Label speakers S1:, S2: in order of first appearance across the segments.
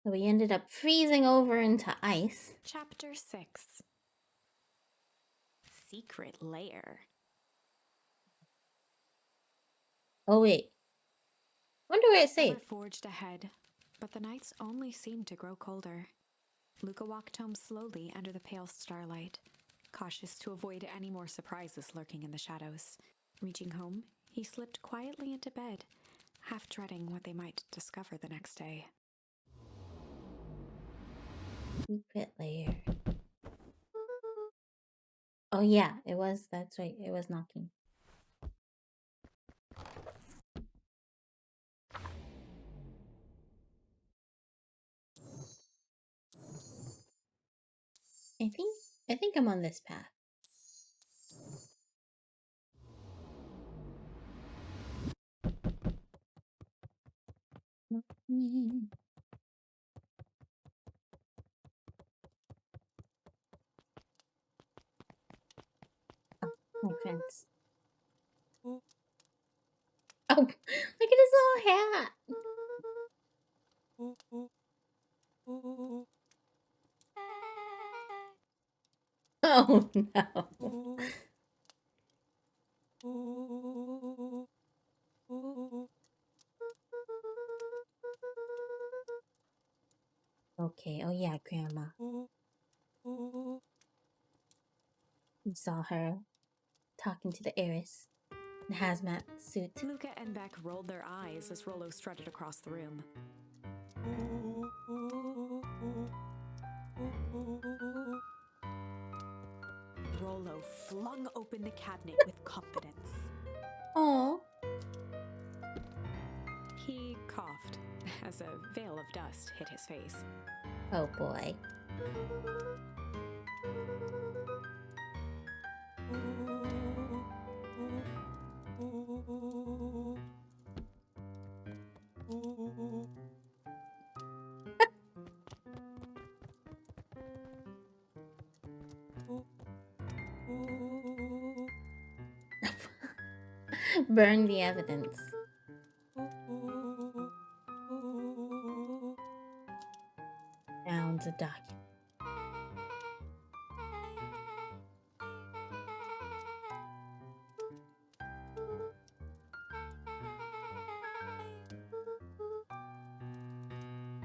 S1: So we ended up freezing over into ice.
S2: Chapter 6. Secret Lair.
S1: Oh wait. Wonder where it's
S2: They were
S1: safe.
S2: forged ahead, but the nights only seemed to grow colder. Luca walked home slowly under the pale starlight, cautious to avoid any more surprises lurking in the shadows. Reaching home, he slipped quietly into bed, half dreading what they might discover the next day.
S1: Secret layer. Oh yeah, it was. That's right. It was knocking. I think I'm on this path. Oh, my friends. Oh, look at his little hat. Oh no. Okay. Oh yeah, Grandma. You saw her talking to the heiress in a hazmat suit.
S2: Luca and Beck rolled their eyes as Rollo strutted across the room. Rollo flung open the cabinet with confidence.
S1: Oh.
S2: He coughed as a veil of dust hit his face.
S1: Oh boy. Burn the evidence. Found a document.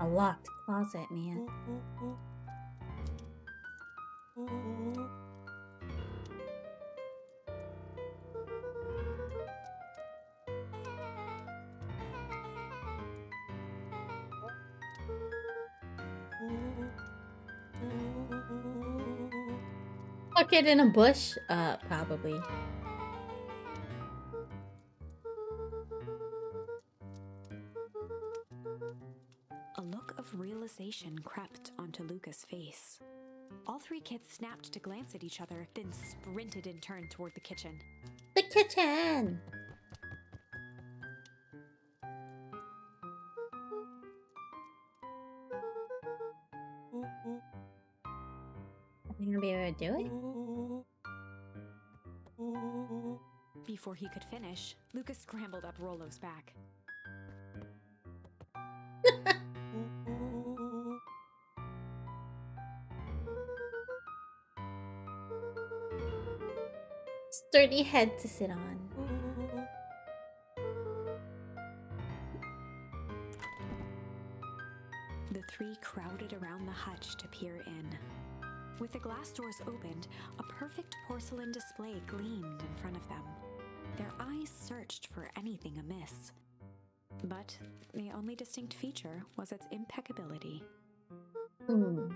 S1: A locked closet, man. Pocket in a bush? Probably.
S2: A look of realization crept onto Luca's face. All three kids snapped to glance at each other, then sprinted in turn toward the kitchen.
S1: The kitchen! Are they gonna be able to do it?
S2: Before he could finish, Luca scrambled up Rollo's back.
S1: Sturdy head to sit on.
S2: The three crowded around the hutch to peer in. With the glass doors opened, a perfect porcelain display gleamed in front of them. Their eyes searched for anything amiss. But the only distinct feature was its impeccability.
S1: Hmm.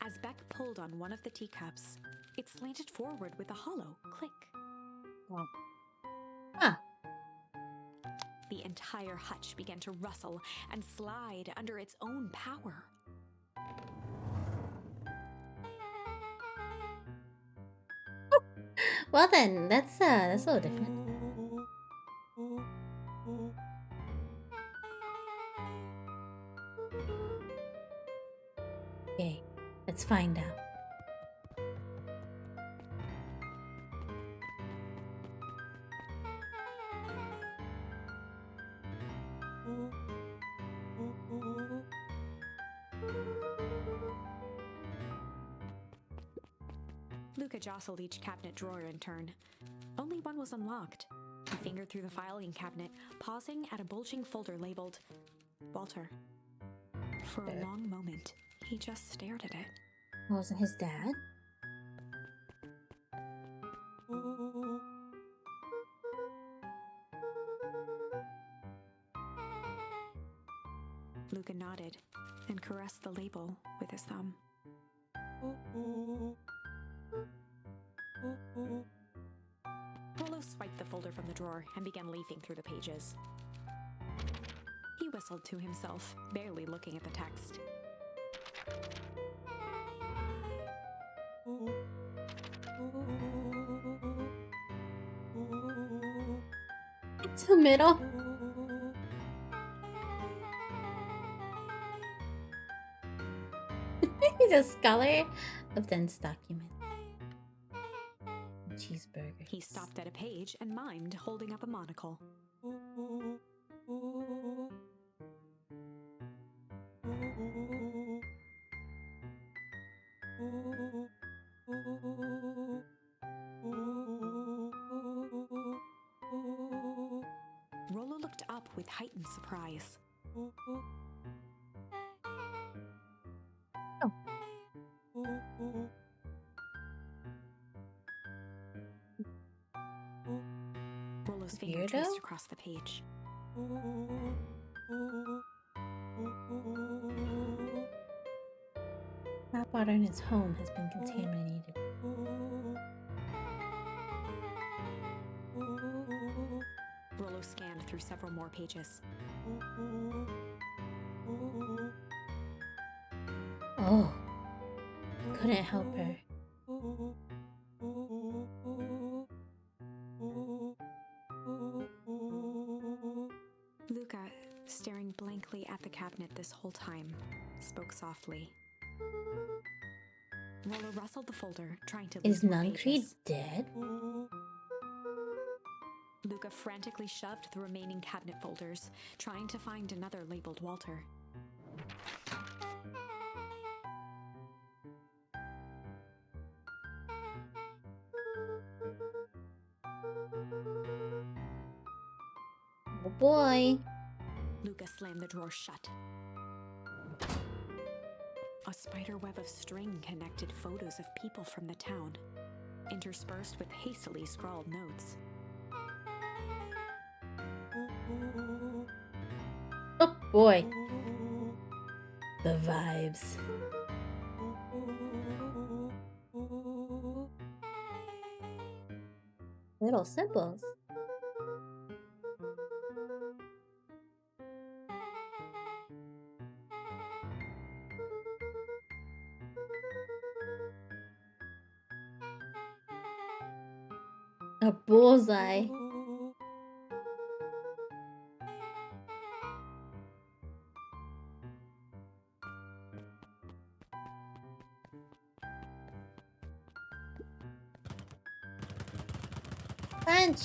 S2: As Beck pulled on one of the teacups, it slanted forward with a hollow click.
S1: Well. Huh.
S2: The entire hutch began to rustle and slide under its own power.
S1: Well then, that's a little different. Okay, let's find out.
S2: Luca jostled each cabinet drawer in turn. Only one was unlocked. He fingered through the filing cabinet, pausing at a bulging folder labeled Walter. For a long moment, he just stared at it.
S1: Wasn't his dad?
S2: Luca nodded and caressed the label with his thumb. Rollo swiped the folder from the drawer and began leafing through the pages. He whistled to himself, barely looking at the text.
S1: It's the middle. He's a scholar of dense documents. Cheeseburger.
S2: He stopped at a page and mimed, holding up a monocle. Rollo looked up with heightened surprise.
S1: Oh.
S2: Rollo's finger traced across the page.
S1: Tap water in his home has been contaminated.
S2: Rollo scanned through several more pages.
S1: Oh, he couldn't help her.
S2: Luca, staring blankly at the cabinet this whole time, spoke softly. Rollo rustled the folder, trying to leave
S1: Is Nuncreed dead?
S2: Luca frantically shoved the remaining cabinet folders, trying to find another labeled Walter.
S1: Oh boy.
S2: Luca slammed the drawer shut. A spider web of string connected photos of people from the town, interspersed with hastily scrawled notes.
S1: Oh boy. The vibes. Little symbols. A bullseye. Punch!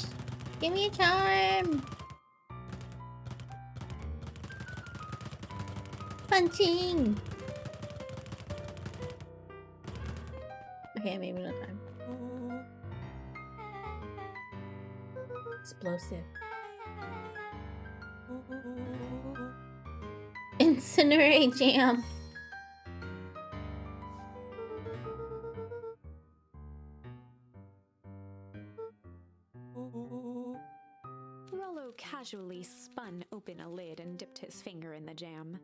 S1: Give me a charm! Punching! Okay, maybe no time. Explosive. Incinerate jam!
S2: Rollo casually spun open a lid and dipped his finger in the jam.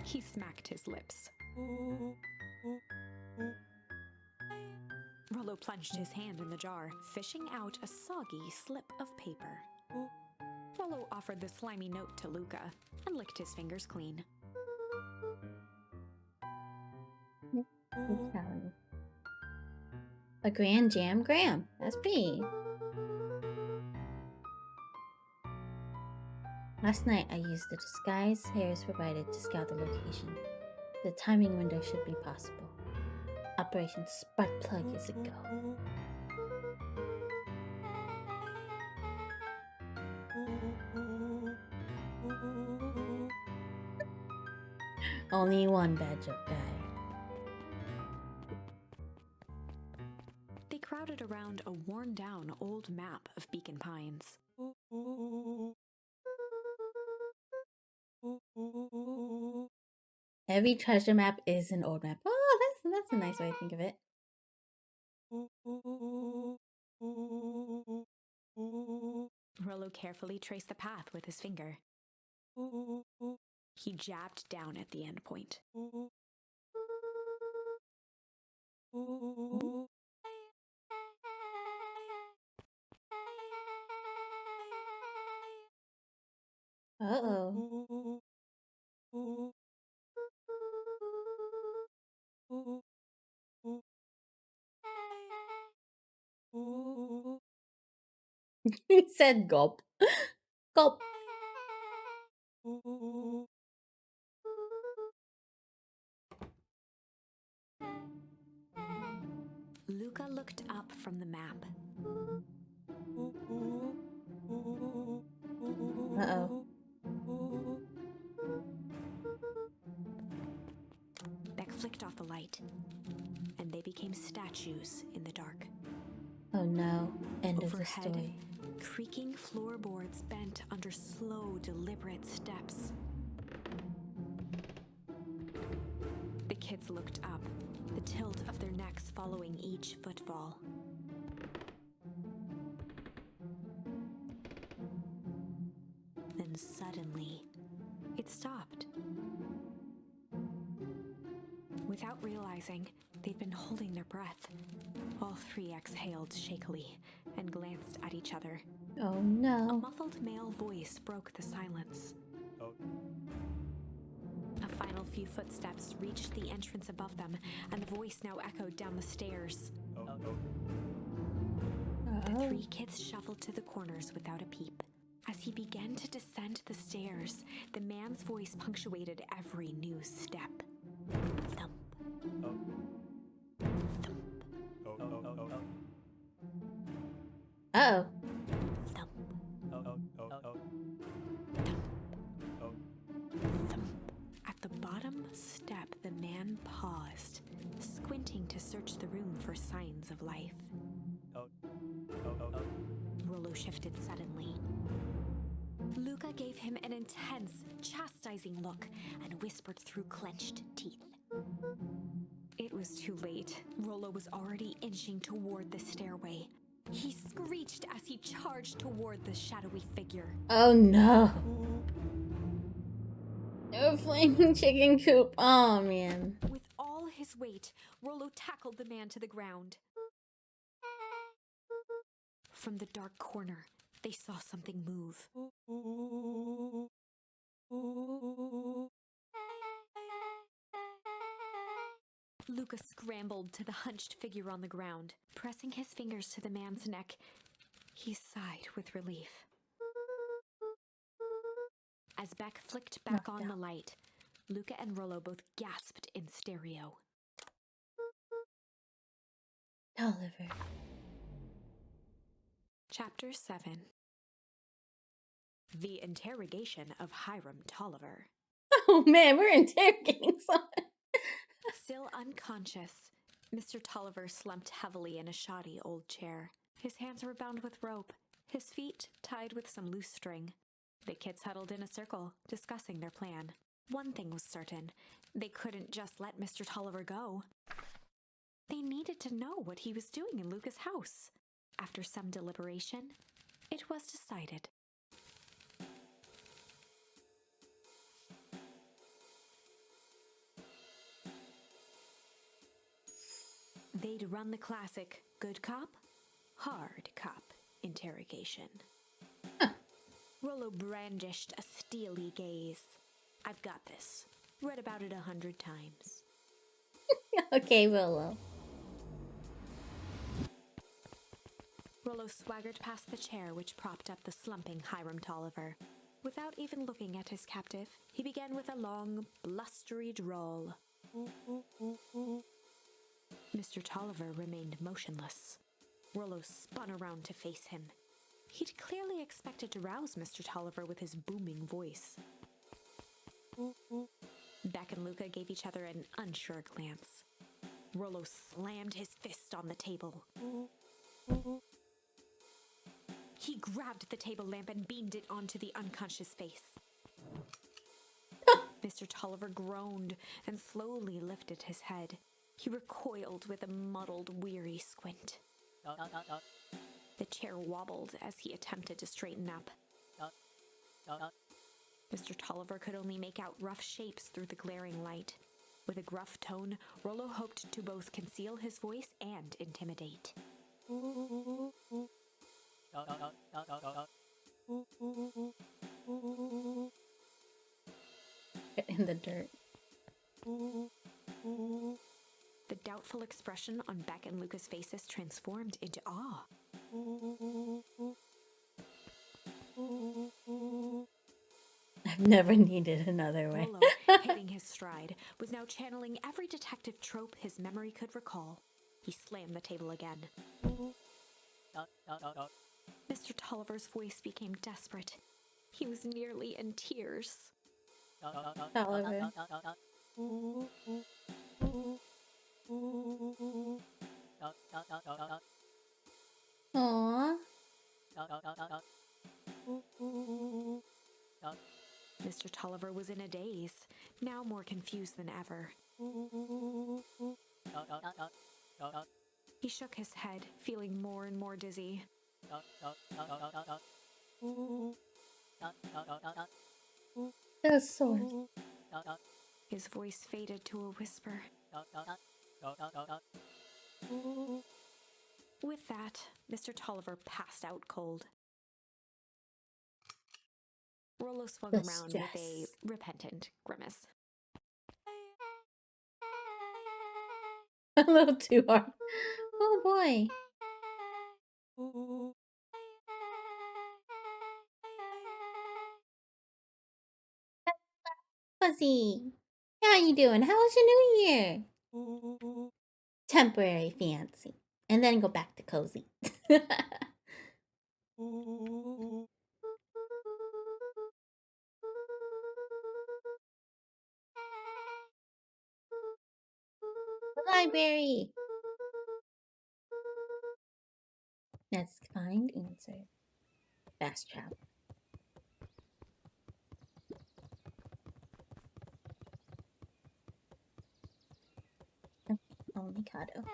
S2: He smacked his lips. Rollo plunged his hand in the jar, fishing out a soggy slip of paper. Rollo offered the slimy note to Luca and licked his fingers clean.
S1: A grand jam gram. That's me. Last night I used the disguise Harris provided to scout the location. The timing window should be possible. Operation Spark Plug is a go. Only one bad joke guy.
S2: crowded around a worn-down old map of Beacon Pines.
S1: Every treasure map is an old map. Oh, that's a nice way to think of it.
S2: Rollo carefully traced the path with his finger. He jabbed down at the end point.
S1: Uh-oh. He said gulp. Gulp.
S2: Luca looked up from the map.
S1: Uh-oh.
S2: Beck flicked off the light, and they became statues in the dark.
S1: Oh no. End of the
S2: Overhead,
S1: story.
S2: creaking floorboards bent under slow, deliberate steps. The kids looked up, the tilt of their necks following each footfall. Then suddenly, it stopped. Without realizing, they'd been holding their breath. All three exhaled shakily and glanced at each other.
S1: Oh
S2: A
S1: no.
S2: muffled male voice broke the silence. A final few footsteps reached the entrance above them, and the voice now echoed down the stairs. The three kids shuffled to the corners without a peep. As he began to descend the stairs, the man's voice punctuated every new step. Thump. Thump.
S1: Uh-oh.
S2: Thump. Thump. At the bottom step, the man paused, squinting to search the room for signs of life. Rollo shifted suddenly. Luca gave him an intense, chastising look and whispered through clenched teeth. It was too late. Rollo was already inching toward the stairway. He screeched as he charged toward the shadowy figure.
S1: Oh no. No flaming chicken coop. Oh man.
S2: With all his weight, Rollo tackled the man to the ground. From the dark corner, they saw something move. Luca scrambled to the hunched figure on the ground. Pressing his fingers to the man's neck, he sighed with relief. As Beck flicked back on the light, Luca and Rollo both gasped in stereo.
S1: Tolliver.
S2: Chapter 7. The Interrogation of Hiram Tolliver.
S1: Oh man, we're interrogating someone.
S2: Still unconscious, Mr. Tolliver slumped heavily in a shoddy old chair. His hands were bound with rope, his feet tied with some loose string. The kids huddled in a circle, discussing their plan. One thing was certain, they couldn't just let Mr. Tolliver go. They needed to know what he was doing in Luca's house. After some deliberation, it was decided. They'd run the classic good cop, hard cop interrogation. Rollo brandished a steely gaze. I've got this. Read about it 100 times.
S1: Okay, Rollo.
S2: Rollo swaggered past the chair which propped up the slumping Hiram Tolliver. Without even looking at his captive, he began with a long, blustery drawl. Mr. Tolliver remained motionless. Rollo spun around to face him. He'd clearly expected to rouse Mr. Tolliver with his booming voice. Beck and Luca gave each other an unsure glance. Rollo slammed his fist on the table. He grabbed the table lamp and beamed it onto the unconscious face. Mr. Tolliver groaned and slowly lifted his head. He recoiled with a muddled, weary squint. The chair wobbled as he attempted to straighten up. Mr. Tolliver could only make out rough shapes through the glaring light. With a gruff tone, Rollo hoped to both conceal his voice and intimidate.
S1: In the dirt.
S2: The doubtful expression on Beck and Luca's faces transformed into awe.
S1: I've never needed another way.
S2: Rollo, hitting his stride, was now channeling every detective trope his memory could recall. He slammed the table again. Mr. Tolliver's voice became desperate. He was nearly in tears.
S1: Tolliver. Aww.
S2: Mr. Tolliver was in a daze, now more confused than ever. He shook his head, feeling more and more dizzy.
S1: That's sore.
S2: His voice faded to a whisper. With that, Mr. Tolliver passed out cold. Rollo swung
S1: The
S2: around with a
S1: stress.
S2: repentant grimace.
S1: A little too hard. Oh boy. Fuzzy. How you doing? How was your new year? Temporary fancy. And then go back to cozy. The library. Let's find answer. Fast travel. Oh, Mikado.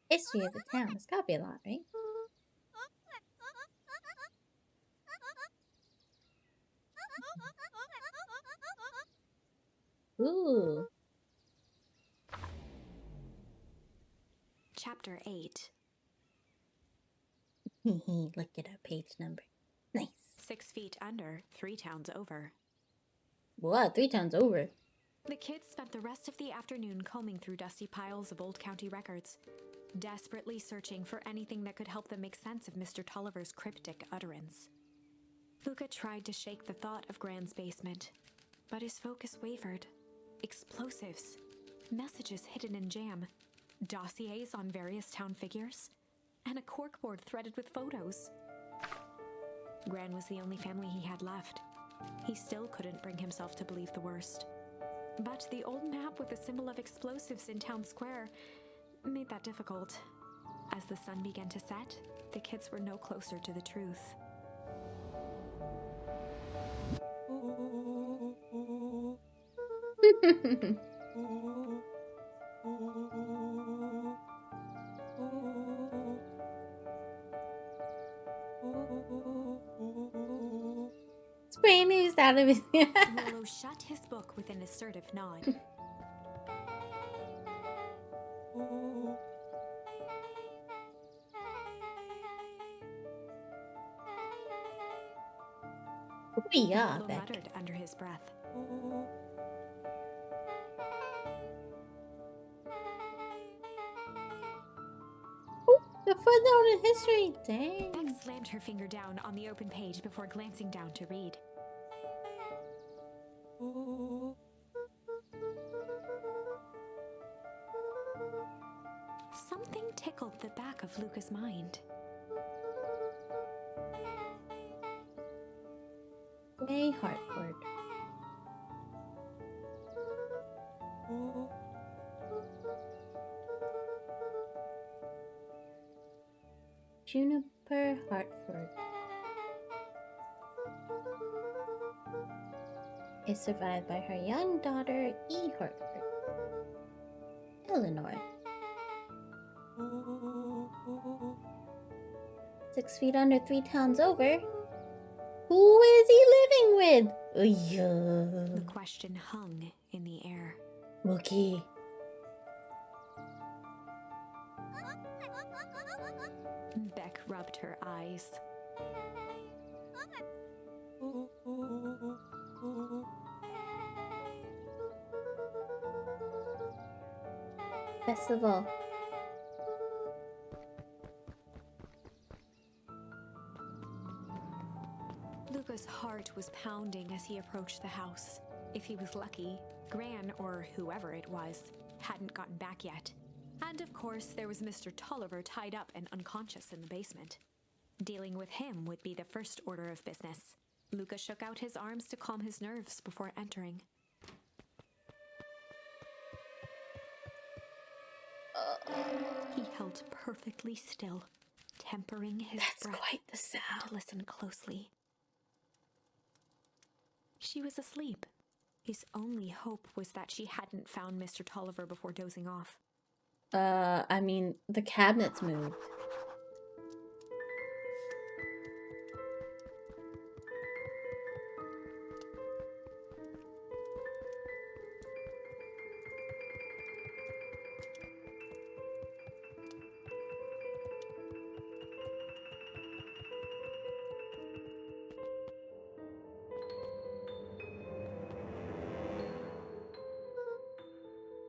S1: History of the town. It's gotta be a lot, right? Ooh.
S2: Chapter 8.
S1: Look at our page number. Nice.
S2: 6 feet under, 3 towns over.
S1: Wow, 3 towns over.
S2: The kids spent the rest of the afternoon combing through dusty piles of old county records, desperately searching for anything that could help them make sense of Mr. Tolliver's cryptic utterance. Luca tried to shake the thought of Gran's basement, but his focus wavered. Explosives, messages hidden in jam, dossiers on various town figures, and a corkboard threaded with photos. Gran was the only family he had left. He still couldn't bring himself to believe the worst. But the old map with the symbol of explosives in town square made that difficult. As the sun began to set, the kids were no closer to the truth.
S1: Spray news out of his
S2: Rollo shut his book with an assertive nod.
S1: Yeah,
S2: Marlowe
S1: Beck.
S2: muttered under his breath.
S1: The footnote in history. Dang.
S2: Beck slammed her finger down on the open page before glancing down to read. Something tickled the back of Luca's mind.
S1: Gray Hartford. Juniper Hartford is survived by her young daughter, E. Hartford. Eleanor. 6 feet under, 3 towns over. Who is he living with?
S2: The question hung in the air.
S1: Mookie.
S2: Beck rubbed her eyes.
S1: Festival.
S2: Luca's heart was pounding as he approached the house. If he was lucky, Gran, or whoever it was, hadn't gotten back yet. And of course, there was Mr. Tolliver tied up and unconscious in the basement. Dealing with him would be the first order of business. Luca shook out his arms to calm his nerves before entering. He held perfectly still, tempering his breath
S1: Quite the sound.
S2: to listen closely. She was asleep. His only hope was that she hadn't found Mr. Tolliver before dozing off.
S1: I mean, the cabinets moved.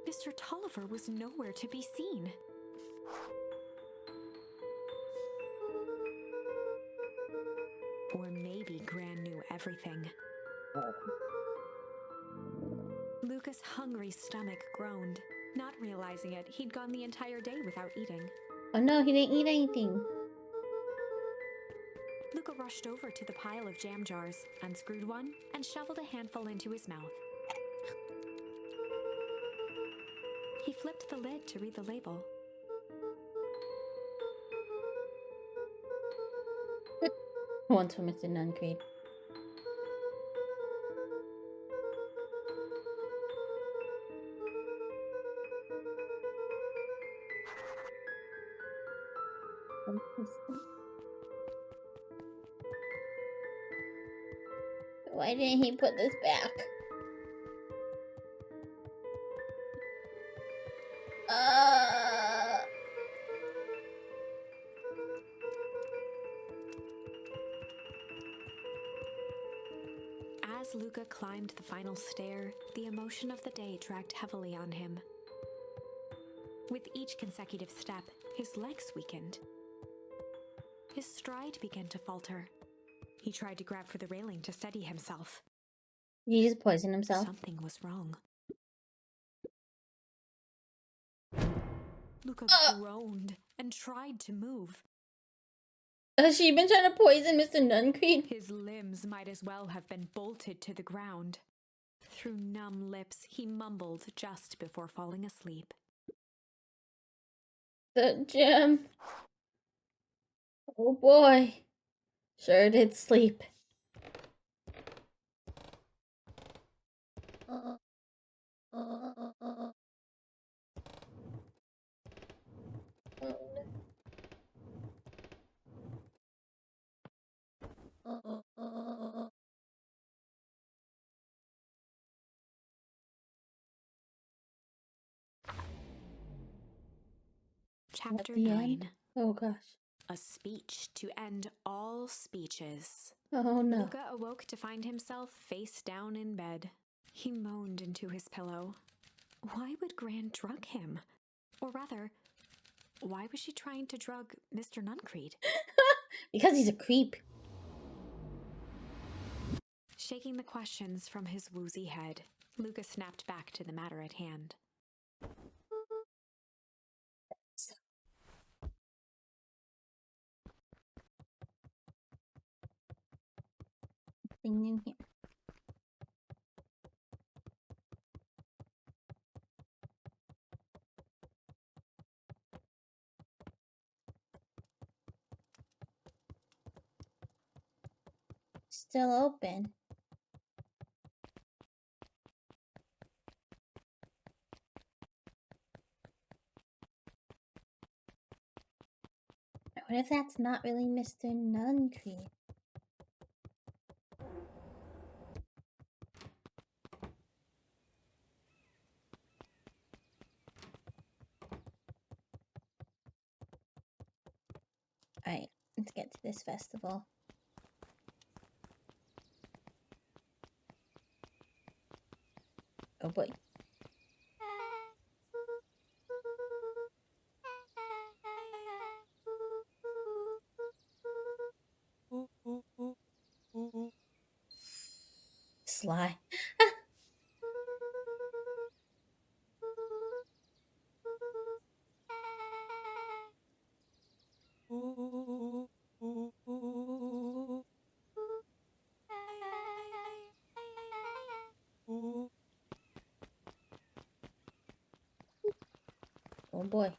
S2: Mr. Tolliver was nowhere to be seen. Or maybe Gran knew everything. Luca's hungry stomach groaned. Not realizing it, he'd gone the entire day without eating.
S1: Oh no, he didn't eat anything.
S2: Luca rushed over to the pile of jam jars, unscrewed one, and shoveled a handful into his mouth. He flipped the lid to read the label.
S1: Once for Mr. Nuncreed. Why didn't he put this back?
S2: As Luca climbed the final stair, the emotion of the day dragged heavily on him. With each consecutive step, his legs weakened. His stride began to falter. He tried to grab for the railing to steady himself.
S1: He just poisoned himself.
S2: Something was wrong. Luca groaned and tried to move.
S1: Has she been trying to poison Mr. Nuncreed?
S2: His limbs might as well have been bolted to the ground. Through numb lips, he mumbled just before falling asleep.
S1: The gem. Oh boy. Sure did sleep.
S2: Chapter
S1: the
S2: 9.
S1: end? Oh gosh.
S2: A speech to end all speeches.
S1: Oh no.
S2: Luca awoke to find himself face down in bed. He moaned into his pillow. Why would Gran drug him? Or rather, why was she trying to drug Mr. Nuncreed?
S1: Because he's a creep.
S2: Shaking the questions from his woozy head, Luca snapped back to the matter at hand.
S1: Thing in here. Still open. What if that's not really Mr. Nuncreed? Alright, let's get to this festival. Oh boy. Sly. Oh boy.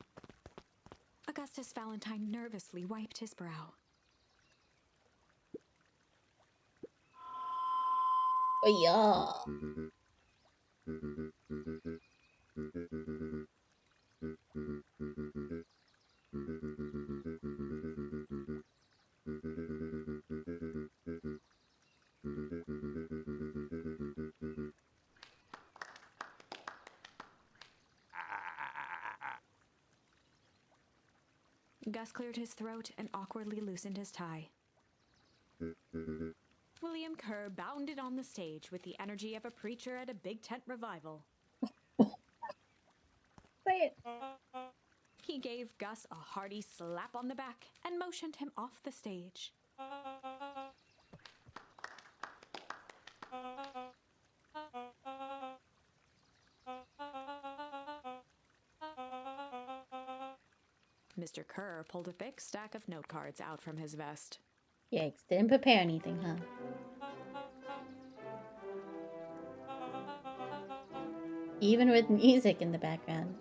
S2: Augustus Valentine nervously wiped his brow.
S1: Oh yeah.
S2: Gus cleared his throat and awkwardly loosened his tie. William Kerr bounded on the stage with the energy of a preacher at a big tent revival.
S1: Say it.
S2: He gave Gus a hearty slap on the back and motioned him off the stage. Mr. Kerr pulled a big stack of note cards out from his vest.
S1: Yikes, didn't prepare anything, huh? Even with music in the background.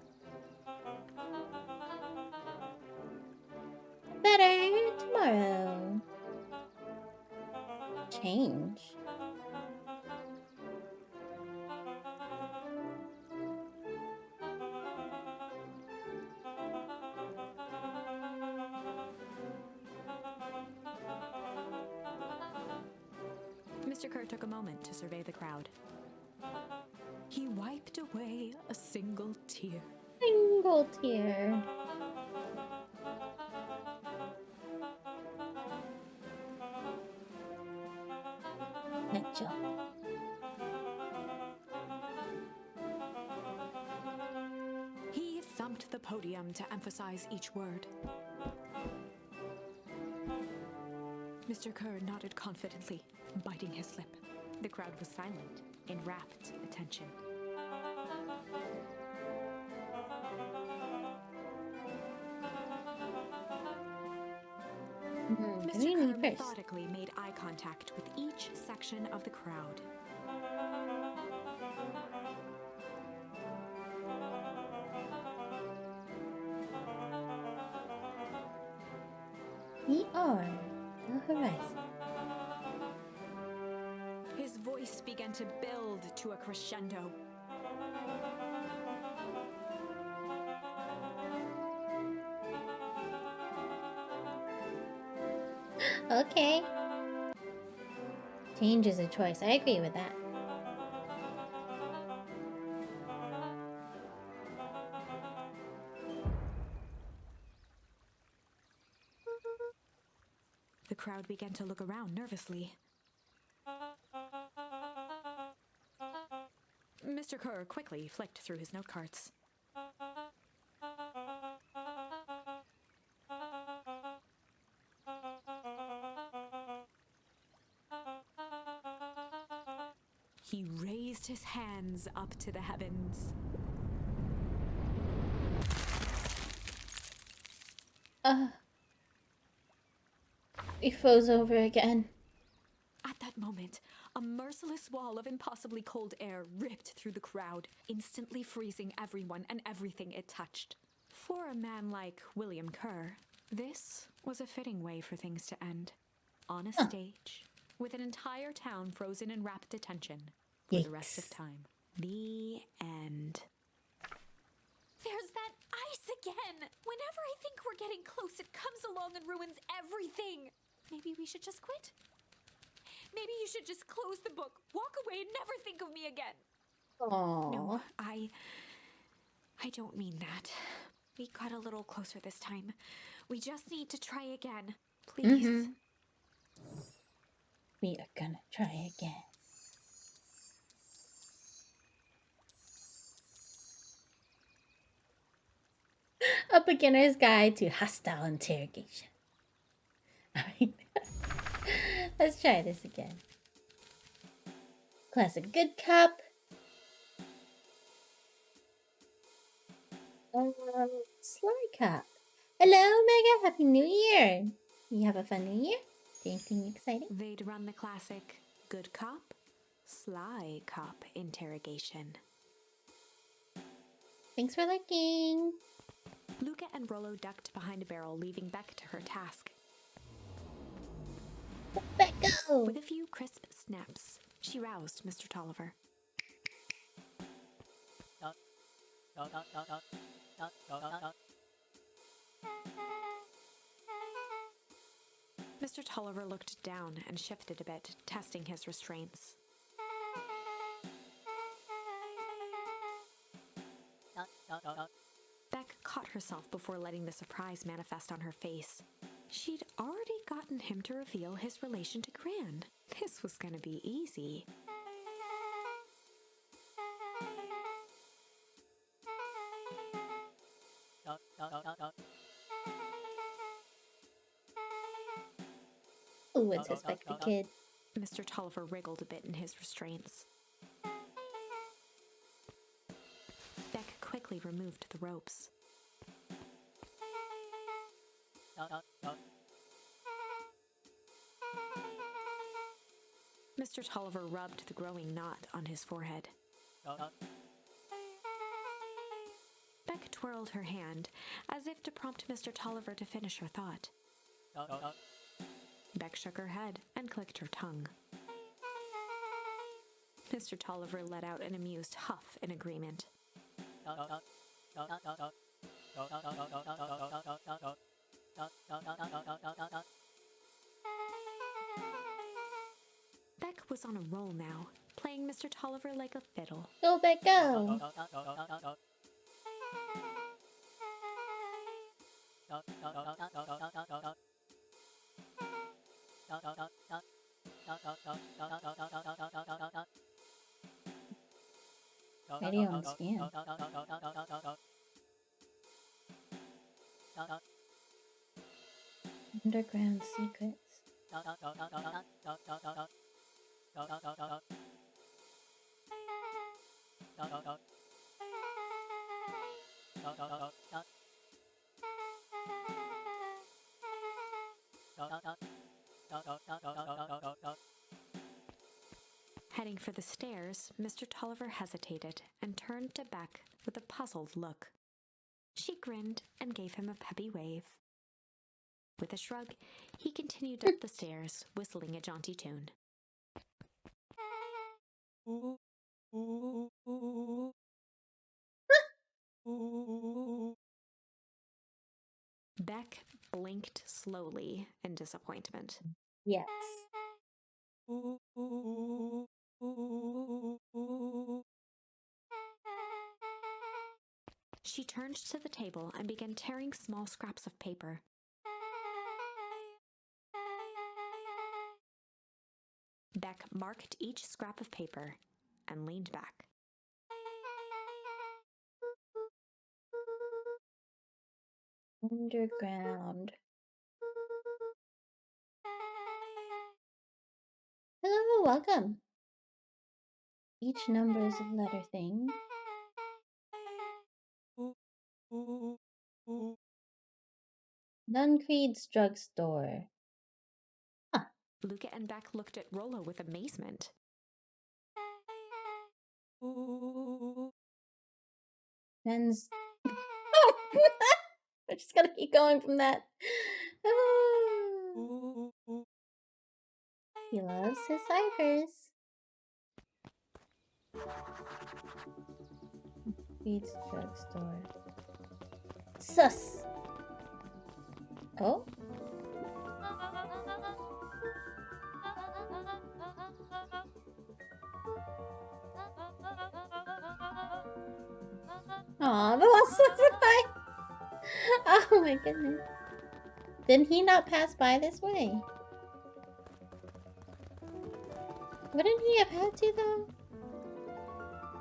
S1: Better tomorrow. Change.
S2: Mr. Kerr took a moment to survey the crowd. He wiped away a single tear.
S1: Single tear. Mitchell.
S2: He thumped the podium to emphasize each word. Mr. Kerr nodded confidently, biting his lip. The crowd was silent, in rapt attention. Mr. Kerr methodically made eye contact with each section of the crowd.
S1: We are the horizon.
S2: His voice began to build to a crescendo.
S1: Okay. Change is a choice. I agree with that.
S2: began to look around nervously. Mr. Kerr quickly flicked through his note cards. He raised his hands up to the heavens.
S1: He froze over again.
S2: At that moment, a merciless wall of impossibly cold air ripped through the crowd, instantly freezing everyone and everything it touched. For a man like William Kerr, this was a fitting way for things to end. On a stage, with an entire town frozen in rapt attention for the rest of time. The end. There's that ice again! Whenever I think we're getting close, it comes along and ruins everything. Maybe we should just quit? Maybe you should just close the book, walk away, and never think of me again.
S1: Aww.
S2: No, I don't mean that. We got a little closer this time. We just need to try again. Please.
S1: We are gonna try again. A beginner's guide to hostile interrogation. Alright. Let's try this again. Classic good cop. Sly cop. Hello, Mega. Happy New Year. You have a fun New Year? Anything exciting?
S2: They'd run the classic good cop, sly cop interrogation.
S1: Thanks for looking.
S2: Luca and Rollo ducked behind a barrel, leaving Beck to her task.
S1: Beck, go!
S2: With a few crisp snaps, she roused Mr. Tolliver. Mr. Tolliver looked down and shifted a bit, testing his restraints. Beck caught herself before letting the surprise manifest on her face. She'd already gotten him to reveal his relation to Gran. This was going to be easy.
S1: Who would suspect the kid?
S2: Mr. Tolliver wriggled a bit in his restraints. Beck quickly removed the ropes. Mr. Tolliver rubbed the growing knot on his forehead. Beck twirled her hand, as if to prompt Mr. Tolliver to finish her thought. Beck shook her head and clicked her tongue. Mr. Tolliver let out an amused huff in agreement. Beck was on a roll now, playing Mr. Tolliver like a fiddle.
S1: Go, Beck, go! Radio on scan. Underground secrets.
S2: Heading for the stairs, Mr. Tolliver hesitated and turned to Beck with a puzzled look. She grinned and gave him a peppy wave. With a shrug, he continued up the stairs, whistling a jaunty tune. Beck blinked slowly in disappointment.
S1: Yes.
S2: She turned to the table and began tearing small scraps of paper. Beck marked each scrap of paper and leaned back.
S1: Underground. Hello, welcome. Each number is a letter thing. Duncreed's drugstore. Huh.
S2: Luca and Beck looked at Rollo with amazement.
S1: Men's. We're just gonna keep going from that. He loves his ciphers. Feeds drugstore. Sus. Oh. Aw, the one specify. Oh my goodness. Did he not pass by this way? Wouldn't he have had to though?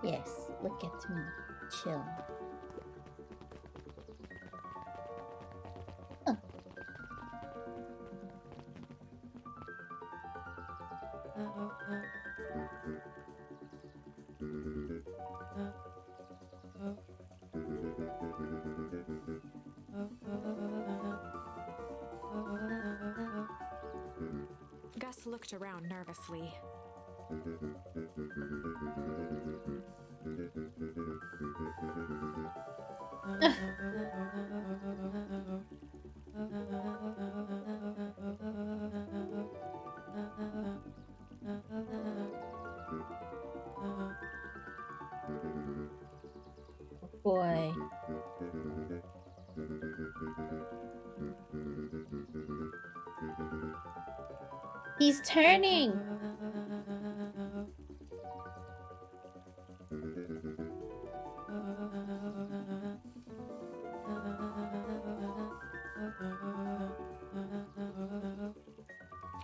S1: Yes, look at me. Chill. Huh.
S2: Gus looked around nervously.
S1: Boy. He's turning.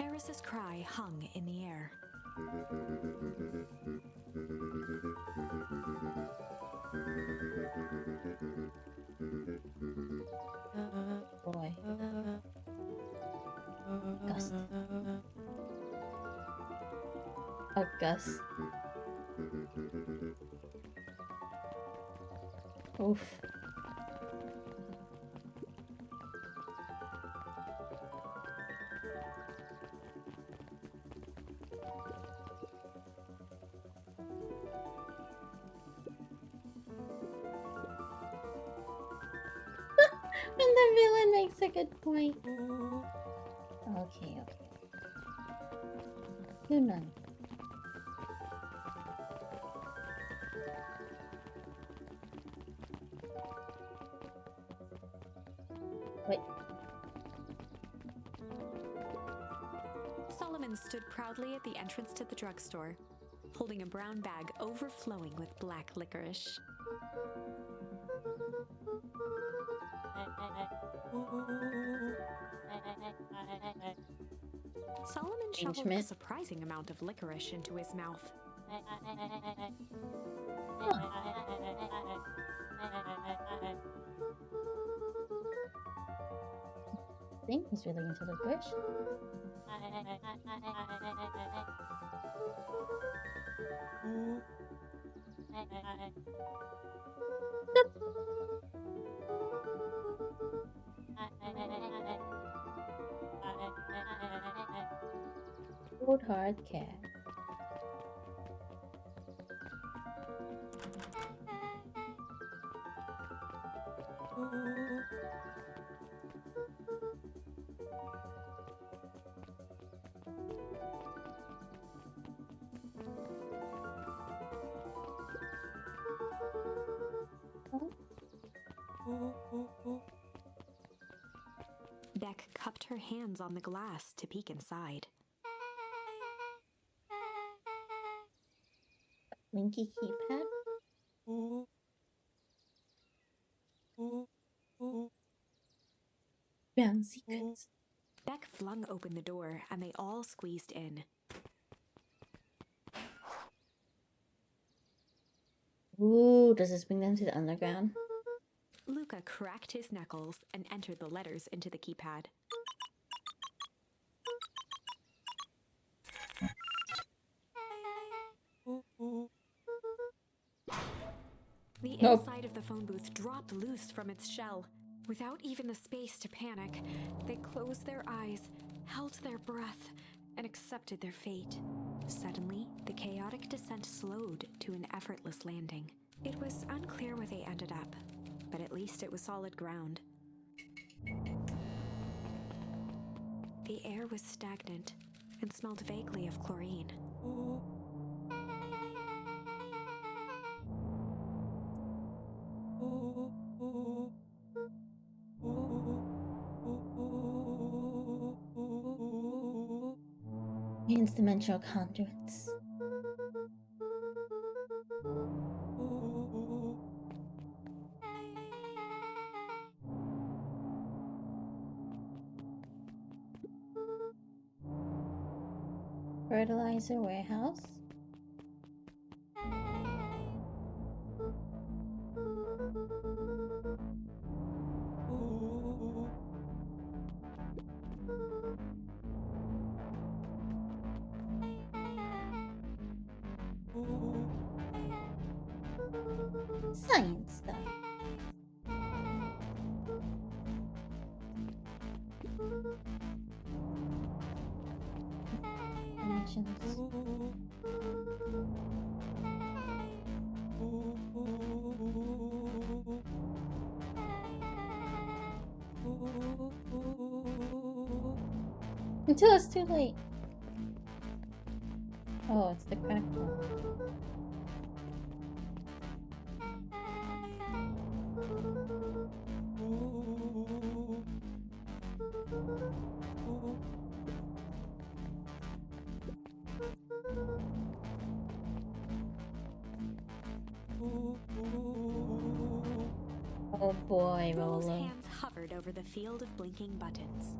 S2: Eris's cry hung in the air.
S1: Boy. Gus. Oh, Gus. Oof. And the villain makes a good point. Okay. Who knows? Wait.
S2: Solomon stood proudly at the entrance to the drugstore, holding a brown bag overflowing with black licorice. Solomon shoveled a surprising amount of licorice into his mouth.
S1: I think he's really into licorice. Cold hard cat.
S2: Beck cupped her hands on the glass to peek inside.
S1: Linky keypad. Brown secrets.
S2: Beck flung open the door and they all squeezed in.
S1: Ooh, does this bring them to the underground?
S2: Luca cracked his knuckles and entered the letters into the keypad. The
S1: Nope.
S2: inside of the phone booth dropped loose from its shell. Without even the space to panic, they closed their eyes, held their breath, and accepted their fate. Suddenly, the chaotic descent slowed to an effortless landing. It was unclear where they ended up, but at least it was solid ground. The air was stagnant and smelled vaguely of chlorine.
S1: Transdimensional conduits. Fertilizer warehouse. Science stuff. Dimensions. Until it's too late. Oh, it's the cracked one. Oh boy,
S2: Rolo's
S1: Rolo.
S2: hands hovered over the field of blinking buttons.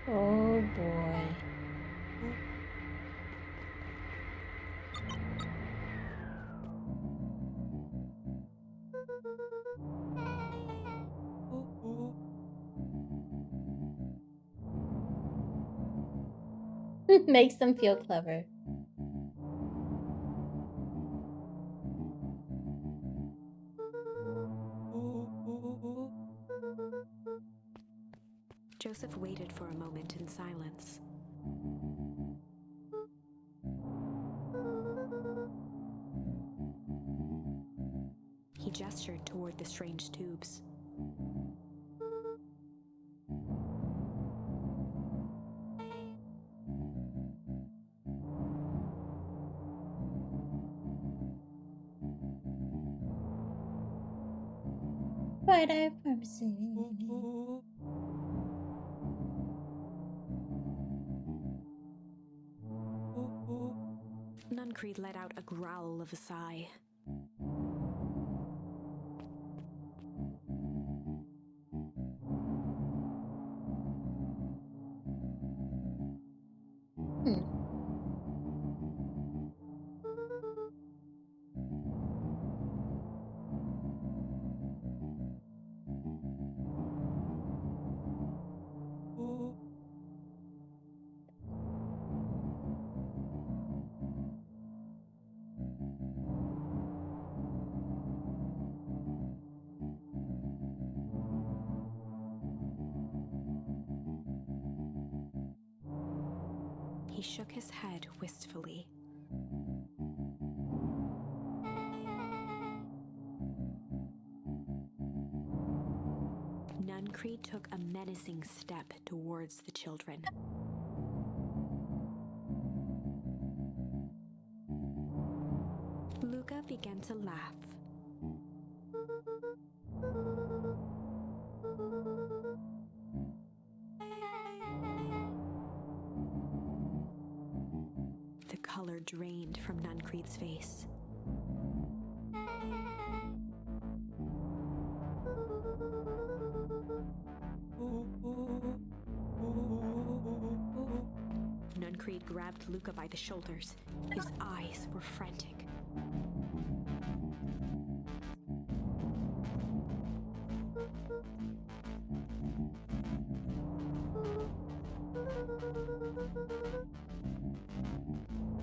S1: Oh boy. Makes them feel clever.
S2: Joseph waited for a moment in silence. He gestured toward the strange tubes.
S1: Bright Eye Pharmacy.
S2: Nuncreed let out a growl of a sigh.
S1: Hmm.
S2: He shook his head wistfully. Nuncreed took a menacing step towards the children. Luca began to laugh. drained from Nuncreed's face. Nuncreed grabbed Luca by the shoulders. His eyes were frantic.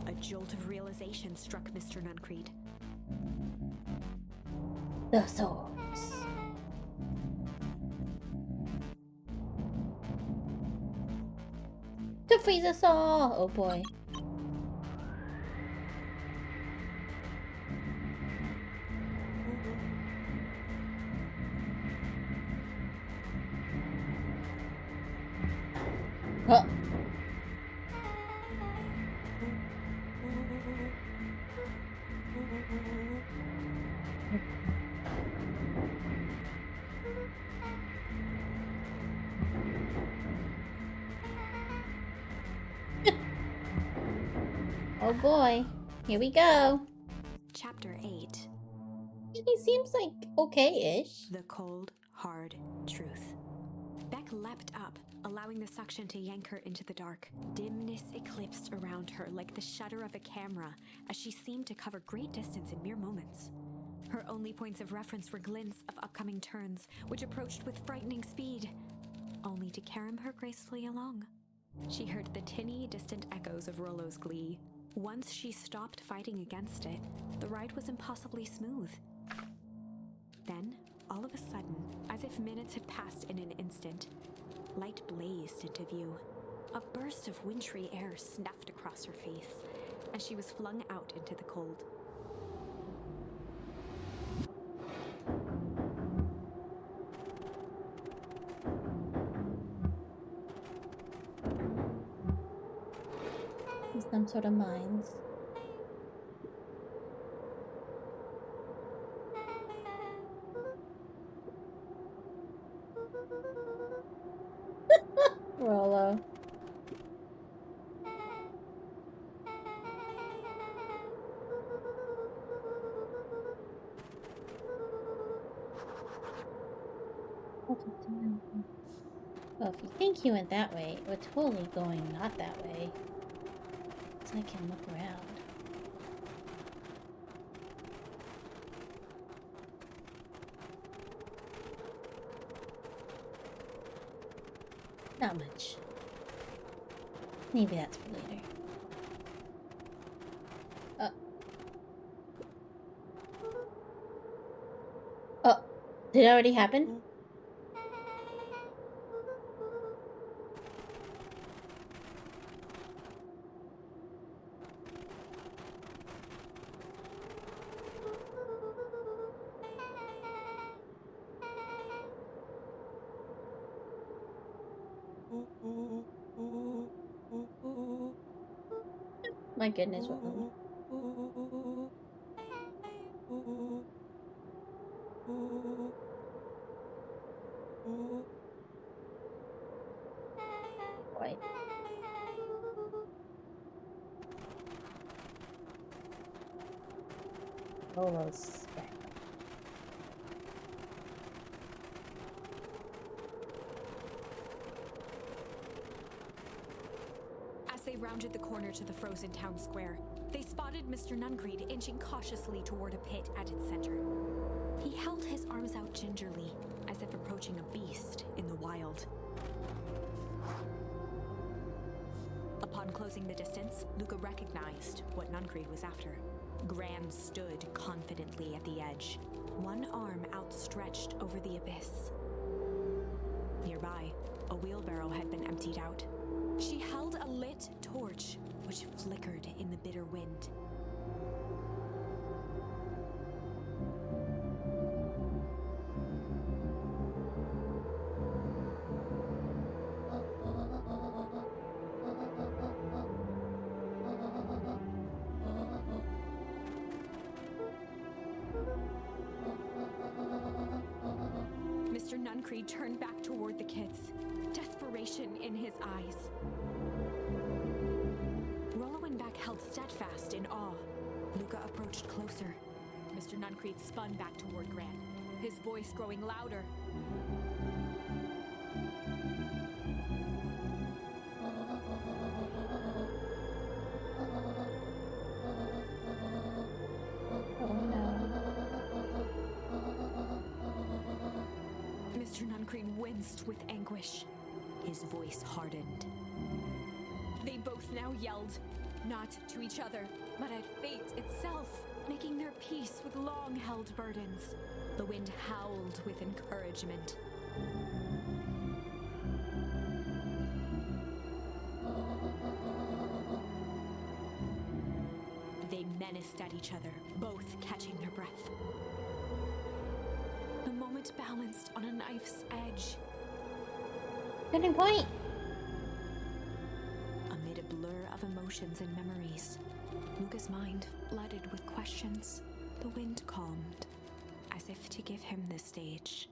S2: A jolt of realization struck Mr. Nuncreed.
S1: The swords. To freeze us all! Oh boy. Huh. Oh boy. Here we go.
S2: Chapter 8.
S1: He seems like okay-ish.
S2: The cold, hard truth. Beck leapt up, allowing the suction to yank her into the dark. Dimness eclipsed around her like the shutter of a camera as she seemed to cover great distance in mere moments. Her only points of reference were glints of upcoming turns, which approached with frightening speed, only to carom her gracefully along. She heard the tinny, distant echoes of Rollo's glee. Once she stopped fighting against it, the ride was impossibly smooth. Then, all of a sudden, as if minutes had passed in an instant, light blazed into view. A burst of wintry air snuffed across her face, and she was flung out into the cold.
S1: Some sort of mines. Rollo. Well, if you think you went that way, we're totally going not that way. So I can look around. Not much. Maybe that's for later. Oh, did it already happen? My goodness, what one? Boy. Rolo's back.
S2: As they rounded the corner to the frozen town square, they spotted Mr. Nuncreed inching cautiously toward a pit at its center. He held his arms out gingerly, as if approaching a beast in the wild. Upon closing the distance, Luca recognized what Nuncreed was after. Gran stood confidently at the edge, one arm outstretched over the abyss. Nearby, a wheelbarrow had been emptied out. She held a lit torch, which flickered in the bitter wind. Mr. Nuncreed turned back toward the kids, desperation in his eyes. Rollo and Beck held steadfast in Luca approached closer.
S3: Mr. Nuncreed spun back toward Gran, his voice growing louder.
S2: Mr. Nuncreed winced with anguish. His voice hardened.
S3: They both now yelled, not to each other, but at fate itself,
S2: Making their peace with long-held burdens.
S3: The wind howled with encouragement. They menaced at each other, both catching their breath.
S2: The moment balanced on a knife's edge.
S1: Good point.
S2: Amid a blur of emotions and memories, Luca's mind flooded with questions. The wind calmed, as if to give him the stage.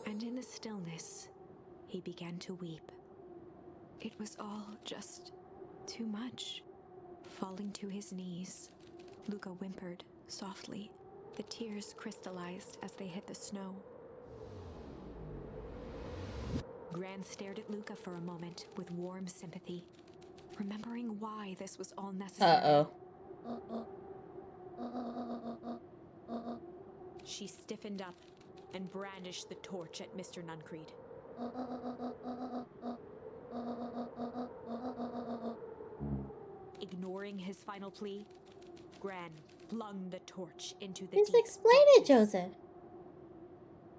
S2: And in the stillness, he began to weep. It was all just too much. Falling to his knees, Luca whimpered softly. The tears crystallized as they hit the snow. Gran stared at Luca for a moment with warm sympathy, remembering why this was all necessary.
S3: She stiffened up and brandished the torch at Mr. Nuncreed. Ignoring his final plea, Gran flung the torch into the
S1: Just
S3: deep
S1: explain it,
S3: darkness.
S1: Joseph.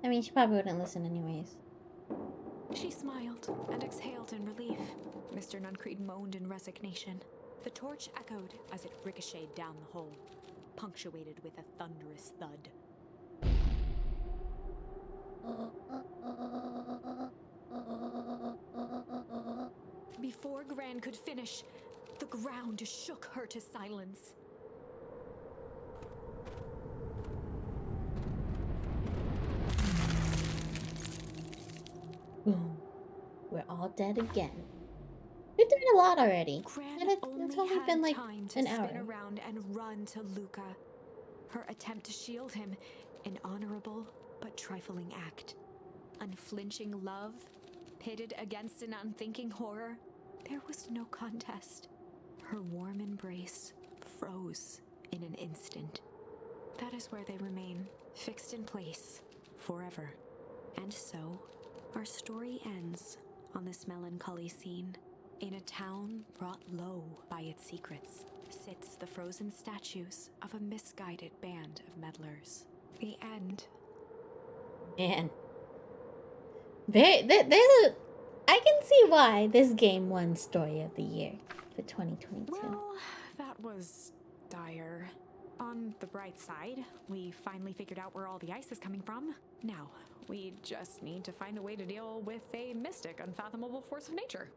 S1: I mean, she probably wouldn't listen anyways.
S2: She smiled and exhaled in relief. Mr. Nuncreed moaned in resignation.
S3: The torch echoed as it ricocheted down the hole, punctuated with a thunderous thud. Before Gran could finish, the ground shook her to silence.
S1: Boom. We're all dead again. We've done a lot already.
S2: Gran
S1: And it's
S2: only
S1: only
S2: had
S1: been like
S2: time to
S1: an
S2: spin
S1: hour.
S2: around and run to Luca. Her attempt to shield him, an honorable but trifling act.
S3: Unflinching love, pitted against an unthinking horror.
S2: There was no contest. Her warm embrace froze in an instant. That is where they remain, fixed in place, forever. And so, our story ends on this melancholy scene. In a town brought low by its secrets, sits the frozen statues of a misguided band of meddlers. The end.
S1: Man. There's a... I can see why this game won Story of the Year for 2022.
S3: Well, that was dire. On the bright side, we finally figured out where all the ice is coming from. Now, we just need to find a way to deal with a mystic, unfathomable force of nature.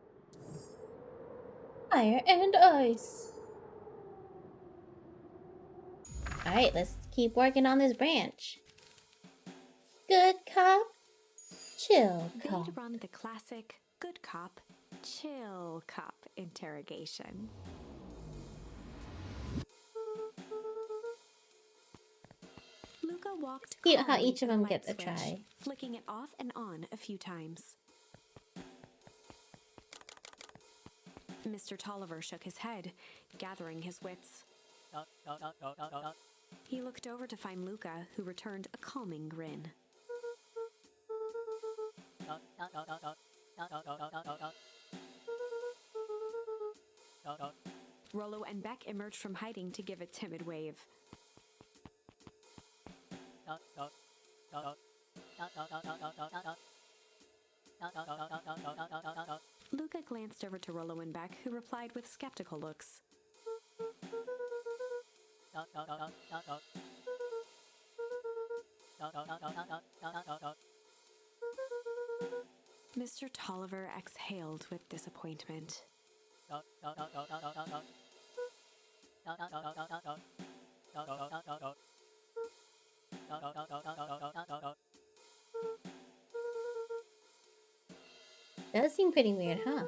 S1: Fire and ice. Alright, let's keep working on this branch. Good cop, chill cop.
S2: They'd run the classic good cop, chill cop interrogation. Luca walked
S1: Cute how
S2: calmly
S1: each
S2: to
S1: of
S2: the
S1: them
S2: light
S1: get a
S2: switch,
S1: try.
S2: flicking it off and on a few times. Mr. Tolliver shook his head, gathering his wits. He looked over to find Luca, who returned a calming grin. Rollo and Beck emerged from hiding to give a timid wave. Luca glanced over to Rollo and Beck, who replied with skeptical looks. Mr. Tolliver exhaled with disappointment.
S1: Does seem pretty weird, huh?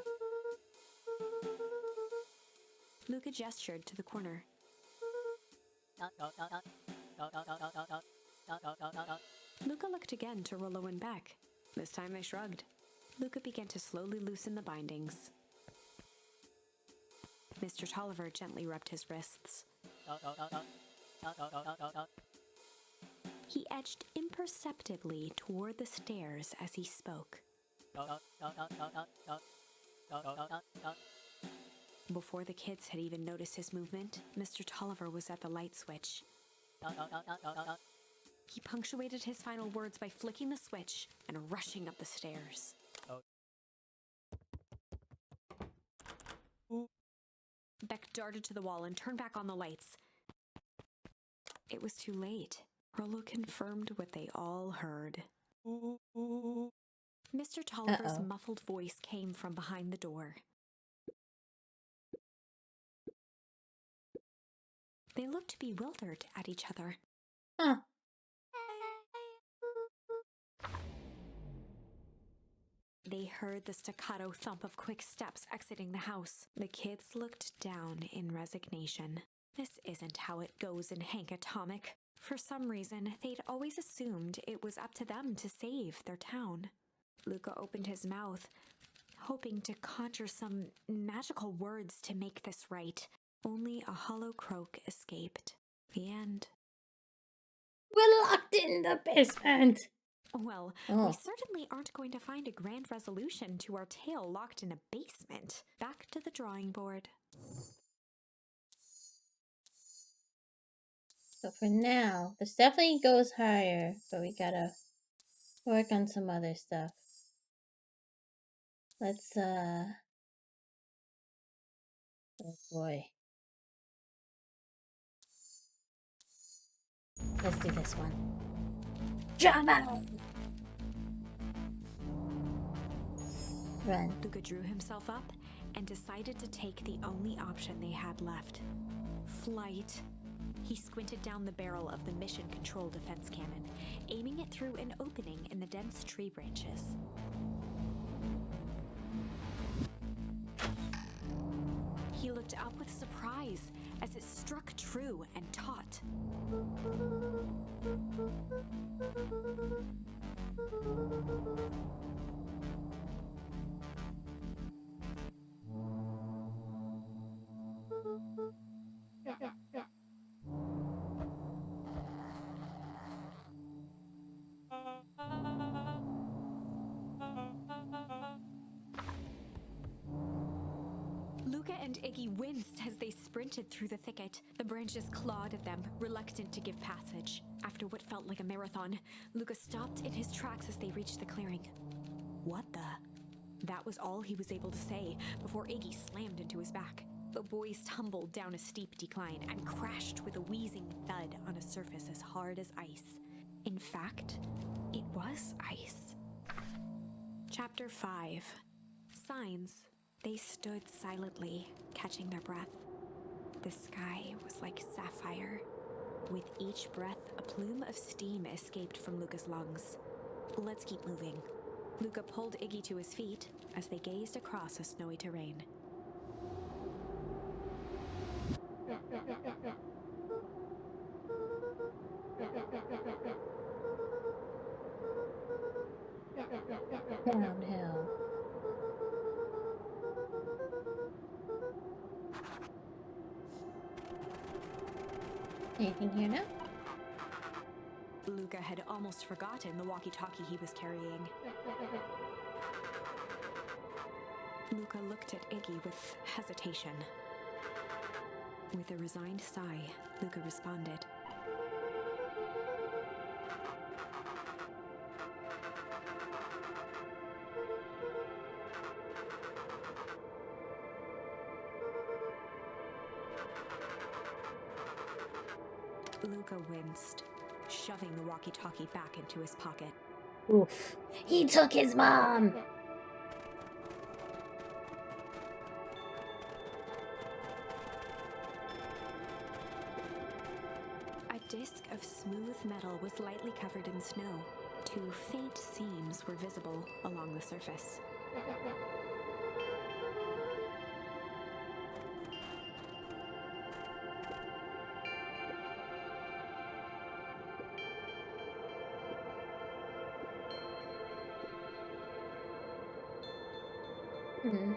S2: Luca gestured to the corner. Luca looked again to Rollo and Beck. This time they shrugged. Luca began to slowly loosen the bindings. Mr. Tolliver gently rubbed his wrists. He edged imperceptibly toward the stairs as he spoke. Before the kids had even noticed his movement, Mr. Tolliver was at the light switch. He punctuated his final words by flicking the switch and rushing up the stairs. Beck darted to the wall and turned back on the lights. It was too late. Rollo confirmed what they all heard. Mr. Tolliver's muffled voice came from behind the door. They looked bewildered at each other.
S1: Huh.
S2: They heard the staccato thump of quick steps exiting the house. The kids looked down in resignation. This isn't how it goes in Hank Atomic. For some reason, they'd always assumed it was up to them to save their town. Luca opened his mouth, hoping to conjure some magical words to make this right. Only a hollow croak escaped. The end.
S1: We're locked in the basement!
S2: Well, we certainly aren't going to find a grand resolution to our tale locked in a basement. Back to the drawing board.
S1: So for now, this definitely goes higher, but we gotta work on some other stuff. Let's, oh boy. Let's do this one. Drama! Run.
S2: Luca drew himself up and decided to take the only option they had left. Flight. He squinted down the barrel of the mission control defense cannon, aiming it through an opening in the dense tree branches. He looked up with surprise as it struck true and taut. Luca and Iggy winced as they sprinted through the thicket. The branches clawed at them, reluctant to give passage. After what felt like a marathon, Luca stopped in his tracks as they reached the clearing. What the? That was all he was able to say before Iggy slammed into his back. The boys tumbled down a steep decline and crashed with a wheezing thud on a surface as hard as ice. In fact, it was ice. Chapter 5. Signs. They stood silently, catching their breath. The sky was like sapphire. With each breath, a plume of steam escaped from Luca's lungs. Let's keep moving. Luca pulled Iggy to his feet as they gazed across a snowy terrain.
S1: Downhill. Anything here now?
S2: Luca had almost forgotten the walkie-talkie he was carrying. Luca looked at Iggy with hesitation. With a resigned sigh, Luca responded. Luca winced, shoving the walkie-talkie back into his pocket.
S1: Oof. He took his mom!
S2: A disc of smooth metal was lightly covered in snow. Two faint seams were visible along the surface.
S1: Hmm.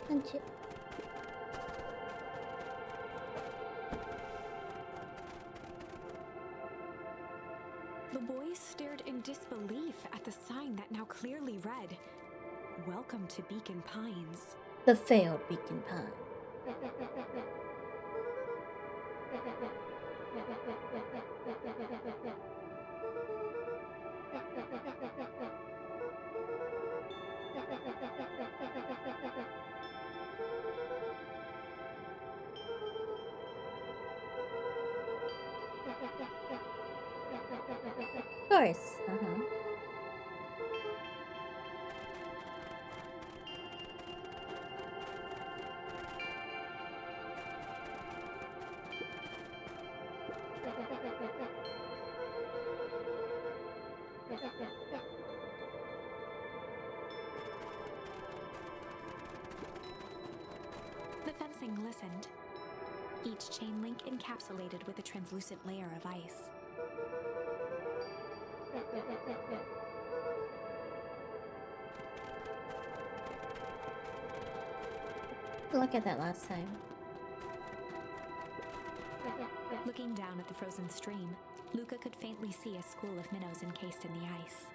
S1: Thank you.
S2: The boys stared in disbelief at the sign that now clearly read, "Welcome to Beacon Pines."
S1: The failed Beacon Pine. Of course. Uh-huh.
S2: The fencing listened, each chain link encapsulated with a translucent layer of ice.
S1: Look at that last time.
S2: Looking down at the frozen stream, Luca could faintly see a school of minnows encased in the ice.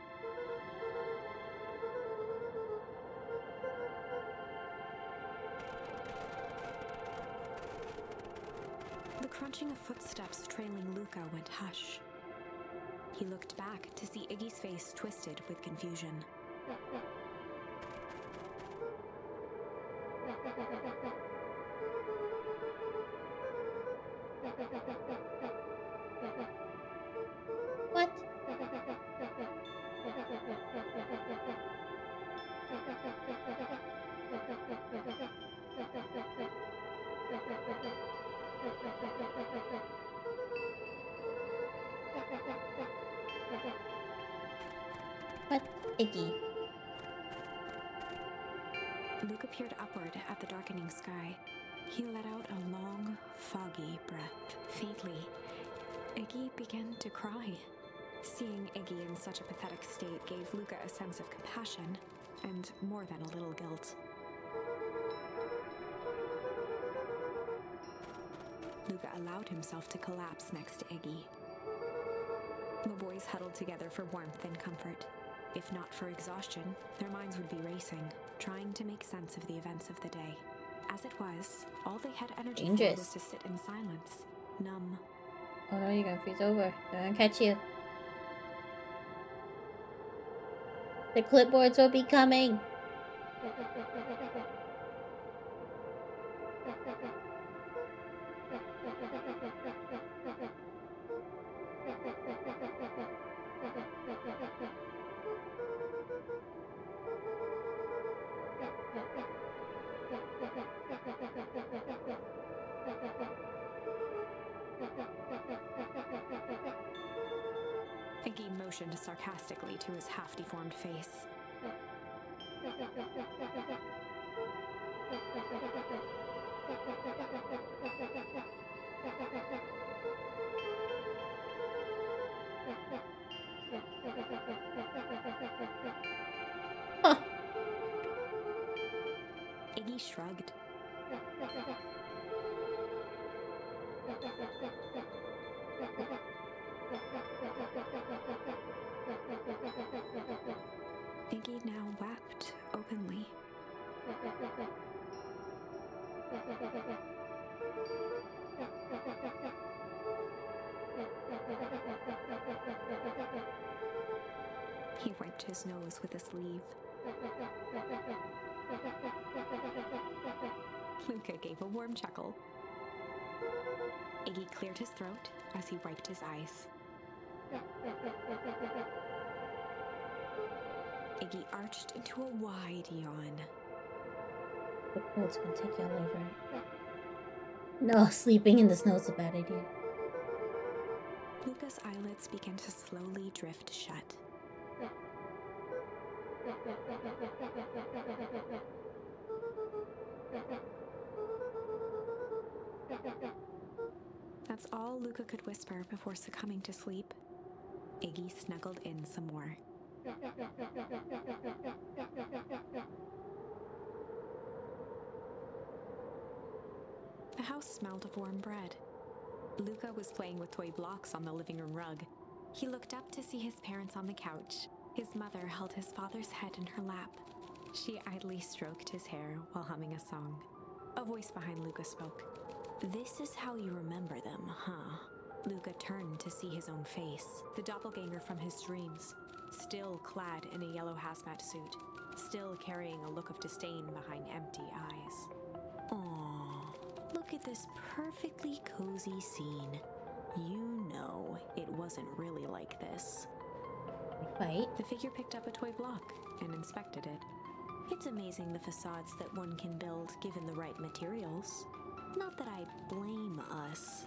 S2: The crunching of footsteps trailing Luca went hush. He looked back to see Iggy's face twisted with confusion.
S1: What? What? Iggy.
S2: Luca peered upward at the darkening sky. He let out a long, foggy breath. Faintly, Iggy began to cry. Seeing Iggy in such a pathetic state gave Luca a sense of compassion, and more than a little guilt. Luca allowed himself to collapse next to Iggy. The boys huddled together for warmth and comfort. If not for exhaustion, their minds would be racing, trying to make sense of the events of the day. As it was, all they had energy for
S1: Dangerous.
S2: was to sit in silence, numb.
S1: Oh no, you're gonna freeze over. They're gonna catch you. The clipboards will be coming.
S2: Iggy motioned sarcastically to his half-deformed face.
S1: Huh.
S2: Iggy shrugged. Iggy now wept openly. He wiped his nose with a sleeve. Luca gave a warm chuckle. Iggy cleared his throat as he wiped his eyes. Iggy arched into a wide yawn.
S1: The cold's gonna take you all over. No, sleeping in the snow is a bad idea.
S2: Luca's eyelids began to slowly drift shut. That's all Luca could whisper before succumbing to sleep. Iggy snuggled in some more. The house smelled of warm bread. Luca was playing with toy blocks on the living room rug. He looked up to see his parents on the couch. His mother held his father's head in her lap. She idly stroked his hair while humming a song. A voice behind Luca spoke. "This is how you remember them, huh?" Luca turned to see his own face, the doppelganger from his dreams, still clad in a yellow hazmat suit, still carrying a look of disdain behind empty eyes. Aww, look at this perfectly cozy scene. You know it wasn't really like this.
S1: Right?
S2: The figure picked up a toy block and inspected it. It's amazing the facades that one can build given the right materials. Not that I blame us.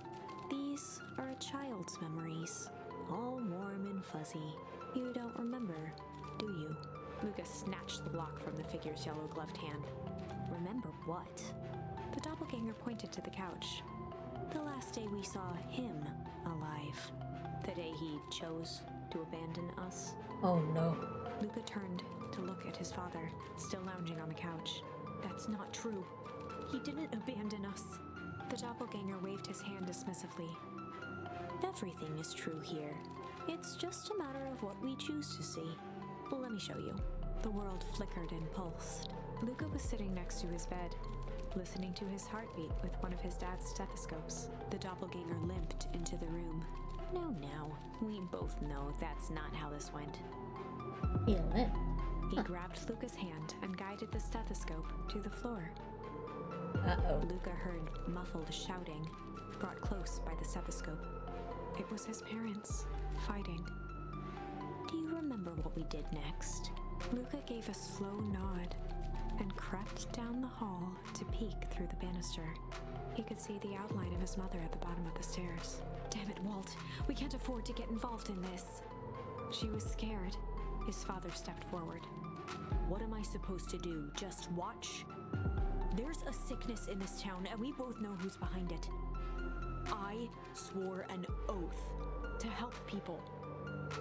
S2: These are a child's memories, all warm and fuzzy. You don't remember, do you? Luca snatched the block from the figure's yellow-gloved hand. Remember what? The doppelganger pointed to the couch. The last day we saw him alive. The day he chose to abandon us.
S1: Oh no.
S2: Luca turned to look at his father, still lounging on the couch. That's not true. He didn't abandon us. The doppelganger waved his hand dismissively. Everything is true here. It's just a matter of what we choose to see. Let me show you. The world flickered and pulsed. Luca was sitting next to his bed, listening to his heartbeat with one of his dad's stethoscopes. The doppelganger limped into the room. No, we both know that's not how this went.
S1: He limped.
S2: He grabbed Luca's hand and guided the stethoscope to the floor.
S1: Uh-oh.
S2: Luca heard muffled shouting, brought close by the stethoscope. It was his parents, fighting. Do you remember what we did next? Luca gave a slow nod and crept down the hall to peek through the banister. He could see the outline of his mother at the bottom of the stairs. Damn it, Walt. We can't afford to get involved in this. She was scared. His father stepped forward. What am I supposed to do? Just watch? There's a sickness in this town, and we both know who's behind it. I swore an oath to help people.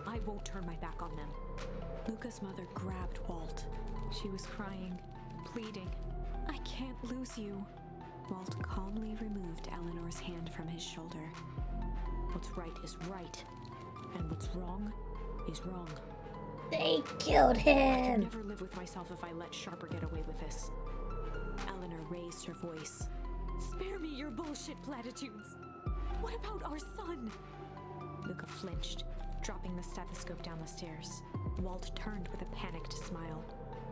S2: I won't turn my back on them. Luca's mother grabbed Walt. She was crying, pleading. I can't lose you. Walt calmly removed Eleanor's hand from his shoulder. What's right is right, and what's wrong is wrong.
S1: They killed
S2: I
S1: him!
S2: could never live with myself if I let Sharper get away with this. Eleanor raised her voice. Spare me your bullshit platitudes! What about our son? Luca flinched, dropping the stethoscope down the stairs. Walt turned with a panicked smile.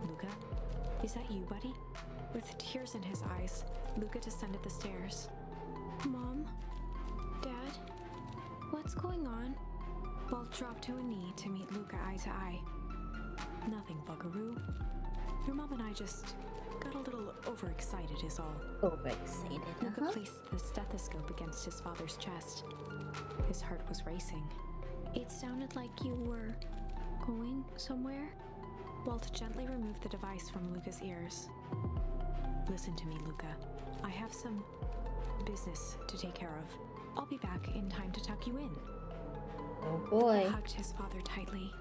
S2: Luca, is that you, buddy? With tears in his eyes, Luca descended the stairs. Mom? Dad? What's going on? Walt dropped to a knee to meet Luca eye to eye. Nothing, buckaroo. Your mom and I just got a little overexcited is all.
S1: Overexcited,
S2: Luca placed the stethoscope against his father's chest. His heart was racing. It sounded like you were going somewhere? Walt gently removed the device from Luca's ears. Listen to me, Luca. I have some business to take care of. I'll be back in time to tuck you in.
S1: Oh boy.
S2: Luca hugged his father tightly.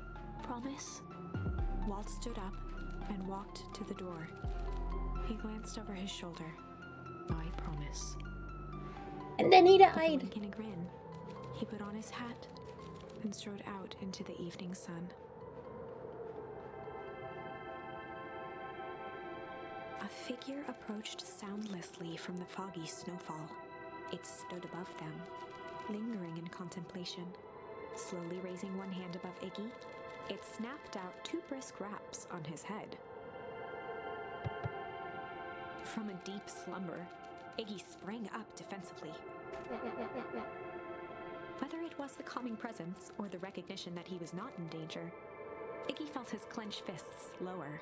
S2: Promise? Walt stood up and walked to the door. He glanced over his shoulder. I promise.
S1: And then he
S2: With a
S1: died.
S2: wink and a grin, he put on his hat and strode out into the evening sun. A figure approached soundlessly from the foggy snowfall. It stood above them, lingering in contemplation. Slowly raising one hand above Iggy, it snapped out 2 brisk raps on his head. From a deep slumber, Iggy sprang up defensively. Whether it was the calming presence or the recognition that he was not in danger, Iggy felt his clenched fists lower.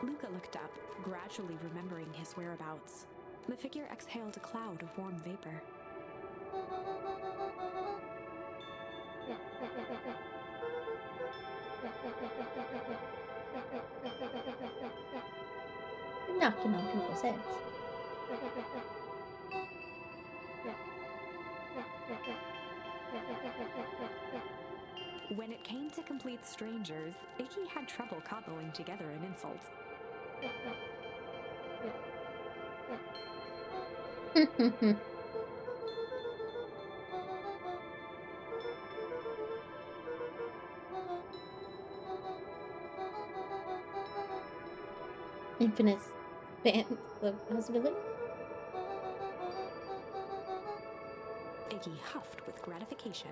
S2: Luca looked up, gradually remembering his whereabouts. The figure exhaled a cloud of warm vapor.
S1: Knocking on people's heads.
S2: When it came to complete strangers, Iggy had trouble cobbling together an insult.
S1: Infinite spans of possibility.
S2: Iggy huffed with gratification.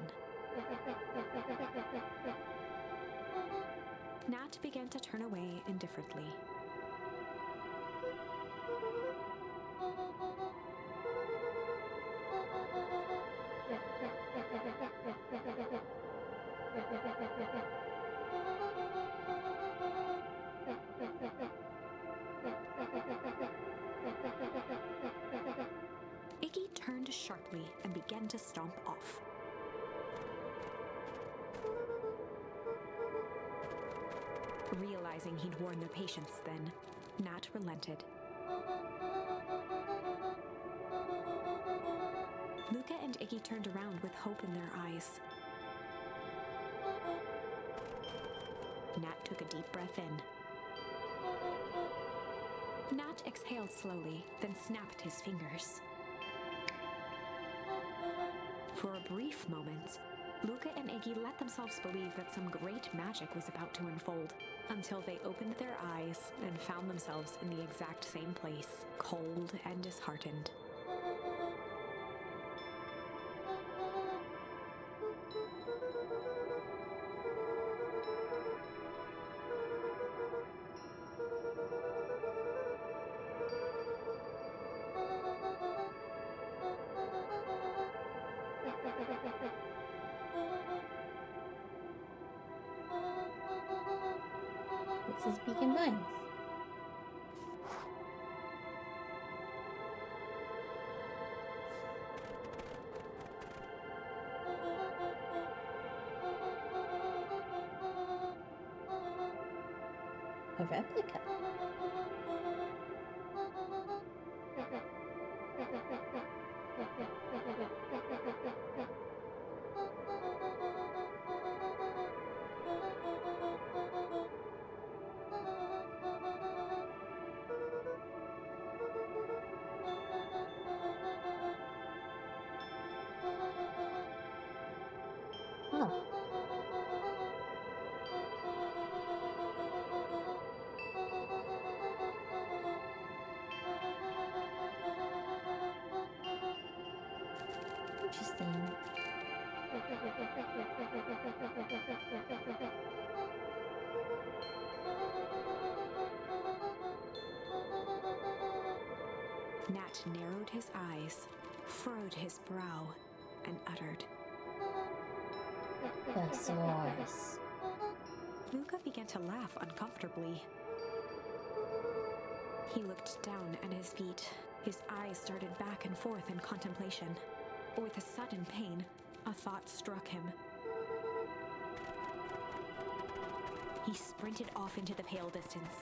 S2: Nat began to turn away indifferently. Iggy turned sharply and began to stomp off. Realizing he'd worn their patience then, Nat relented. Luca and Iggy turned around with hope in their eyes. Nat took a deep breath in. Nat exhaled slowly, then snapped his fingers. For a brief moment, Luca and Iggy let themselves believe that some great magic was about to unfold, until they opened their eyes and found themselves in the exact same place, cold and disheartened.
S1: This is Beacon Vines. A replica. Oh. Interesting.
S2: Nat narrowed his eyes, furrowed his brow, and uttered.
S1: The source.
S2: Luca began to laugh uncomfortably. He looked down at his feet. His eyes started back and forth in contemplation. With a sudden pain, a thought struck him. He sprinted off into the pale distance.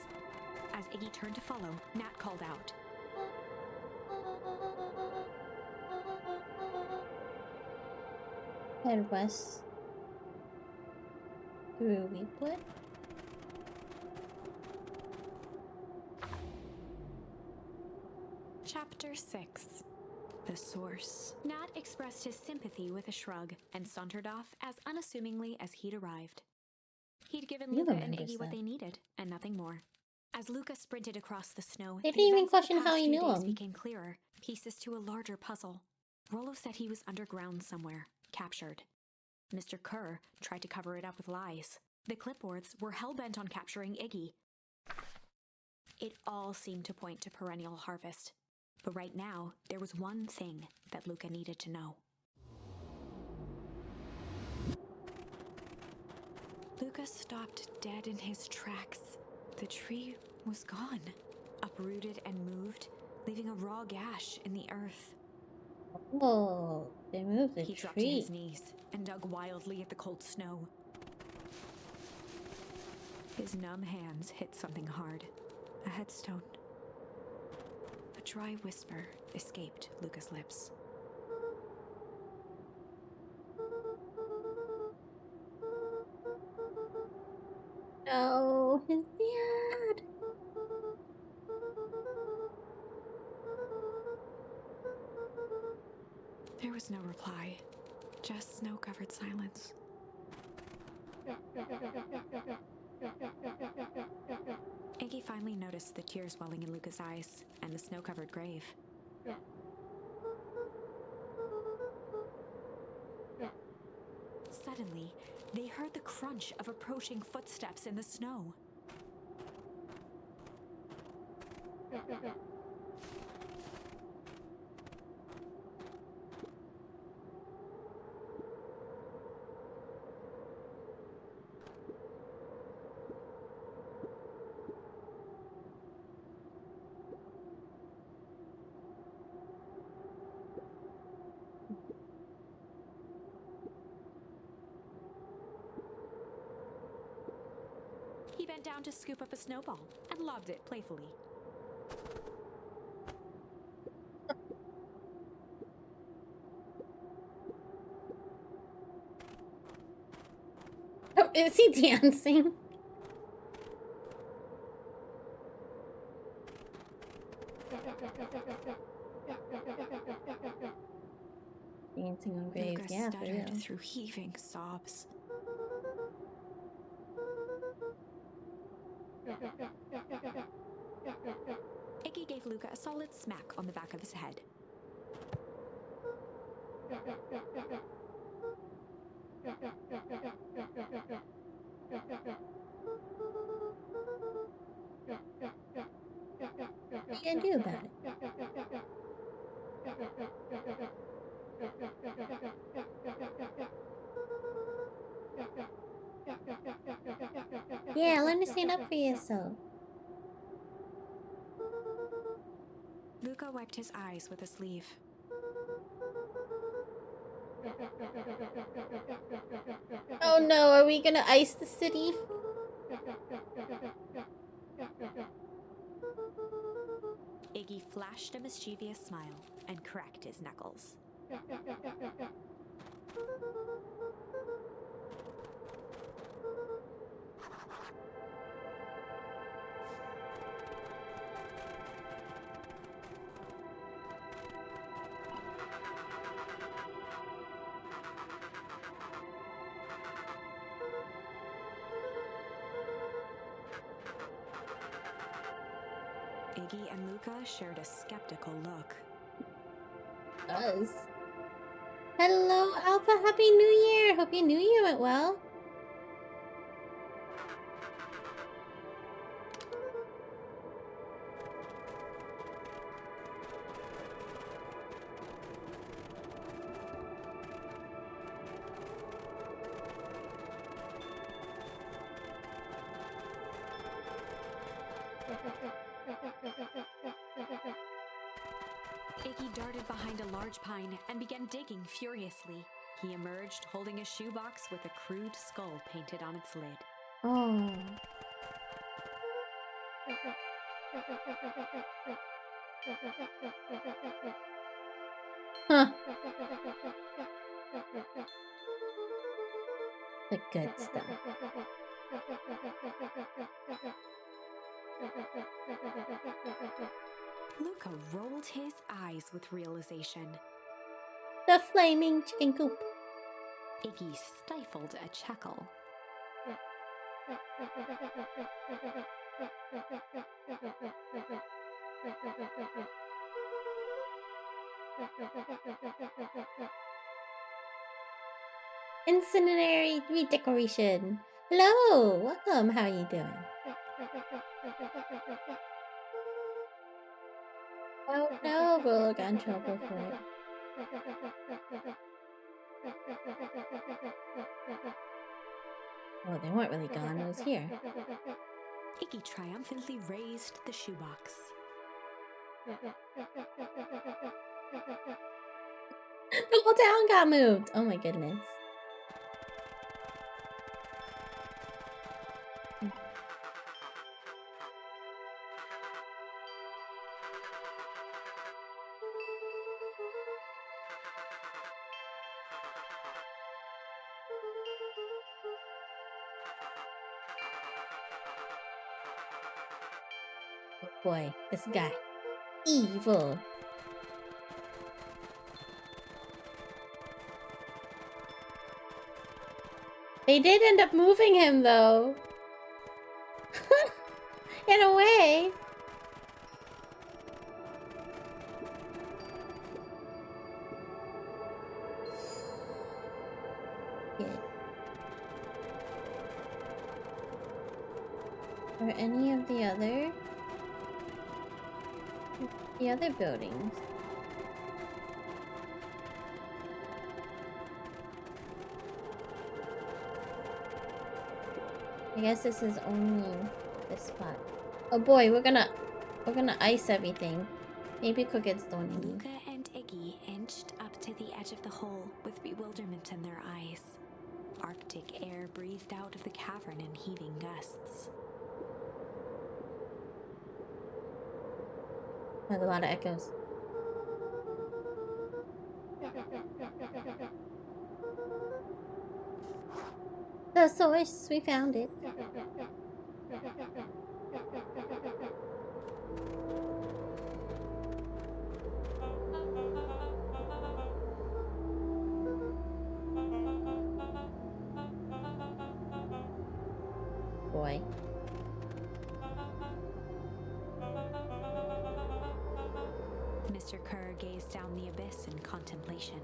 S2: As Iggy turned to follow, Nat called out.
S1: Head west through Weepwood.
S2: Chapter 6. The Source. Nat expressed his sympathy with a shrug and sauntered off as unassumingly as he'd arrived. He'd given
S1: You
S2: Luca and
S1: remember
S2: Iggy what
S1: that.
S2: they needed, and nothing more. As Luca sprinted across the snow,
S1: They
S2: the
S1: didn't even
S2: events of the
S1: question how
S2: past
S1: he
S2: few
S1: knew
S2: days
S1: him.
S2: became clearer, pieces to a larger puzzle. Rollo said he was underground somewhere, captured. Mr. Kerr tried to cover it up with lies. The clipboards were hell-bent on capturing Iggy. It all seemed to point to perennial harvest. But right now, there was one thing that Luca needed to know. Luca stopped dead in his tracks. The tree was gone, uprooted and moved, leaving a raw gash in the earth.
S1: Oh, they moved the
S2: He dropped to his
S1: tree.
S2: knees and dug wildly at the cold snow. His numb hands hit something hard, a headstone. A dry whisper escaped Luca's lips.
S1: No, his dad.
S2: There was no reply, just snow-covered silence. Iggy finally noticed the tears welling in Luca's eyes and the snow-covered grave. Suddenly, they heard the crunch of approaching footsteps in the snow. He bent down to scoop up a snowball and lobbed it playfully.
S1: Oh, is he dancing? Dancing on graves,
S2: Luca
S1: yeah, for real.
S2: stuttered through heaving sobs. Iggy gave Luca a solid smack on the back of his head.
S1: What are you gonna do about it? Yeah, learn to stand up for yourself.
S2: Luca wiped his eyes with a sleeve.
S1: Oh no, are we gonna ice the city?
S2: Iggy flashed a mischievous smile and cracked his knuckles. Iggy and Luca shared a skeptical look.
S1: Us. Hello, Alpha. Happy New Year. Hope your New Year went well.
S2: Iggy darted behind a large pine and began digging furiously. He emerged holding a shoebox with a crude skull painted on its lid.
S1: Oh. Huh. The good stuff.
S2: Luca rolled his eyes with realization.
S1: The flaming chicken coop.
S2: Iggy stifled a chuckle.
S1: Incendiary redecoration. Hello, welcome. How are you doing? Oh no, Rolo got in trouble for it. Oh, they weren't really gone, it was here.
S2: Iggy triumphantly raised the shoebox.
S1: The whole town got moved! Oh my goodness. Oh boy, this guy. Evil. They did end up moving him though. In a way. Yeah. Or any of the other buildings. I guess this is only this spot. Oh boy, we're gonna ice everything. Maybe Crooked's don't need.
S2: Luca and Iggy inched up to the edge of the hole with bewilderment in their eyes. Arctic air breathed out of the cavern in heaving gusts.
S1: There's a lot of echoes. The source, we found it. Boy.
S2: Mr. Kerr gazed down the abyss in contemplation.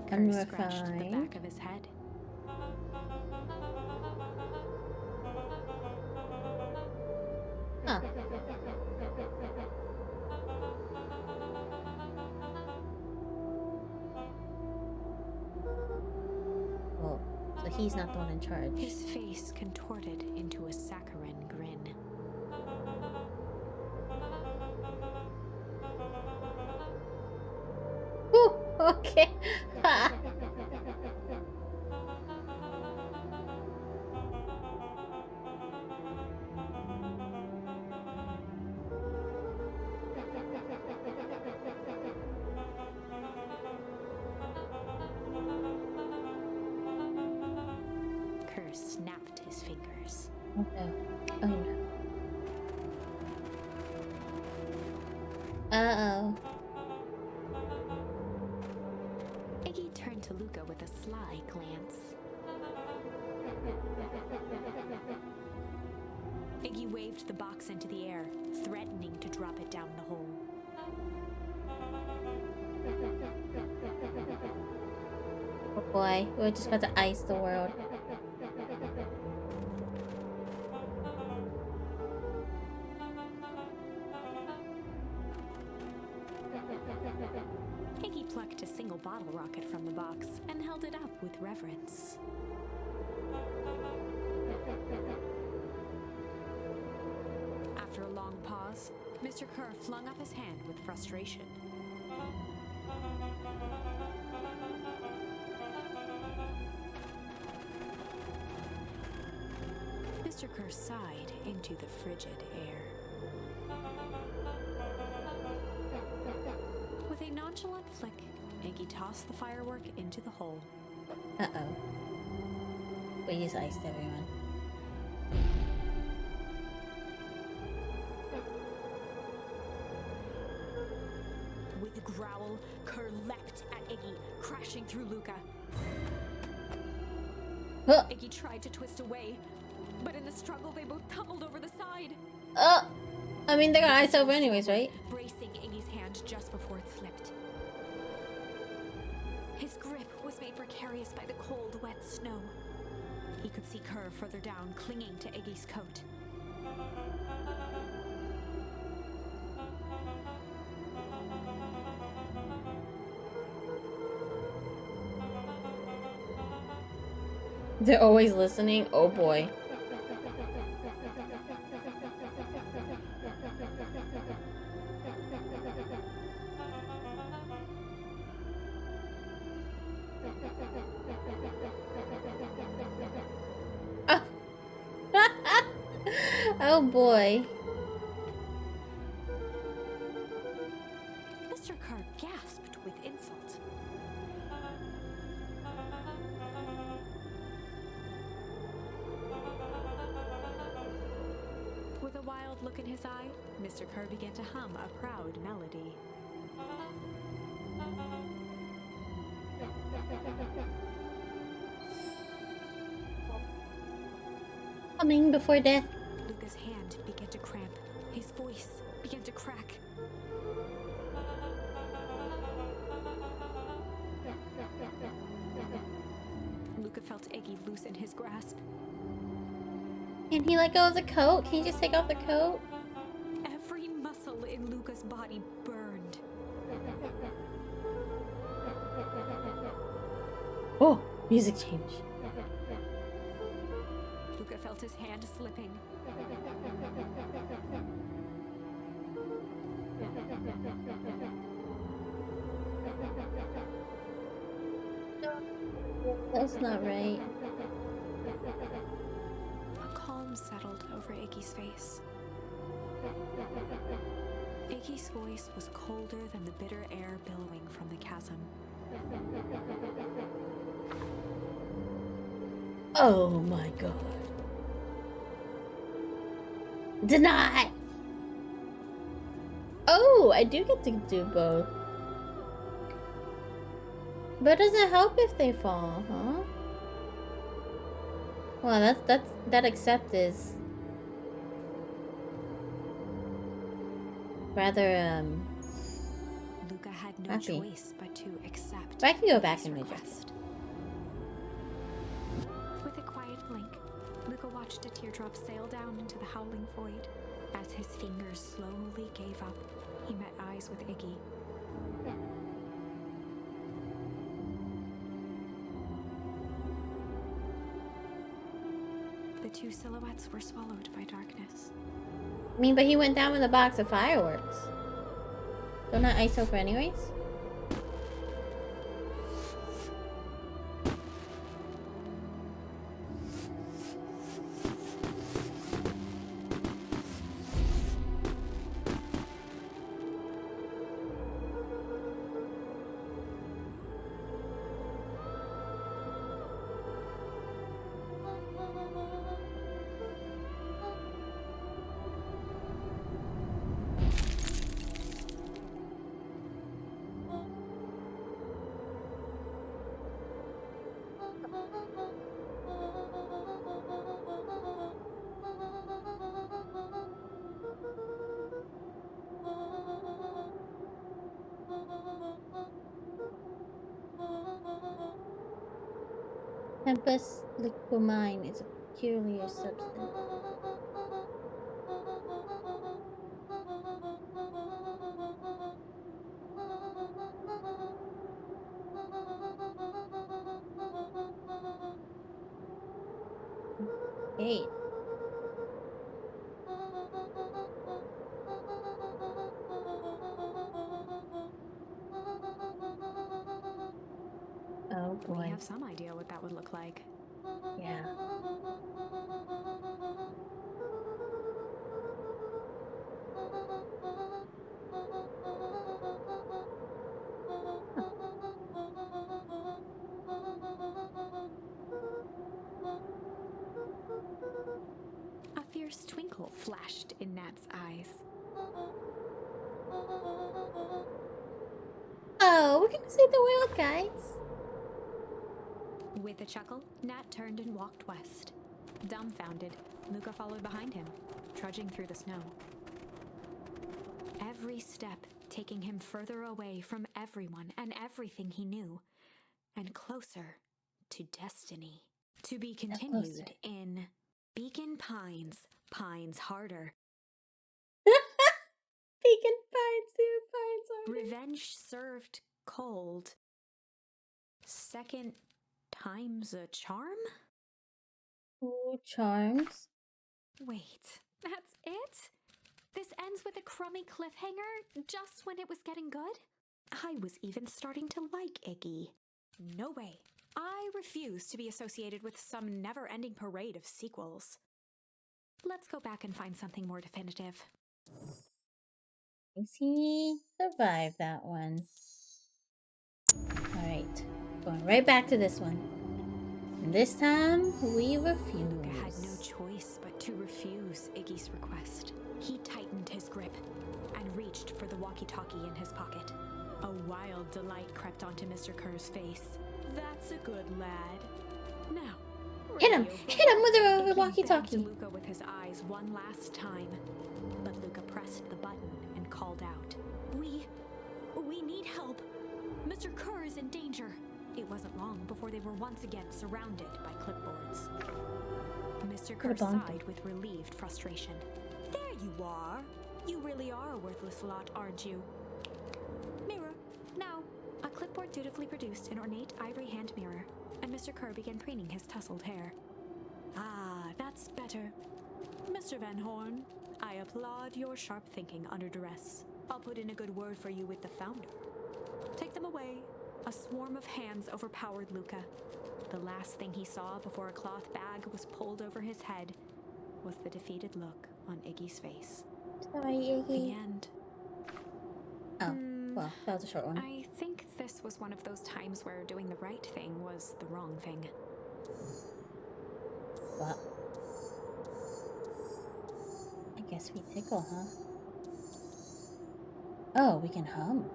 S2: Kerr scratched the back of his head.
S1: Huh. Oh, so he's not the one in charge.
S2: His face contorted into a saccharine grin.
S1: Ooh, okay.
S2: Kerr snapped his fingers.
S1: Oh no. Oh no. Uh-oh.
S2: Iggy turned to Luca with a sly glance. Iggy waved the box into the air, threatening to drop it down the hole.
S1: Oh boy, we're just about to ice the world.
S2: Iggy plucked a single bottle rocket from the box and held it up with reverence. After a long pause, Mr. Kerr flung up his hand with frustration. Mr. Kerr sighed into the frigid air. With a nonchalant flick, Iggy tossed the firework into the hole.
S1: Uh-oh. We just iced everyone.
S2: With a growl, Kerr leapt at Iggy, crashing through Luca.
S1: Huh.
S2: Iggy tried to twist away, but in the struggle they both tumbled over the side.
S1: I mean, they're gonna ice over anyways, right?
S2: Bracing Iggy's hand just before it slipped. His grip was made precarious by the cold, wet snow. He could see Kerr further down, clinging to Iggy's coat.
S1: They're always listening? Oh boy. Oh, oh boy.
S2: Mr. Kerr gasped with insult. With a wild look in his eye, Mr. Kerr began to hum a proud melody.
S1: Coming before death.
S2: Luca's hand began to cramp. His voice began to crack. Luca felt Iggy loosen his grasp.
S1: Can he let go of the coat? Can he just take off the coat?
S2: Every muscle in Luca's body burned.
S1: Oh, music change.
S2: Luca felt his hand slipping.
S1: That's not right.
S2: A calm settled over Iggy's face. Iggy's voice was colder than the bitter air billowing from the chasm.
S1: Oh my god. Deny! Oh, I do get to do both. But does it help if they fall, huh? Well, that accept is rather
S2: Luca had no
S1: happy.
S2: choice but to accept.
S1: But I can go back
S2: Iggy's
S1: and reject.
S2: request. With a quiet blink, Luca watched a teardrop sail down into the howling void. As his fingers slowly gave up, he met eyes with Iggy. The two silhouettes were swallowed by darkness.
S1: I mean, but he went down with a box of fireworks. Don't I ice over anyways? Tempus liquamine is a peculiar substance. Gate. Oh
S2: We
S1: boy.
S2: have some idea what that would look like.
S1: Yeah.
S2: A fierce twinkle flashed in Nat's eyes.
S1: Oh, we're gonna save the world, guys.
S2: With a chuckle, Nat turned and walked west. Dumbfounded, Luca followed behind him, trudging through the snow. Every step taking him further away from everyone and everything he knew. and closer to destiny. To be
S1: Closer.
S2: continued in Beacon Pines, Pines Harder.
S1: Pecan pines, dude, pines are
S2: Revenge served cold. Second time's a charm?
S1: Two charms.
S2: Wait, that's it? This ends with a crummy cliffhanger just when it was getting good? I was even starting to like Iggy. No way. I refuse to be associated with some never-ending parade of sequels. Let's go back and find something more definitive.
S1: He survived that one. Alright. Going right back to this one. And this time, we refuse.
S2: Luca had no choice but to refuse Iggy's request. He tightened his grip and reached for the walkie-talkie in his pocket. A wild delight crept onto Mr. Kerr's face. That's a good lad. Now,
S1: Hit him!
S2: radio
S1: Hit him with
S2: Iggy
S1: a
S2: begged
S1: walkie-talkie!
S2: Luca with his eyes one last time. But Luca pressed the button and called out. We need help. Mr. Kerr is in danger. It wasn't long before they were once again surrounded by clipboards. Mr. Kerr sighed with relieved frustration. There you are. You really are a worthless lot, aren't you? Mirror. Now, a clipboard dutifully produced an ornate ivory hand mirror, and Mr. Kerr began preening his tousled hair. Ah, that's better. Mr. Van Horn, I applaud your sharp thinking under duress. I'll put in a good word for you with the founder. Take them away. A swarm of hands overpowered Luca. The last thing he saw before a cloth bag was pulled over his head was the defeated look on Iggy's face.
S1: Sorry, Iggy.
S2: The end.
S1: Oh, well, that was a short one.
S2: I think this was one of those times where doing the right thing was the wrong thing.
S1: Well, I guess we tickle, huh? Oh, we can hum.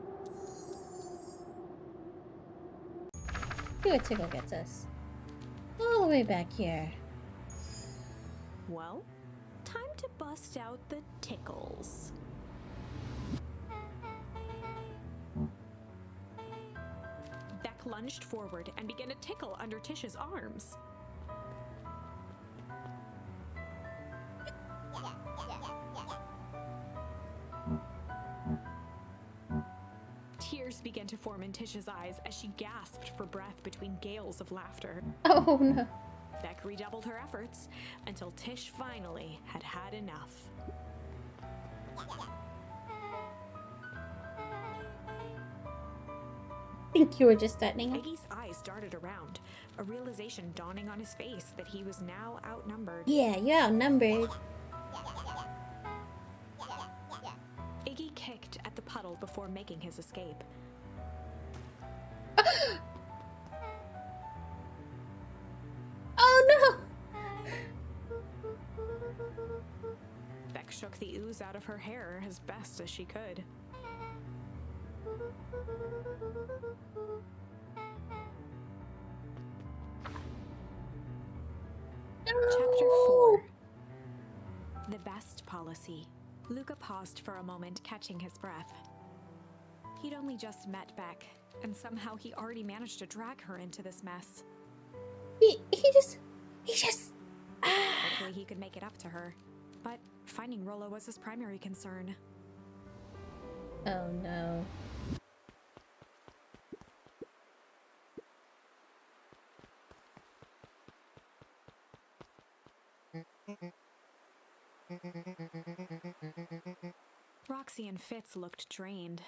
S1: See what tickle gets us. All the way back here.
S2: Well, time to bust out the tickles. Beck lunged forward and began to tickle under Tish's arms. Tears began to form in Tish's eyes as she gasped for breath between gales of laughter.
S1: Oh no.
S2: Beck redoubled her efforts until Tish finally had had enough.
S1: I think you were just threatening him.
S2: Iggy's eyes darted around, a realization dawning on his face that he was now outnumbered.
S1: Yeah, you're outnumbered.
S2: Iggy kicked at the puddle before making his escape.
S1: Oh no!
S2: Beck shook the ooze out of her hair as best as she could. Chapter 4. The Best Policy. Luca paused for a moment, catching his breath. He'd only just met Beck, and somehow he already managed to drag her into this mess.
S1: He just...
S2: Hopefully he could make it up to her. But finding Rollo was his primary concern.
S1: Oh no.
S2: Roxy and Fitz looked drained.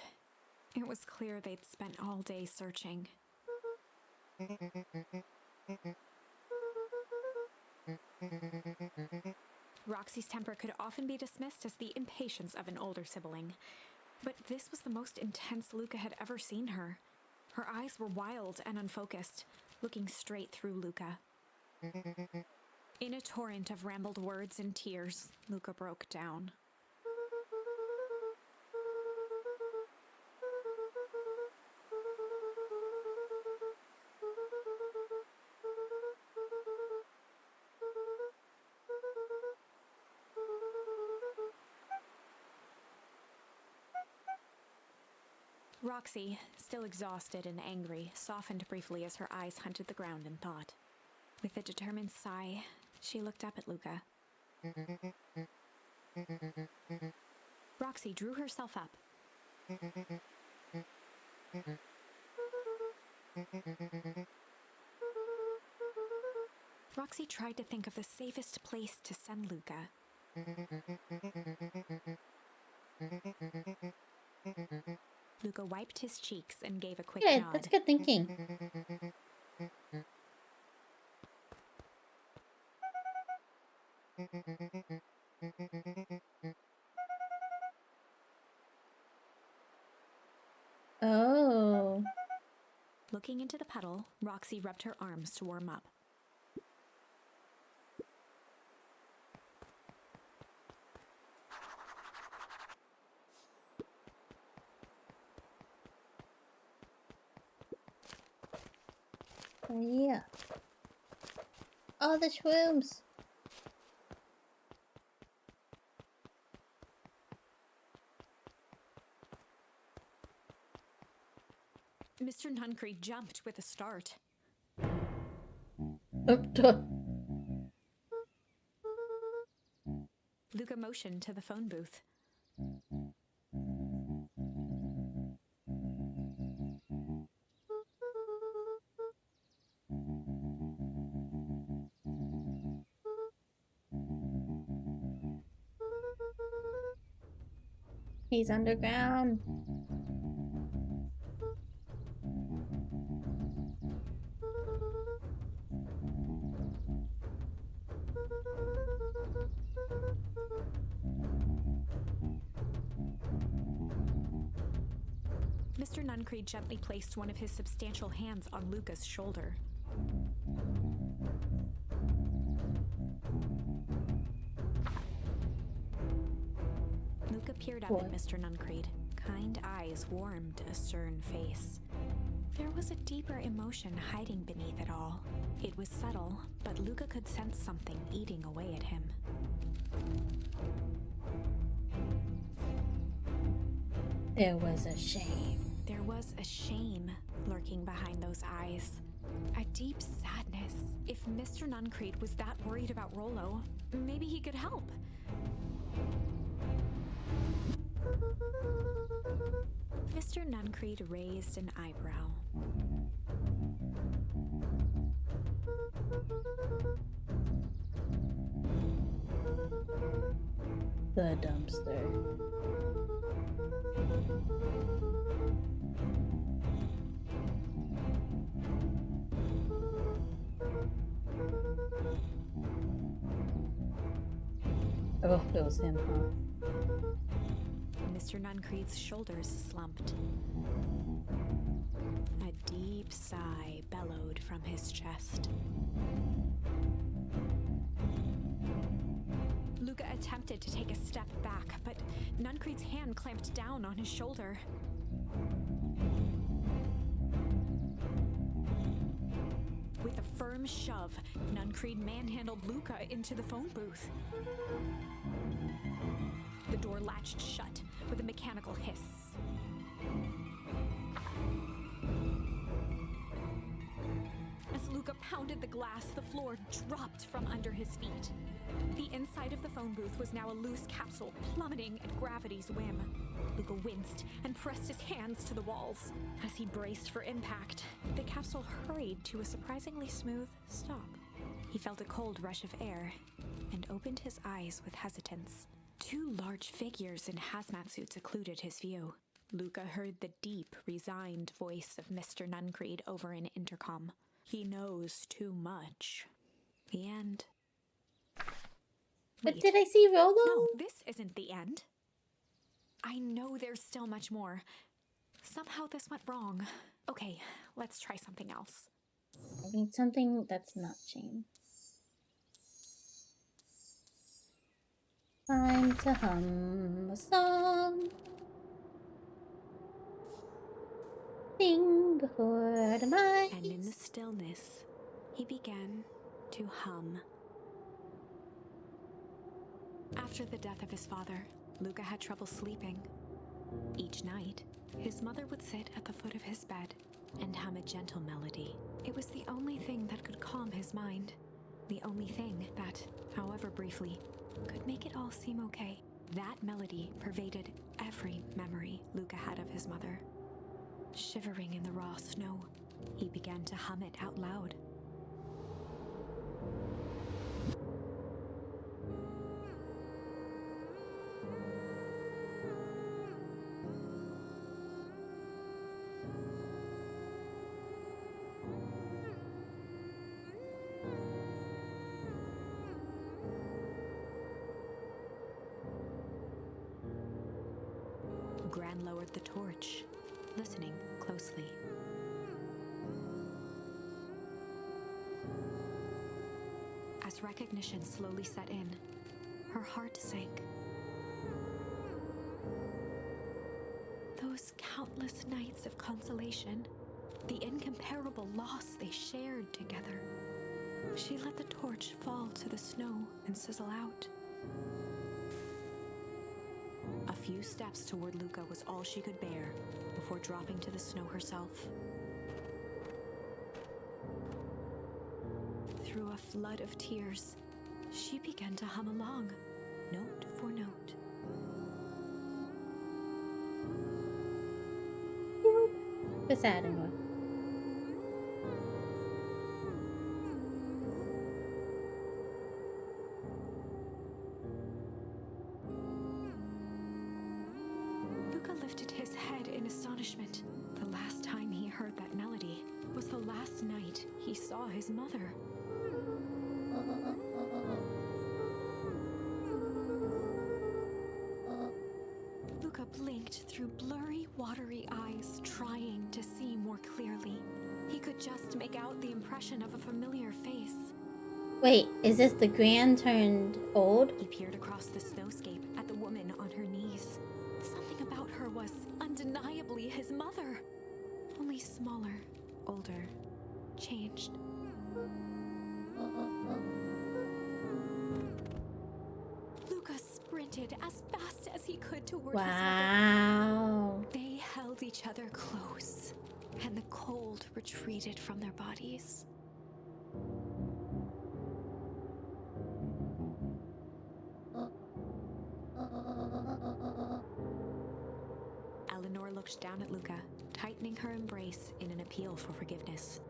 S2: It was clear they'd spent all day searching. Roxy's temper could often be dismissed as the impatience of an older sibling. But this was the most intense Luca had ever seen her. Her eyes were wild and unfocused, looking straight through Luca. In a torrent of rambled words and tears, Luca broke down. Roxy, still exhausted and angry, softened briefly as her eyes hunted the ground in thought. With a determined sigh, she looked up at Luca. Roxy drew herself up. Roxy tried to think of the safest place to send Luca. Luca wiped his cheeks and gave a quick
S1: Yeah,
S2: nod.
S1: that's good thinking. Oh.
S2: Looking into the puddle, Roxy rubbed her arms to warm up.
S1: Oh, yeah. Oh, the shrooms.
S2: Mr. Nuncreed jumped with a start. Luca motioned to the phone booth.
S1: He's underground.
S2: Mr. Nuncreed gently placed one of his substantial hands on Luca's shoulder. Luca peered up at Mr. Nuncreed. Kind eyes warmed a stern face. There was a deeper emotion hiding beneath it all. It was subtle, but Luca could sense something eating away at him.
S1: There was a shame.
S2: There was a shame lurking behind those eyes. A deep sadness. If Mr. Nuncreed was that worried about Rollo, maybe he could help. Mr. Nuncreed raised an eyebrow.
S1: The dumpster. Oh, it was him, huh?
S2: Mr. Nuncreed's shoulders slumped. A deep sigh bellowed from his chest. Luca attempted to take a step back, but Nuncreed's hand clamped down on his shoulder. With a firm shove, Nuncreed manhandled Luca into the phone booth. The door latched shut with a mechanical hiss. As Luca pounded the glass, the floor dropped from under his feet. The inside of the phone booth was now a loose capsule plummeting at gravity's whim. Luca winced and pressed his hands to the walls. As he braced for impact, the capsule hurried to a surprisingly smooth stop. He felt a cold rush of air and opened his eyes with hesitance. Two large figures in hazmat suits occluded his view. Luca heard the deep, resigned voice of Mr. Nuncreed over an intercom. He knows too much. The end.
S1: But
S2: Wait.
S1: did I see Rollo?
S2: No, this isn't the end. I know there's still much more. Somehow this went wrong. Okay, let's try something else.
S1: I need something that's not shame. Time to hum a song. Sing before the mice.
S2: And in the stillness, he began to hum. After the death of his father, Luca had trouble sleeping. Each night, his mother would sit at the foot of his bed and hum a gentle melody. It was the only thing that could calm his mind. The only thing that, however briefly, could make it all seem okay. That melody pervaded every memory Luca had of his mother. Shivering in the raw snow, he began to hum it out loud. Gran lowered the torch, listening closely. As recognition slowly set in, her heart sank. Those countless nights of consolation, the incomparable loss they shared together. She let the torch fall to the snow and sizzle out. A few steps toward Luca was all she could bear before dropping to the snow herself. Through a flood of tears, she began to hum along, note for note.
S1: Beside Eleanor.
S2: Luca lifted his head in astonishment. The last time he heard that melody was the last night he saw his mother. Luca blinked through blurry, watery eyes, trying to see more clearly. He could just make out the impression of a familiar face.
S1: Wait, is this the Gran turned old?
S2: He peered across the snowscape at the woman on her knees. Something about her was undeniably his mother. Only smaller, older, changed. Luca sprinted as fast as he could toward his mother.
S1: Wow.
S2: They held each other close, and the cold retreated from their bodies. Eleanor looked down at Luca, tightening her embrace in an appeal for forgiveness.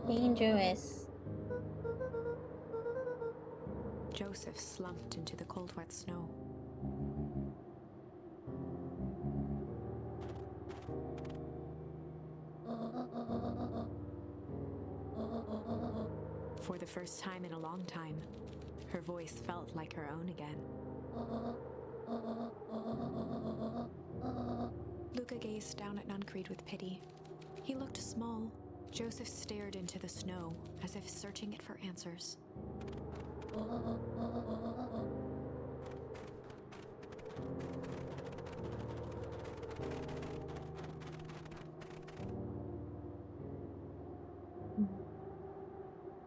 S1: Dangerous.
S2: Joseph slumped into the cold, wet snow. For the first time in a long time, her voice felt like her own again. Luca gazed down at Nuncreed with pity. He looked small. Joseph stared into the snow, as if searching it for answers.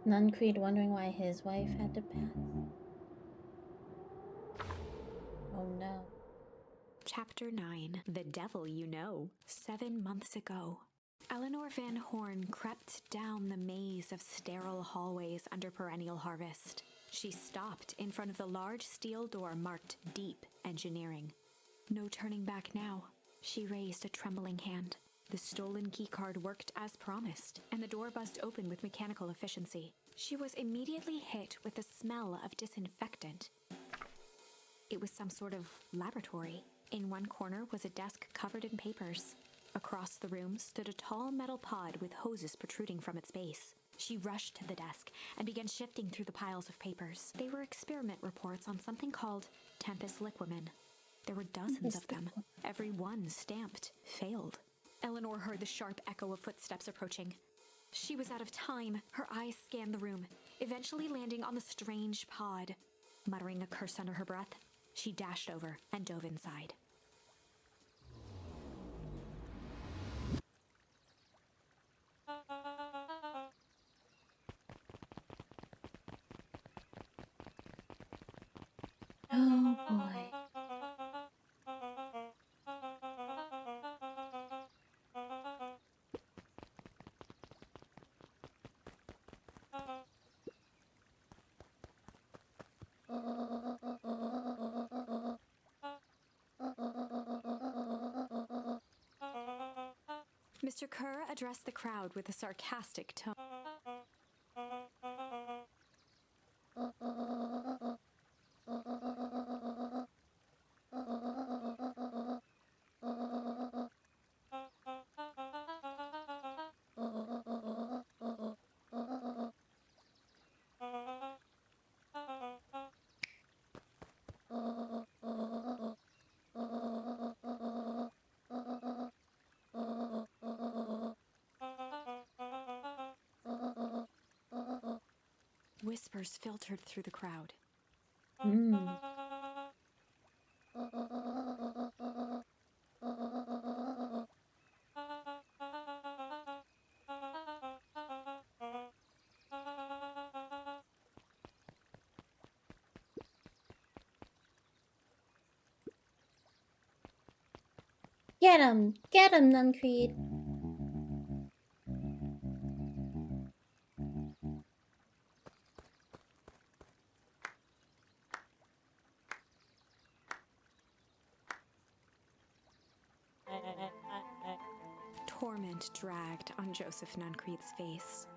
S1: Nuncreed wondering why his wife had to pass. Oh no.
S2: Chapter 9. The Devil You Know. 7 months ago. Eleanor Van Horn crept down the maze of sterile hallways under perennial harvest. She stopped in front of the large steel door marked Deep Engineering. No turning back now. She raised a trembling hand. The stolen keycard worked as promised, and the door buzzed open with mechanical efficiency. She was immediately hit with the smell of disinfectant. It was some sort of laboratory. In one corner was a desk covered in papers. Across the room stood a tall metal pod with hoses protruding from its base. She rushed to the desk and began shifting through the piles of papers. They were experiment reports on something called Tempus liquamen. There were dozens of them, every one stamped, failed. Eleanor heard the sharp echo of footsteps approaching. She was out of time. Her eyes scanned the room, eventually landing on the strange pod. Muttering a curse under her breath, she dashed over and dove inside.
S1: Oh boy.
S2: Mr. Kerr addressed the crowd with a sarcastic tone. Whispers filtered through the crowd.
S1: Get him, Nuncreed.
S2: Torment dragged on Joseph Nuncreed's face.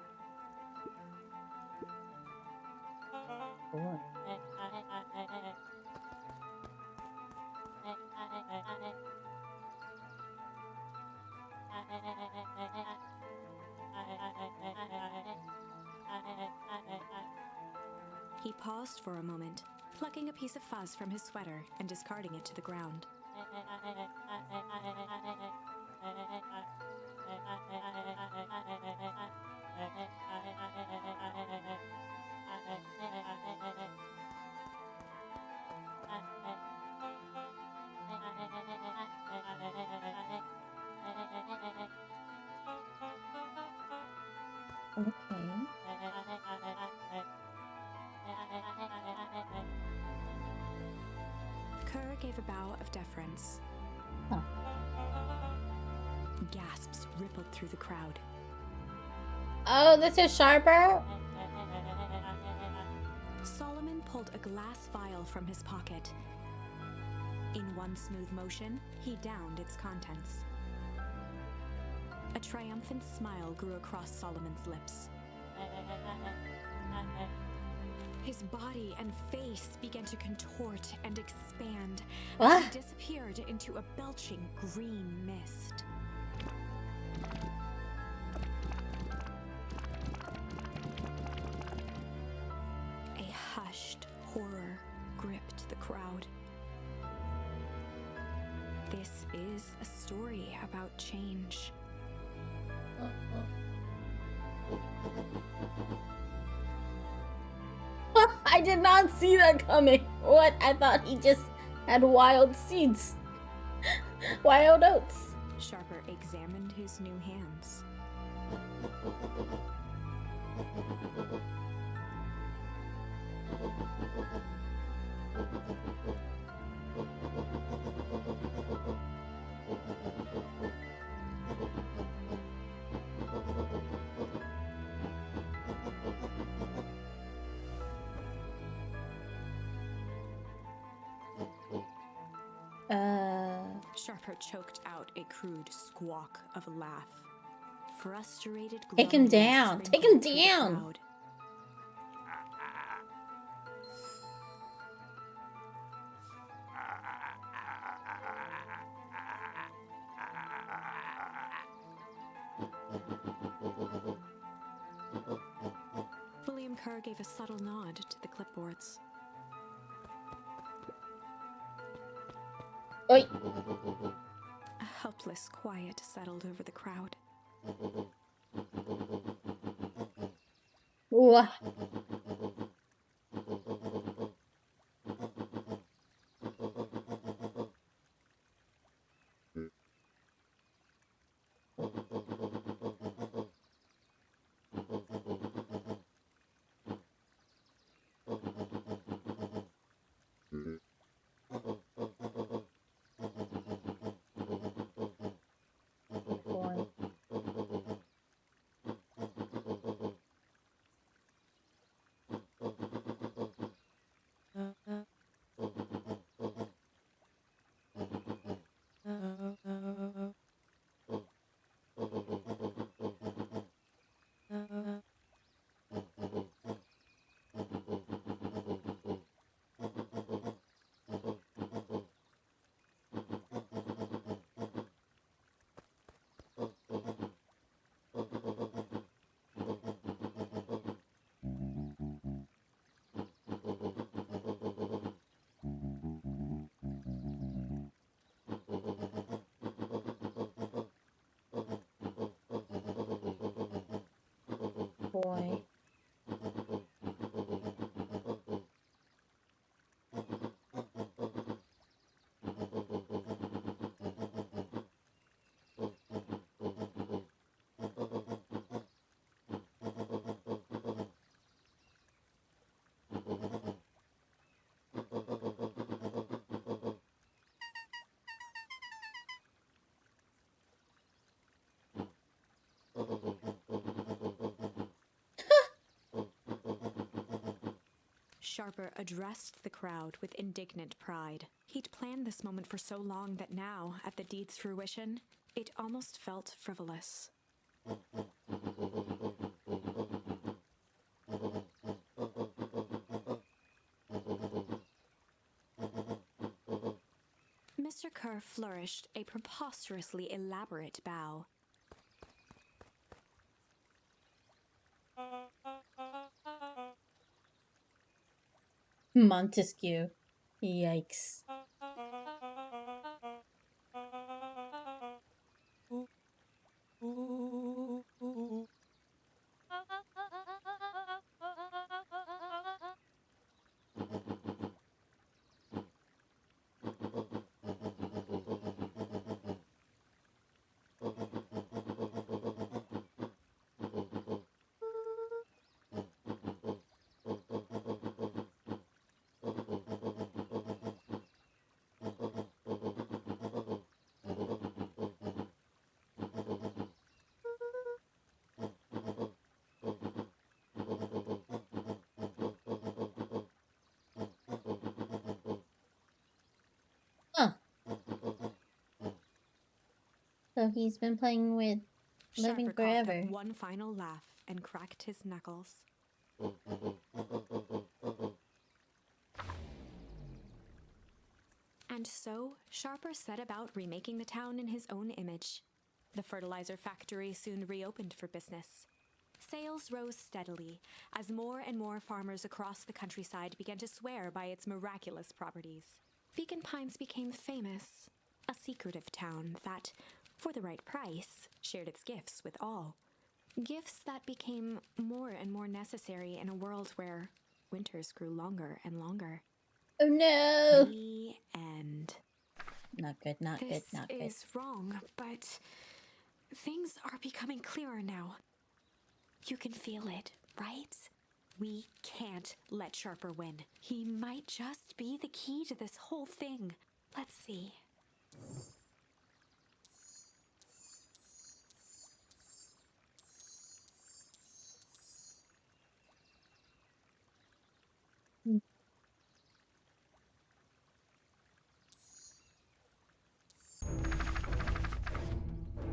S2: He paused for a moment, plucking a piece of fuzz from his sweater and discarding it to the ground.
S1: Okay.
S2: Kerr gave a bow of deference.
S1: Huh.
S2: Gasps rippled through the crowd.
S1: Oh, this is Sharper?
S2: Solomon pulled a glass vial from his pocket. In one smooth motion, he downed its contents. A triumphant smile grew across Solomon's lips. His body and face began to contort and expand as he disappeared into a belching green mist. A hushed horror gripped the crowd. This is a story about change.
S1: I did not see that coming. What? I thought he just had wild seeds. Wild oats.
S2: Sharper examined his new hands. Sharper choked out a crude squawk of a laugh. Frustrated
S1: Take him
S2: groans
S1: down. Take him
S2: sprinkled through the
S1: down.
S2: crowd. William Kerr gave a subtle nod to the clipboards.
S1: Oi!
S2: A helpless quiet settled over the crowd.
S1: Wah! Boy. Boy.
S2: Sharper addressed the crowd with indignant pride. He'd planned this moment for so long that now, at the deed's fruition, it almost felt frivolous. Mr. Kerr flourished a preposterously elaborate bow.
S1: Montesquieu. Yikes. Huh. So he's been playing with living
S2: Sharper coughed
S1: forever.
S2: up one final laugh and cracked his knuckles. And so, Sharper set about remaking the town in his own image. The fertilizer factory soon reopened for business. Sales rose steadily as more and more farmers across the countryside began to swear by its miraculous properties. Beacon Pines became famous, a secretive town that, for the right price, shared its gifts with all. Gifts that became more and more necessary in a world where winters grew longer and longer.
S1: Oh no!
S2: The end.
S1: Not good, not good,
S2: This
S1: not good.
S2: is wrong, but things are becoming clearer now. You can feel it, right? We can't let Sharper win. He might just be the key to this whole thing. Let's see.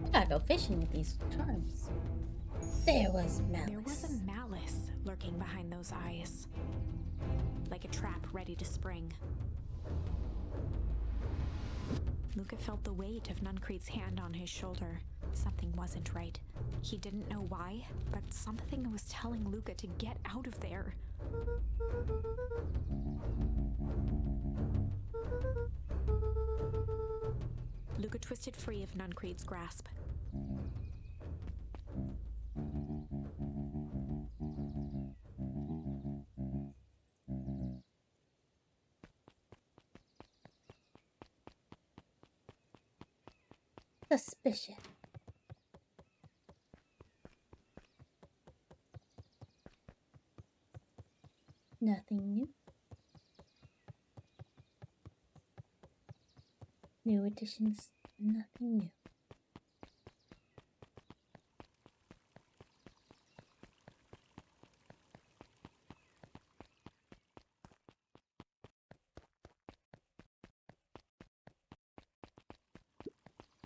S1: I gotta go fishing with these charms. There was malice.
S2: There was a malice lurking behind those eyes, like a trap ready to spring. Luca felt the weight of Nuncrete's hand on his shoulder. Something wasn't right. He didn't know why, but something was telling Luca to get out of there. Luca twisted free of Nuncreed's grasp.
S1: Suspicious. Nothing new. New additions, nothing new.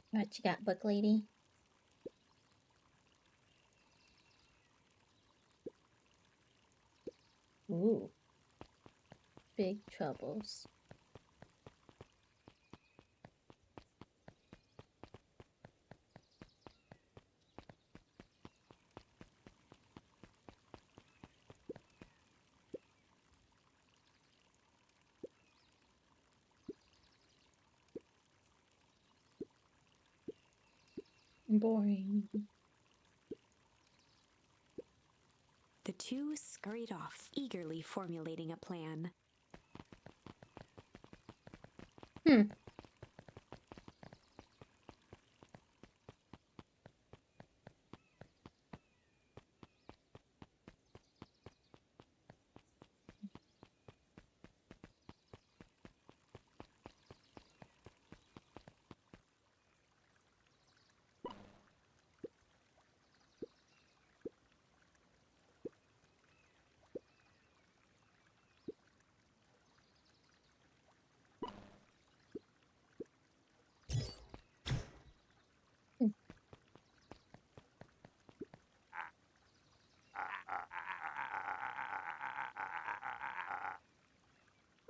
S1: What you got, book lady? Ooh. Big troubles. Boring.
S2: The two scurried off, eagerly formulating a plan.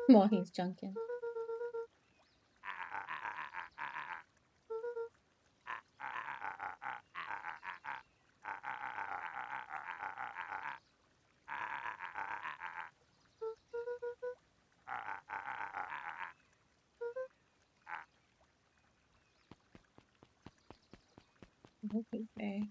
S1: While he's junking. Okay, fair.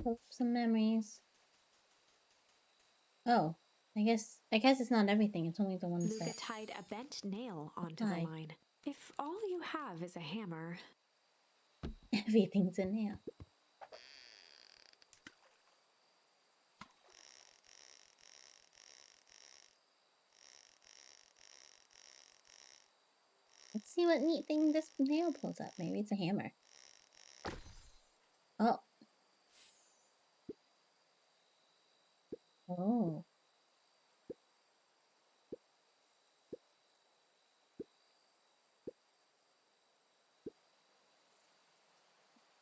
S1: Oh, some memories. Oh, I guess it's not everything. It's only the ones
S2: Luca
S1: that
S2: tied a bent nail onto the line. If all you have is a hammer...
S1: Everything's in there. Let's see what neat thing this nail pulls up. Maybe it's a hammer. Oh. Oh.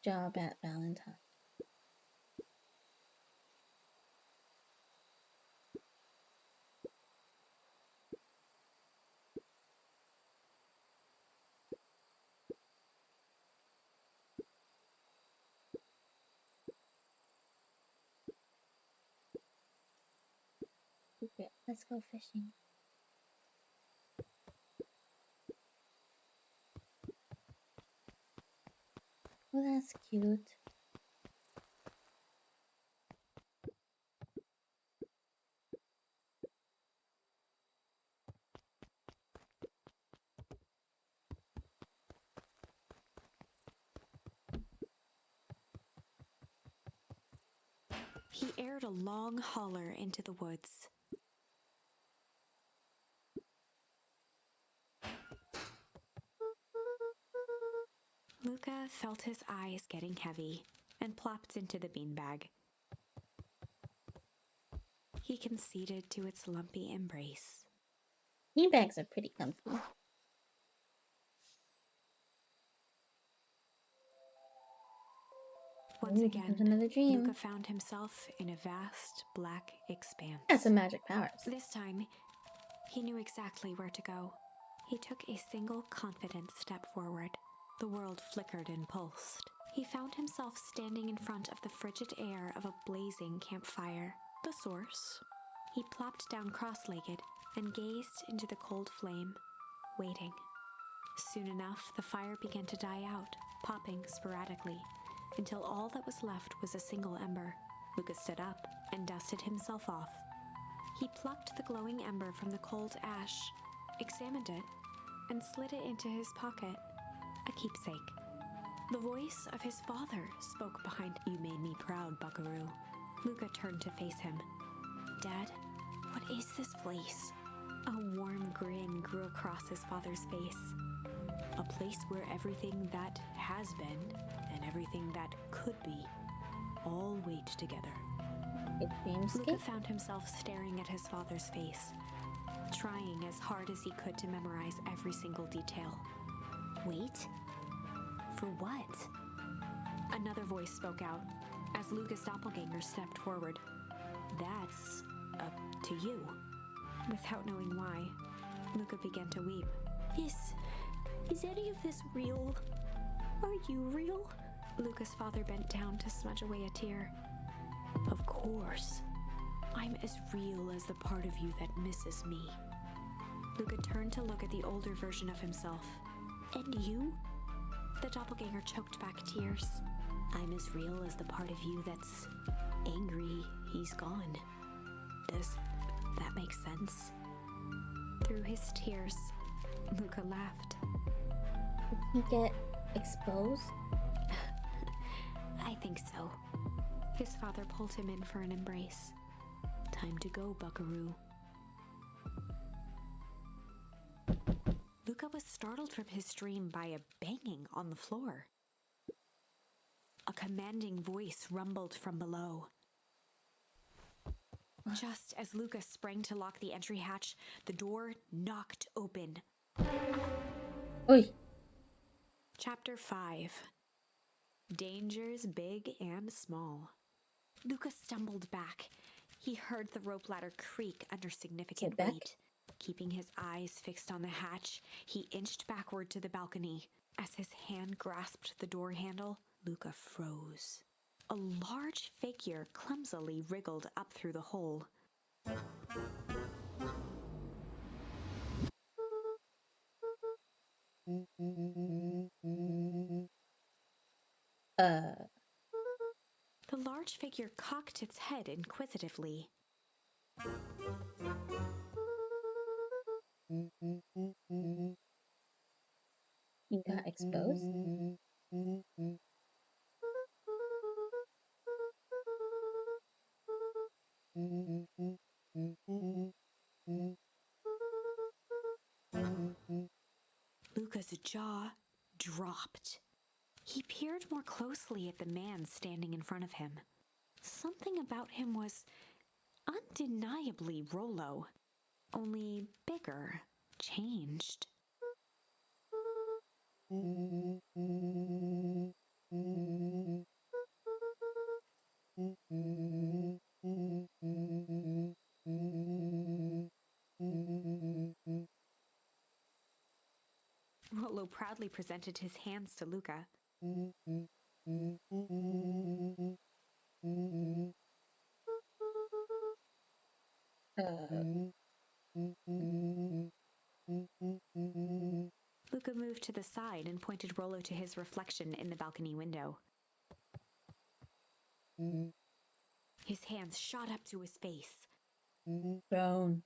S1: Job at Valentine. Okay, let's go fishing. Well, that's cute.
S2: He aired a long holler into the woods. Luca felt his eyes getting heavy and plopped into the beanbag. He conceded to its lumpy embrace.
S1: Beanbags are pretty comfy.
S2: Once again,
S1: there's another dream.
S2: Luca found himself in a vast black expanse.
S1: That's some magic powers.
S2: This time, he knew exactly where to go. He took a single confident step forward. The world flickered and pulsed. He found himself standing in front of the frigid air of a blazing campfire, the source. He plopped down cross-legged and gazed into the cold flame, waiting. Soon enough, the fire began to die out, popping sporadically, until all that was left was a single ember. Luca stood up and dusted himself off. He plucked the glowing ember from the cold ash, examined it, and slid it into his pocket, a keepsake. The voice of his father spoke behind. "You made me proud, Buckaroo." Luca turned to face him. "Dad, what is this place?" A warm grin grew across his father's face. "A place where everything that has been and everything that could be all wait together."
S1: It
S2: Luca
S1: dreamscape?
S2: found himself staring at his father's face, trying as hard as he could to memorize every single detail. Wait? For what? Another voice spoke out as Luca's doppelganger stepped forward. "That's up to you." Without knowing why, Luca began to weep. Is any of this real? Are you real?" Luca's father bent down to smudge away a tear. "Of course. I'm as real as the part of you that misses me." Luca turned to look at the older version of himself. "And you?" The doppelganger choked back tears. "I'm as real as the part of you that's angry he's gone. Does that make sense?" Through his tears, Luca laughed.
S1: Did he get exposed?
S2: "I think so." His father pulled him in for an embrace. "Time to go, Buckaroo." Luca was startled from his dream by a banging on the floor. A commanding voice rumbled from below. Just as Luca sprang to lock the entry hatch, the door knocked open.
S1: Oi!
S2: Chapter 5. Dangers big and small. Luca stumbled back. He heard the rope ladder creak under significant
S1: back?
S2: weight. Keeping his eyes fixed on the hatch, he inched backward to the balcony. As his hand grasped the door handle, Luca froze. A large figure clumsily wriggled up through the hole. The large figure cocked its head inquisitively.
S1: He got exposed?
S2: Luca's jaw dropped. He peered more closely at the man standing in front of him. Something about him was undeniably Rollo, only bigger, changed. Rollo proudly presented his hands to Luca. Luca moved to the side and pointed Rollo to his reflection in the balcony window. His hands shot up to his face.
S1: Brown.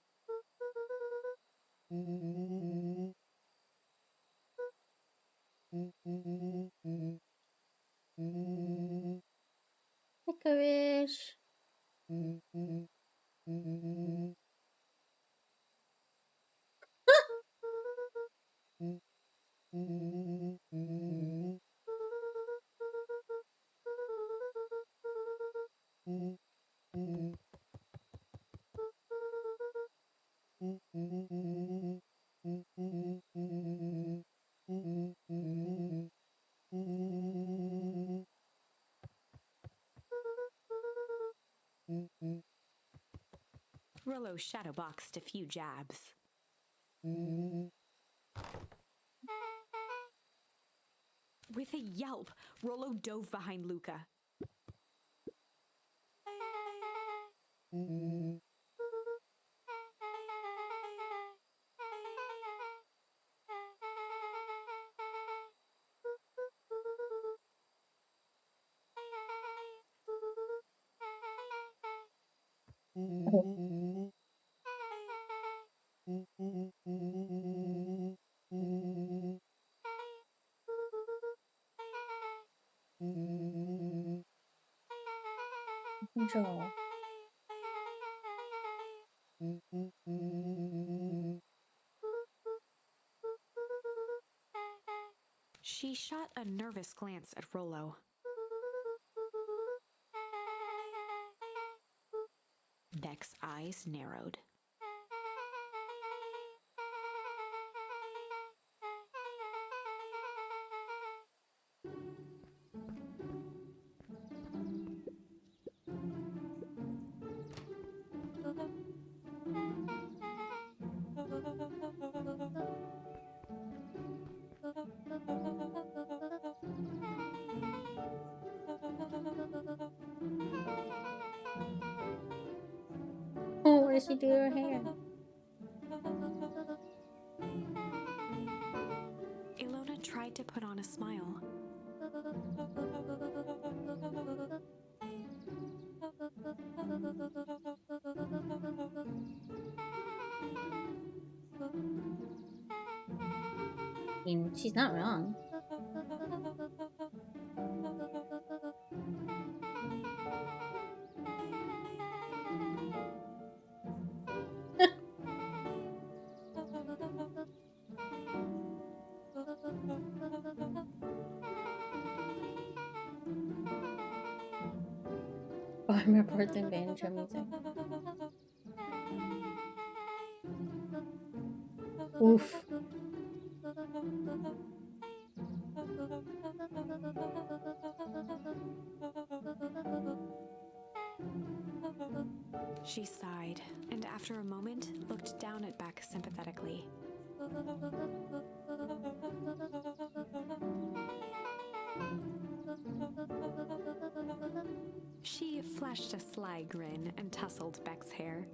S1: Licorice.
S2: Rollo shadowboxed a few jabs. With a yelp, Rollo dove behind Luca.
S1: Control.
S2: She shot a nervous glance at Rollo. Beck's eyes narrowed.
S1: Oh, what does she do to her hair?
S2: Ilona tried to put on a smile.
S1: I mean, she's not wrong. Farm reports and banjo music. Oof.
S2: She sighed, and after a moment, looked down at Beck sympathetically. She flashed a sly grin and tousled Beck's hair.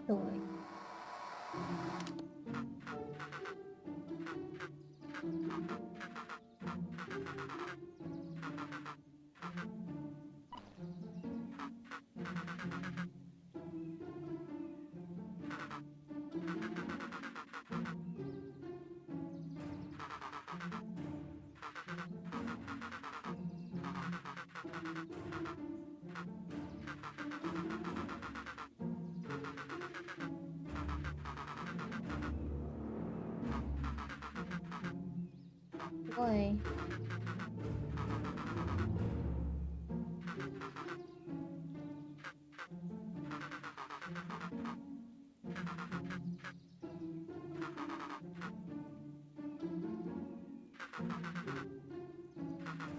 S1: Joy. Joy.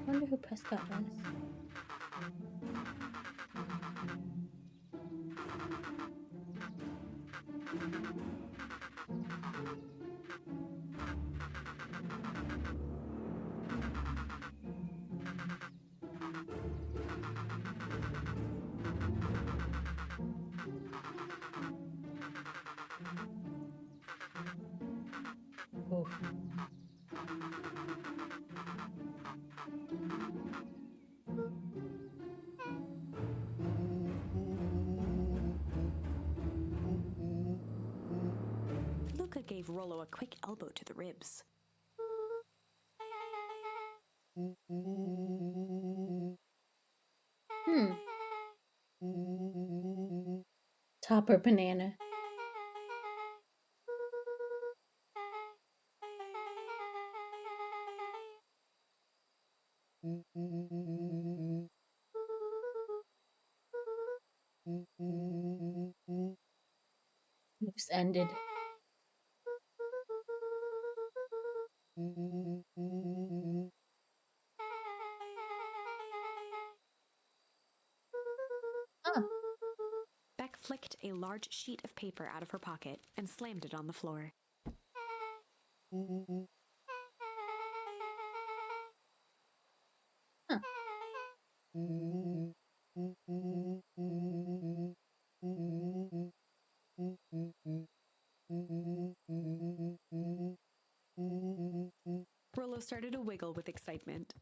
S1: I wonder who Prescott was. Oof.
S2: Luca gave Rollo a quick elbow to the ribs.
S1: Topper banana. Just ended. Oh,
S2: Beck flicked a large sheet of paper out of her pocket and slammed it on the floor.
S1: huh.
S2: Rollo started to wiggle with excitement.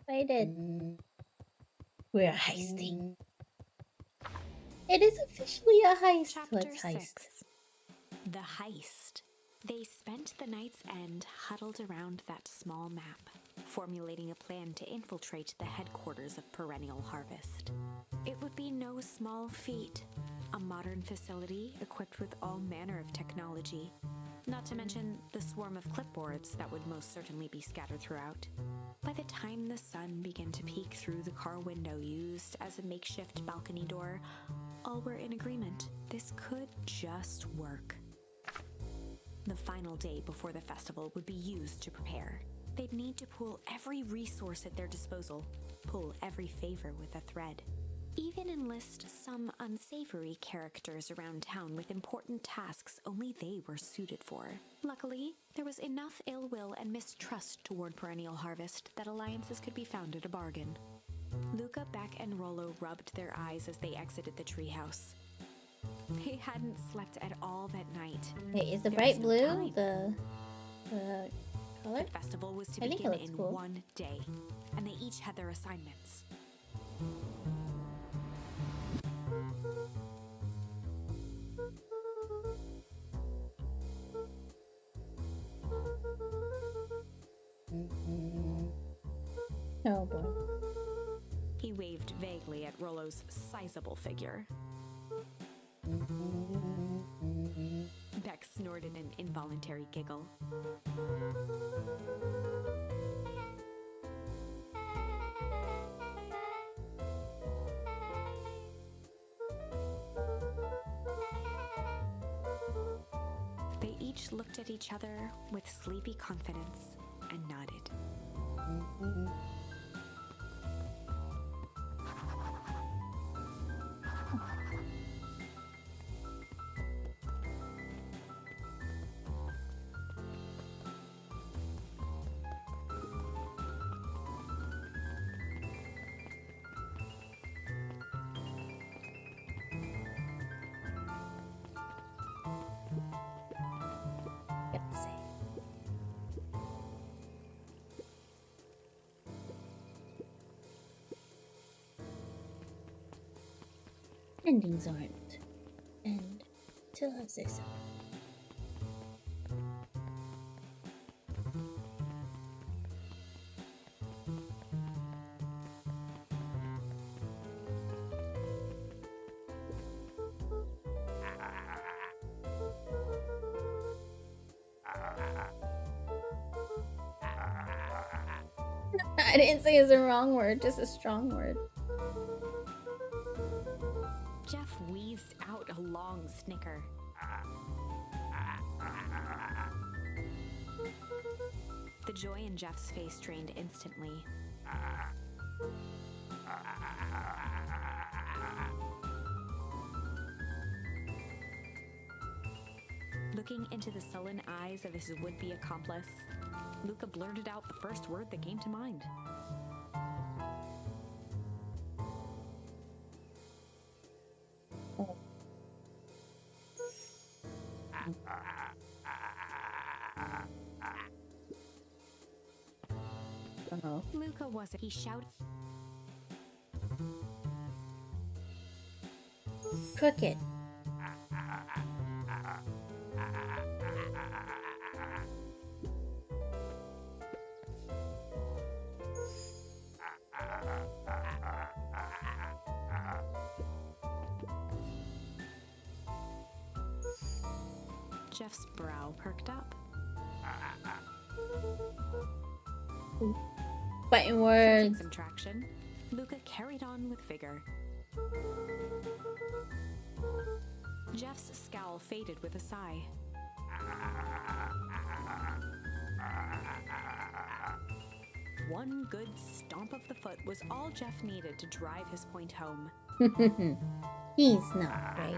S1: Excited. We're heisting. It is officially a heist.
S2: Chapter
S1: Let's heist.
S2: 6. The Heist. They spent the night's end huddled around that small map, formulating a plan to infiltrate the headquarters of Perennial Harvest. It would be no small feat. A modern facility equipped with all manner of technology, not to mention the swarm of clipboards that would most certainly be scattered throughout. By the time the sun began to peek through the car window used as a makeshift balcony door, all were in agreement. This could just work. The final day before the festival would be used to prepare. They'd need to pool every resource at their disposal, pull every favor with a thread. Even enlist some unsavory characters around town with important tasks only they were suited for. Luckily, there was enough ill will and mistrust toward Perennial Harvest that alliances could be found at a bargain. Luca, Beck, and Rollo rubbed their eyes as they exited the treehouse. They hadn't slept at all that night.
S1: Wait, is the
S2: There
S1: bright
S2: was no
S1: blue
S2: time.
S1: the color?
S2: The festival was to
S1: I think it
S2: begin
S1: looks
S2: in
S1: cool.
S2: 1 day, and they each had their assignments.
S1: Oh boy.
S2: He waved vaguely at Rollo's sizable figure. Beck snorted an involuntary giggle. They each looked at each other with sleepy confidence and nodded.
S1: Got to say. Endings aren't. And till I say so. I didn't say it's a wrong word, just a strong word.
S2: Jeff wheezed out a long snicker. The joy in Jeff's face drained instantly. Looking into the sullen eyes of his would-be accomplice, Luca blurted out the first word that came to mind.
S1: Oh. Uh-oh.
S2: Luca wasn't. He shouted.
S1: Crooked.
S2: Jeff's brow perked up.
S1: Fighting
S2: Sensing
S1: words.
S2: some traction, Luca carried on with vigor. Jeff's scowl faded with a sigh. One good stomp of the foot was all Jeff needed to drive his point home.
S1: He's not afraid.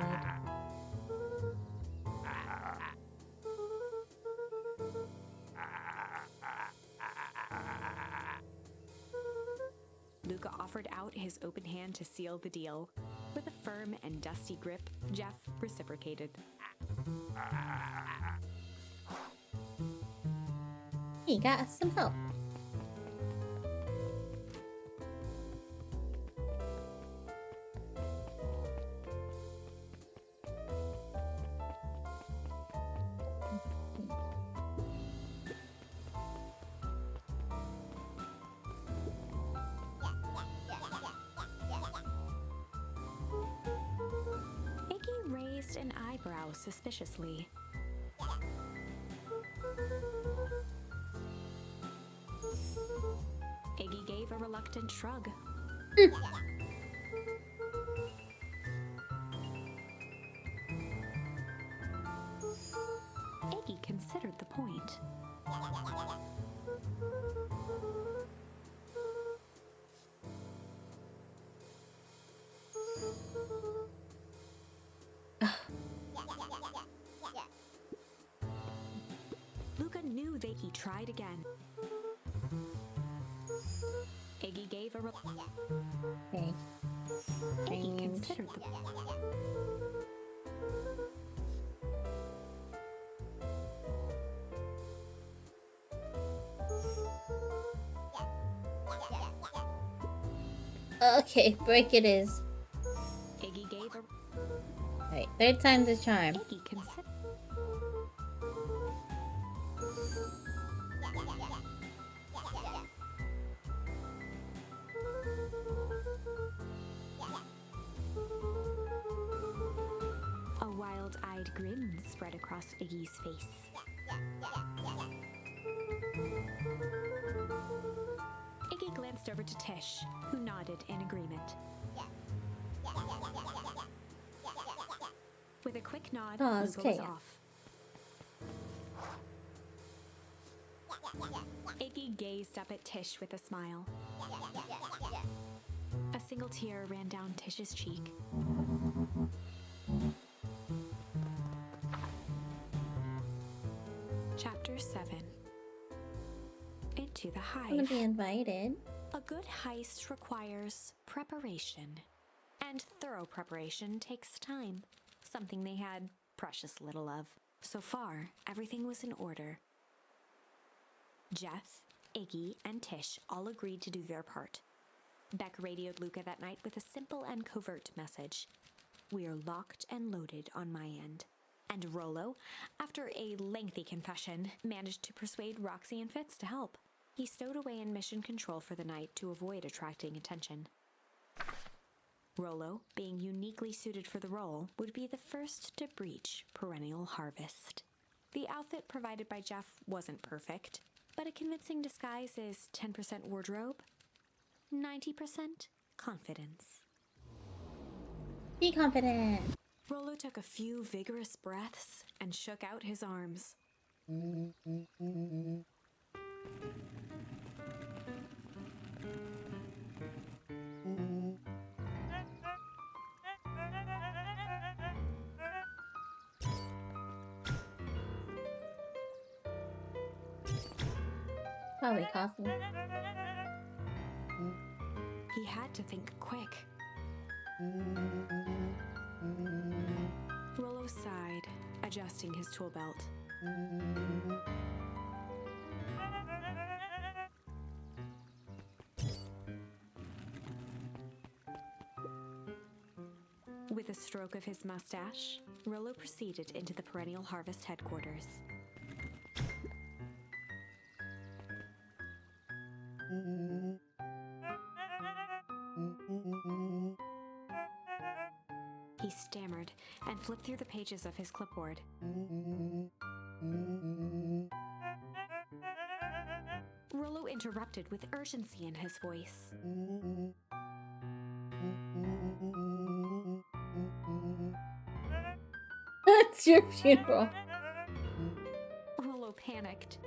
S2: Luca offered out his open hand to seal the deal. With a firm and dusty grip, Jeff reciprocated.
S1: He got us some help.
S2: Iggy raised an eyebrow suspiciously. Iggy gave a reluctant shrug. Iggy considered the point. Luca knew that he tried again. Iggy gave a
S1: Okay.
S2: Iggy
S1: Range.
S2: considered the
S1: Okay, break it is.
S2: Iggy gave a
S1: Alright, third time's the charm.
S2: Iggy considered. A wild-eyed grin spread across Iggy's face. Iggy glanced over to Tish, who nodded in agreement. With a quick nod,
S1: Pause,
S2: Luca was
S1: chaos.
S2: off. Iggy gazed up at Tish with a smile. A single tear ran down Tish's cheek. Chapter 7. Into the
S1: I'm gonna
S2: hive.
S1: be invited.
S2: A good heist requires preparation. And thorough preparation takes time, something they had precious little of. So far, everything was in order. Jeff, Iggy, and Tish all agreed to do their part. Beck radioed Luca that night with a simple and covert message. "We're locked and loaded on my end." And Rollo, after a lengthy confession, managed to persuade Roxy and Fitz to help. He stowed away in mission control for the night to avoid attracting attention. Rollo, being uniquely suited for the role, would be the first to breach perennial harvest. The outfit provided by Jeff wasn't perfect, but a convincing disguise is 10% wardrobe, 90% confidence.
S1: Be confident.
S2: Rollo took a few vigorous breaths and shook out his arms.
S1: Probably coughing.
S2: He had to think quick. Rollo sighed, adjusting his tool belt. With a stroke of his mustache, Rollo proceeded into the Perennial Harvest headquarters. He stammered and flipped through the pages of his clipboard. Rollo interrupted with urgency in his voice.
S1: It's your funeral.
S2: Rolo panicked.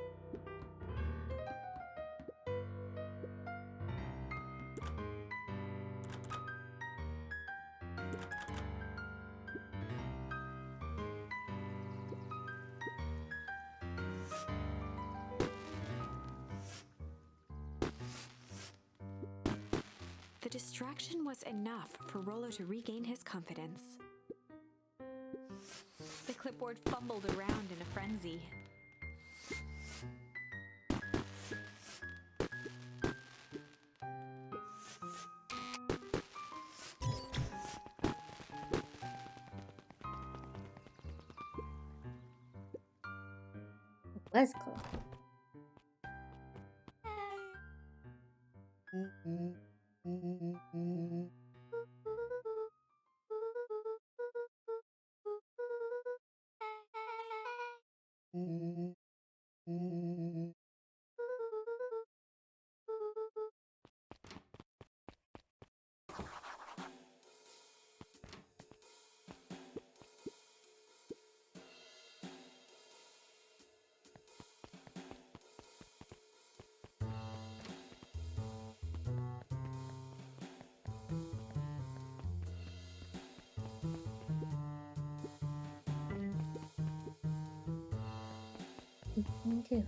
S2: The distraction was enough for Rolo to regain his confidence. The clipboard fumbled around in a frenzy.
S1: It was close. Me too.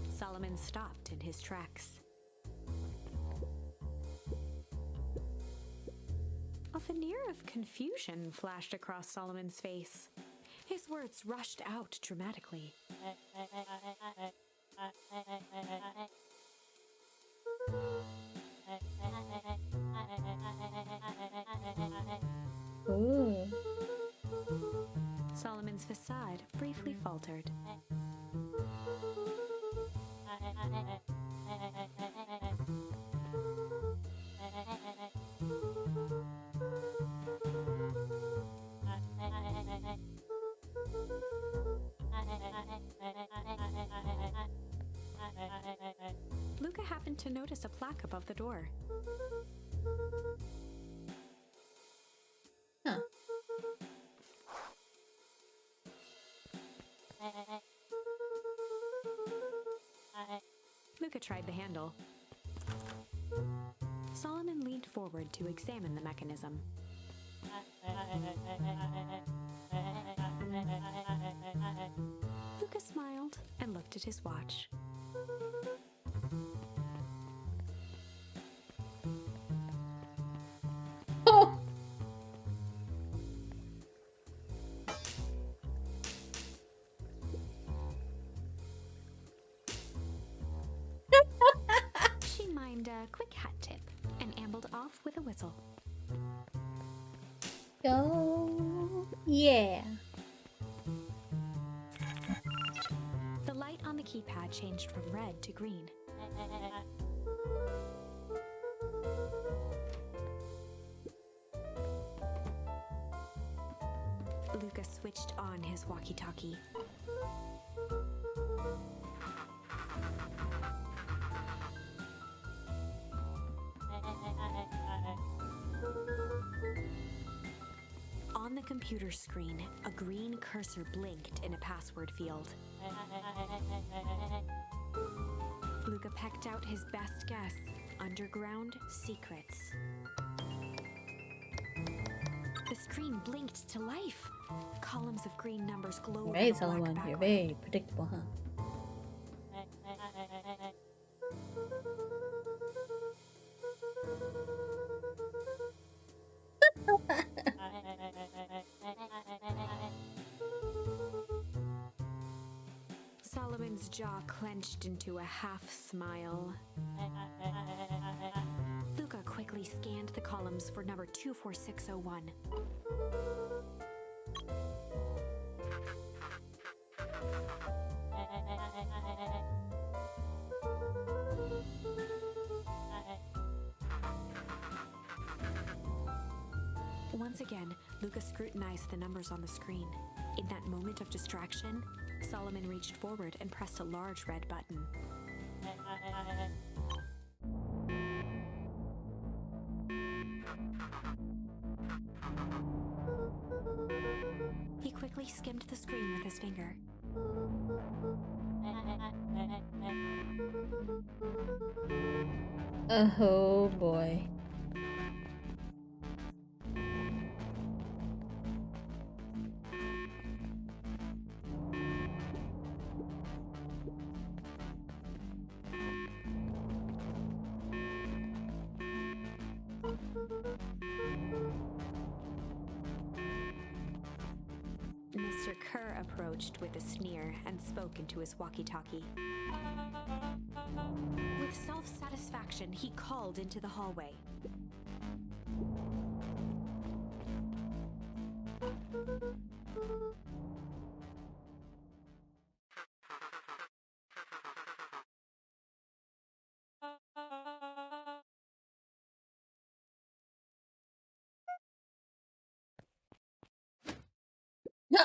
S2: Solomon stopped in his tracks. A veneer of confusion flashed across Solomon's face. His words rushed out dramatically.
S1: Ooh.
S2: Solomon's facade briefly faltered. Luca happened to notice a plaque above the door.
S1: Huh.
S2: Luca tried the handle. Solomon leaned forward to examine the mechanism. Luca smiled and looked at his watch.
S1: Oh.
S2: She mimed a quick hat tip and ambled off with a whistle.
S1: Go. Yeah.
S2: The light on the keypad changed from red to green. Luca switched on his walkie-talkie. On the computer screen, a green cursor blinked in a password field. Luca pecked out his best guess: underground secrets. The screen blinked to life. Columns of green numbers glowed on
S1: Right,
S2: a black
S1: Solomon. You're
S2: background.
S1: very predictable, huh?
S2: Solomon's jaw clenched into a half smile. Luca quickly scanned the columns for number 24601. Once again, Luca scrutinized the numbers on the screen. In that moment of distraction, Solomon reached forward and pressed a large red button. He quickly skimmed the screen with his finger.
S1: Oh boy.
S2: Mr. Kerr approached with a sneer and spoke into his walkie-talkie. With self-satisfaction, he called into the hallway.
S1: No.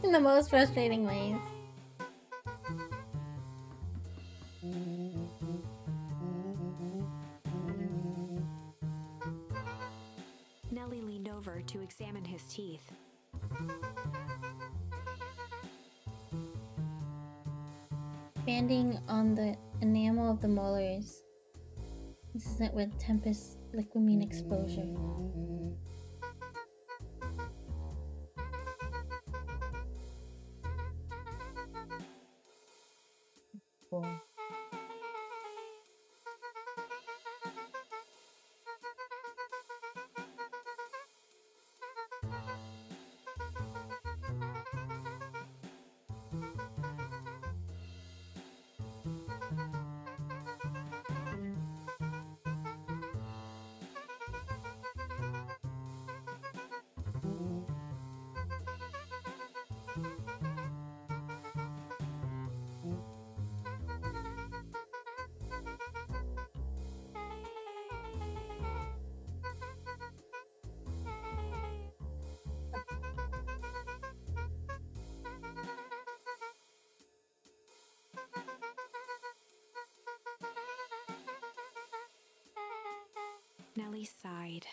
S1: In the most frustrating ways.
S2: Nellie leaned over to examine his teeth.
S1: Expanding on the enamel of the molars. This isn't with Tempest liquamine exposure. Cool.
S2: Nellie sighed.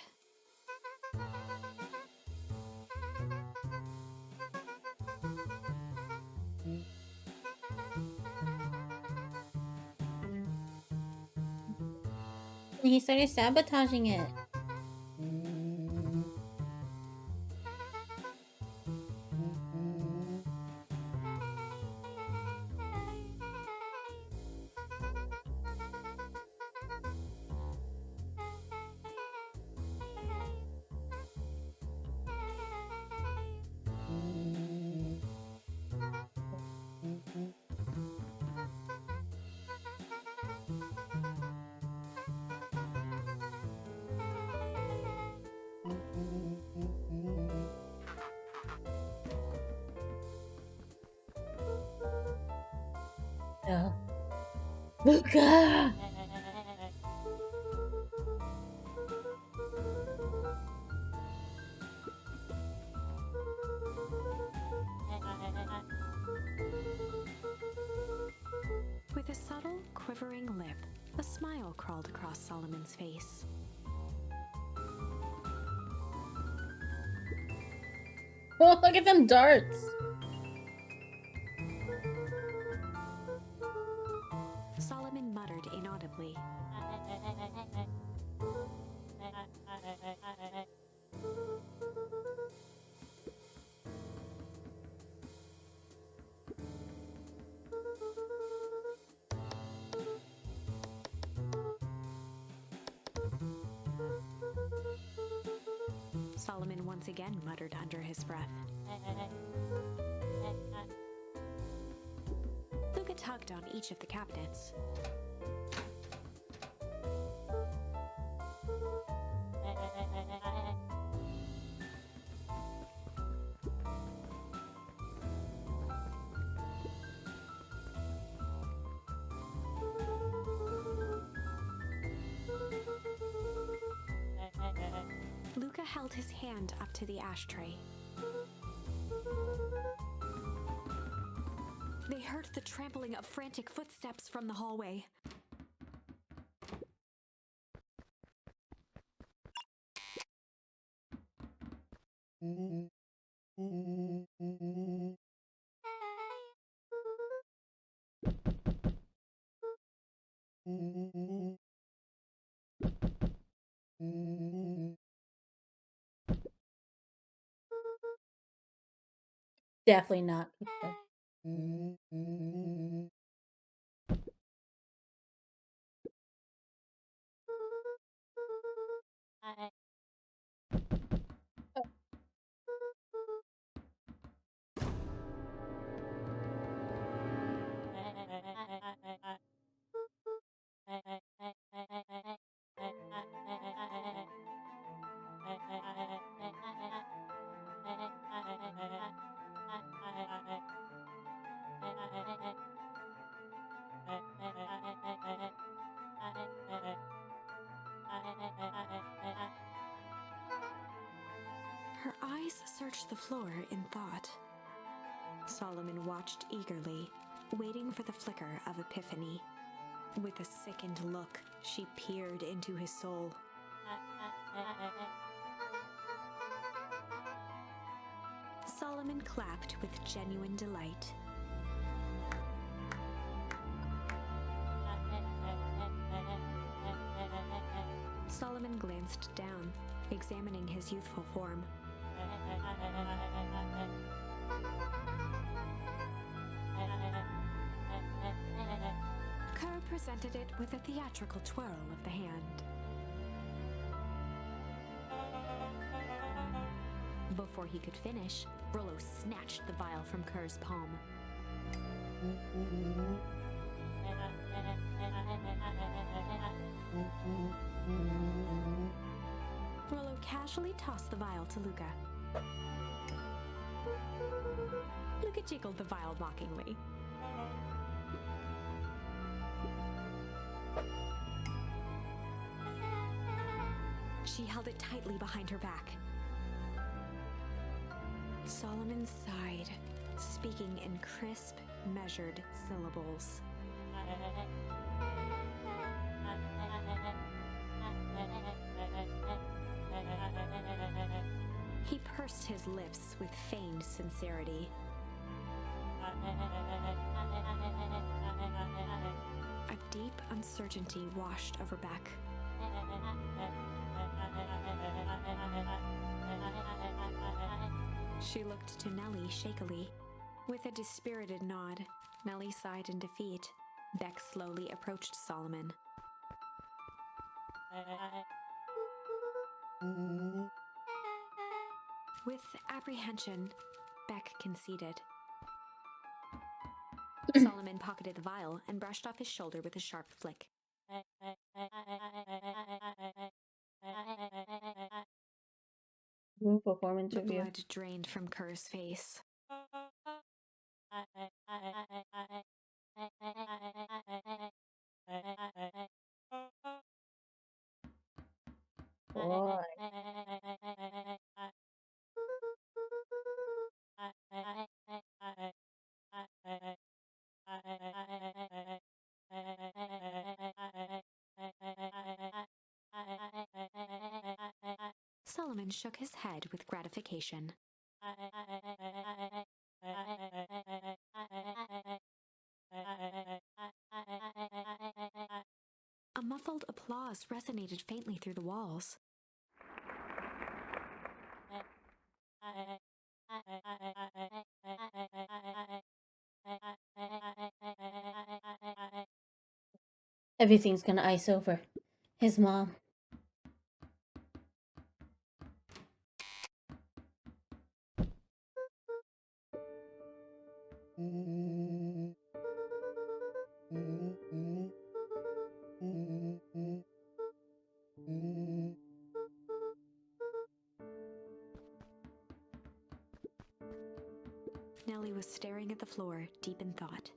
S1: And he started sabotaging it. Yeah. Luca!
S2: With a subtle, quivering lip, a smile crawled across Solomon's face.
S1: Oh, look at them darts!
S2: Solomon muttered inaudibly. Solomon once again muttered under his breath. Luca tugged on each of the cabinets. Luca held his hand up to the ashtray. They heard the trampling of frantic footsteps from the hallway.
S1: Definitely not pizza.
S2: Her eyes searched the floor in thought. Solomon watched eagerly, waiting for the flicker of epiphany. With a sickened look, she peered into his soul. Solomon clapped with genuine delight. Solomon glanced down, examining his youthful form. Kerr presented it with a theatrical twirl of the hand. Before he could finish, Rollo snatched the vial from Kerr's palm. Rollo casually tossed the vial to Luca. Luca jiggled the vial mockingly. She held it tightly behind her back. Solomon sighed, speaking in crisp, measured syllables. He pursed his lips with feigned sincerity. A deep uncertainty washed over Beck. She looked to Nellie shakily. With a dispirited nod, Nellie sighed in defeat. Beck slowly approached Solomon. With apprehension, Beck conceded. Solomon pocketed the vial and brushed off his shoulder with a sharp flick.
S1: Performance
S2: The
S1: review.
S2: blood drained from Kerr's face.
S1: Boy.
S2: Solomon shook his head with gratification. A muffled applause resonated faintly through the walls.
S1: Everything's gonna ice over. His mom.
S2: Nellie was staring at the floor, deep in thought.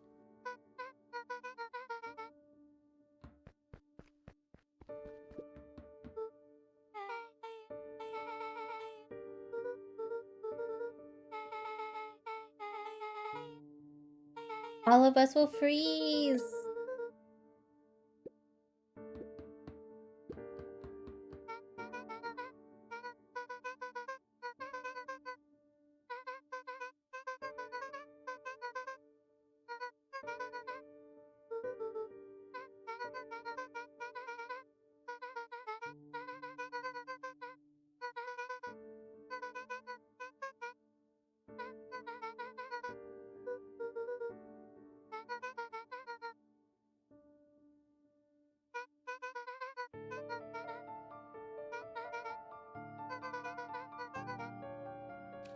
S1: All of us will freeze.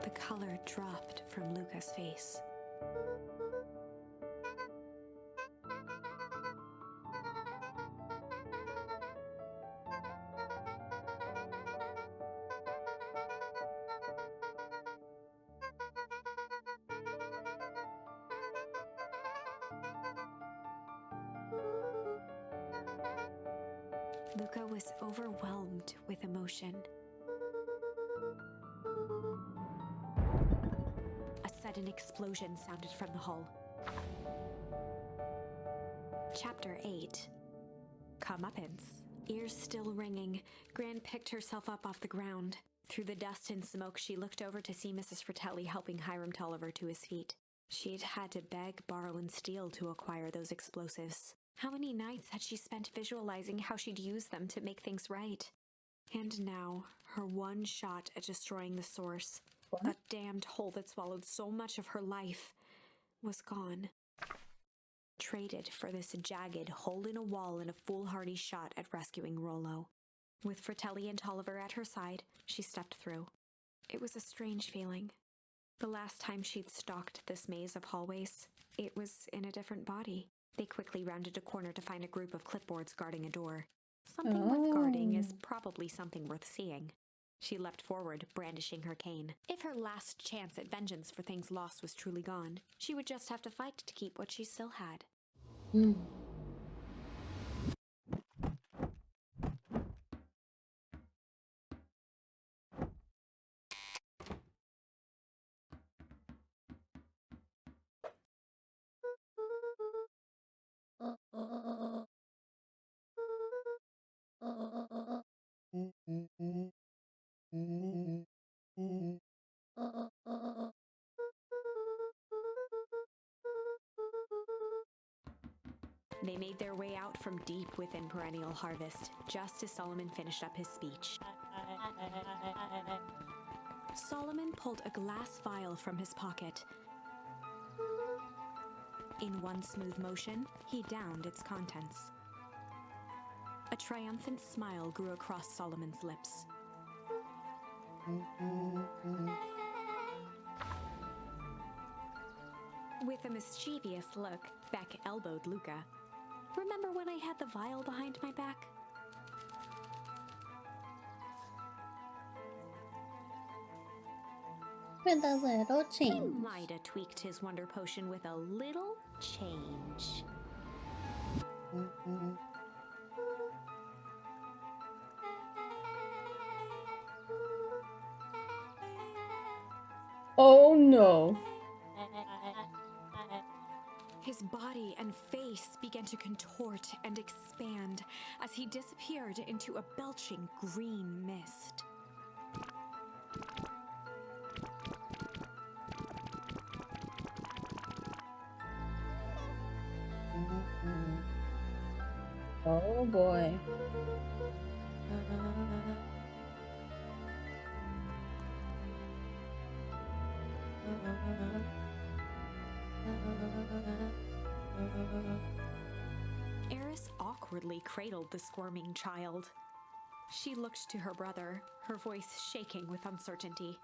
S2: The color dropped from Luca's face. Luca was overwhelmed with emotion. A sudden explosion sounded from the hull. Chapter 8. Comeuppance. Ears still ringing, Gran picked herself up off the ground. Through the dust and smoke, she looked over to see Mrs. Fratelli helping Hiram Tolliver to his feet. She'd had to beg, borrow, and steal to acquire those explosives. How many nights had she spent visualizing how she'd use them to make things right? And now, her one shot at destroying the source, that damned hole that swallowed so much of her life, was gone. Traded for this jagged hole in a wall and a foolhardy shot at rescuing Rollo. With Fratelli and Tolliver at her side, she stepped through. It was a strange feeling. The last time she'd stalked this maze of hallways, it was in a different body. They quickly rounded a corner to find a group of clipboards guarding a door. Something worth guarding is probably something worth seeing. She leapt forward, brandishing her cane. If her last chance at vengeance for things lost was truly gone, she would just have to fight to keep what she still had. They made their way out from deep within Perennial Harvest, just as Solomon finished up his speech. Solomon pulled a glass vial from his pocket. In one smooth motion, he downed its contents. A triumphant smile grew across Solomon's lips. With a mischievous look, Beck elbowed Luca. Remember when I had the vial behind my back?
S1: With a little change.
S2: Might have tweaked his wonder potion with a little change.
S1: Oh no.
S2: His body and face began to contort and expand as he disappeared into a belching green mist.
S1: Oh boy.
S2: Eris awkwardly cradled the squirming child. She looked to her brother, her voice shaking with uncertainty.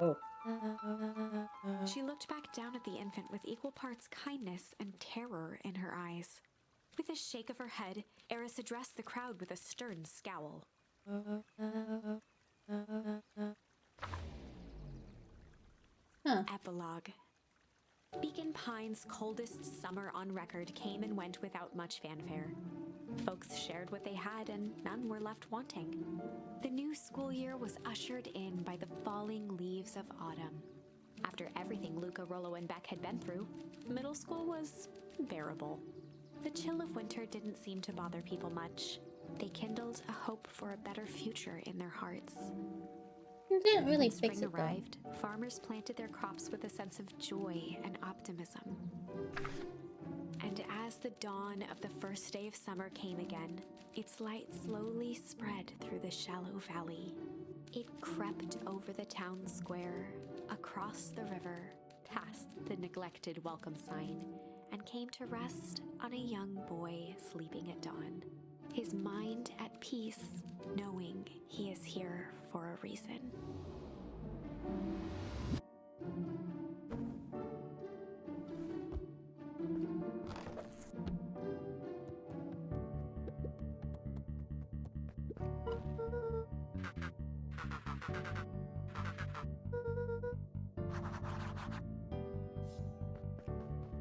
S1: Oh.
S2: She looked back down at the infant with equal parts kindness and terror in her eyes. With a shake of her head, Eris addressed the crowd with a stern scowl.
S1: Huh.
S2: Epilogue. Beacon Pine's coldest summer on record came and went without much fanfare. Folks shared what they had, and none were left wanting. The new school year was ushered in by the falling leaves of autumn. After everything Luca, Rollo, and Beck had been through, middle school was bearable. The chill of winter didn't seem to bother people much. They kindled a hope for a better future in their hearts.
S1: You didn't really
S2: When
S1: fix
S2: spring
S1: it though.
S2: arrived, farmers planted their crops with a sense of joy and optimism. And as the dawn of the first day of summer came again, its light slowly spread through the shallow valley. It crept over the town square, across the river, past the neglected welcome sign, and came to rest on a young boy sleeping at dawn. His mind at peace, knowing he is here for a reason.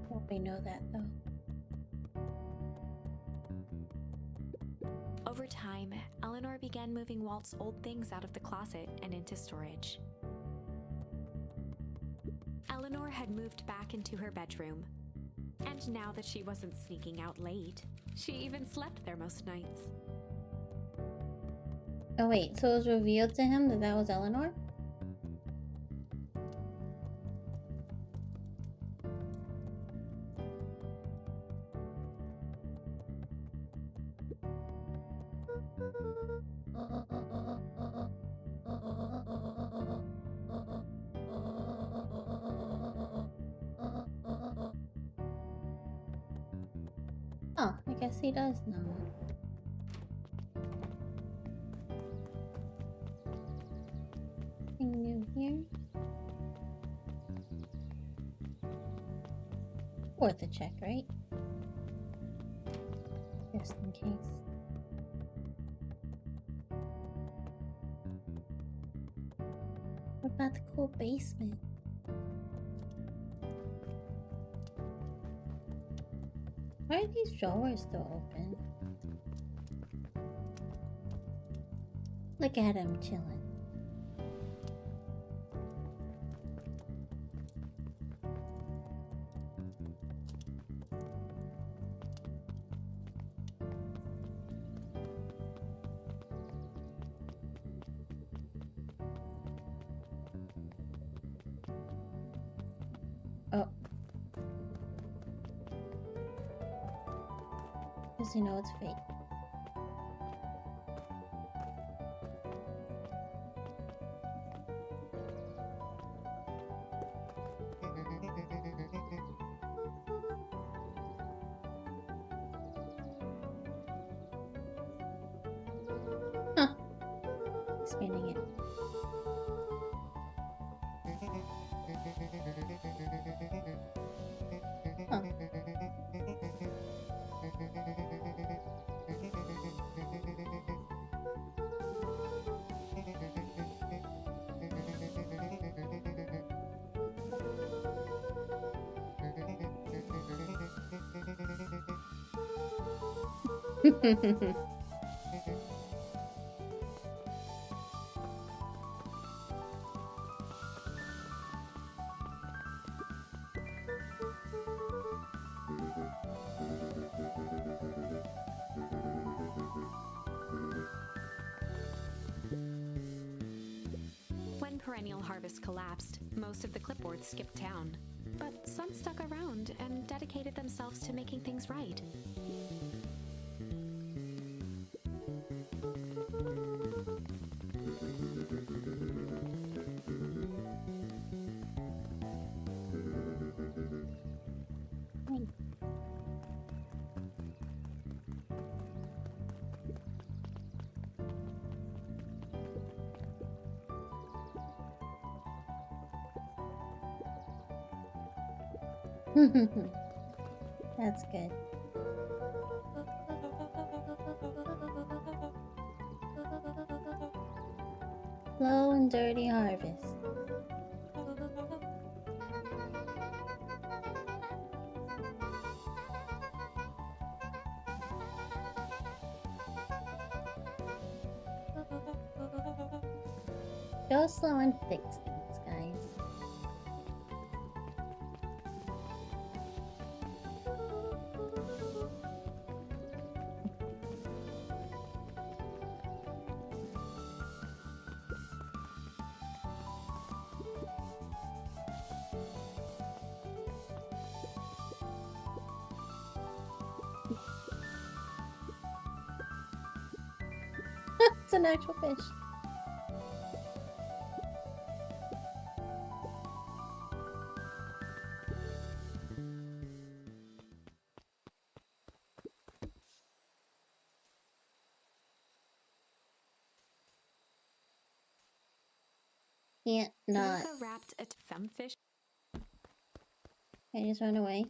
S1: Don't we know that though?
S2: Over time, Eleanor began moving Walt's old things out of the closet and into storage. Eleanor had moved back into her bedroom, and now that she wasn't sneaking out late, she even slept there most nights.
S1: Oh wait, so it was revealed to him that that was Eleanor? Oh, I guess he does know. Anything new here? Worth a check, right? Just in case. What about the cool basement? Why are these drawers still open? Look at him chilling. Oh. Does he know it's fake? Huh. Expanding it. Huh.
S2: When Perennial Harvest collapsed, most of the clipboards skipped town. But some stuck around and dedicated themselves to making things right.
S1: Thanks. That's good. Slow and dirty harvest. Go slow and fix things, guys. It's an actual fish. Can't not.
S2: Luca wrapped a femfish.
S1: Can I just run away?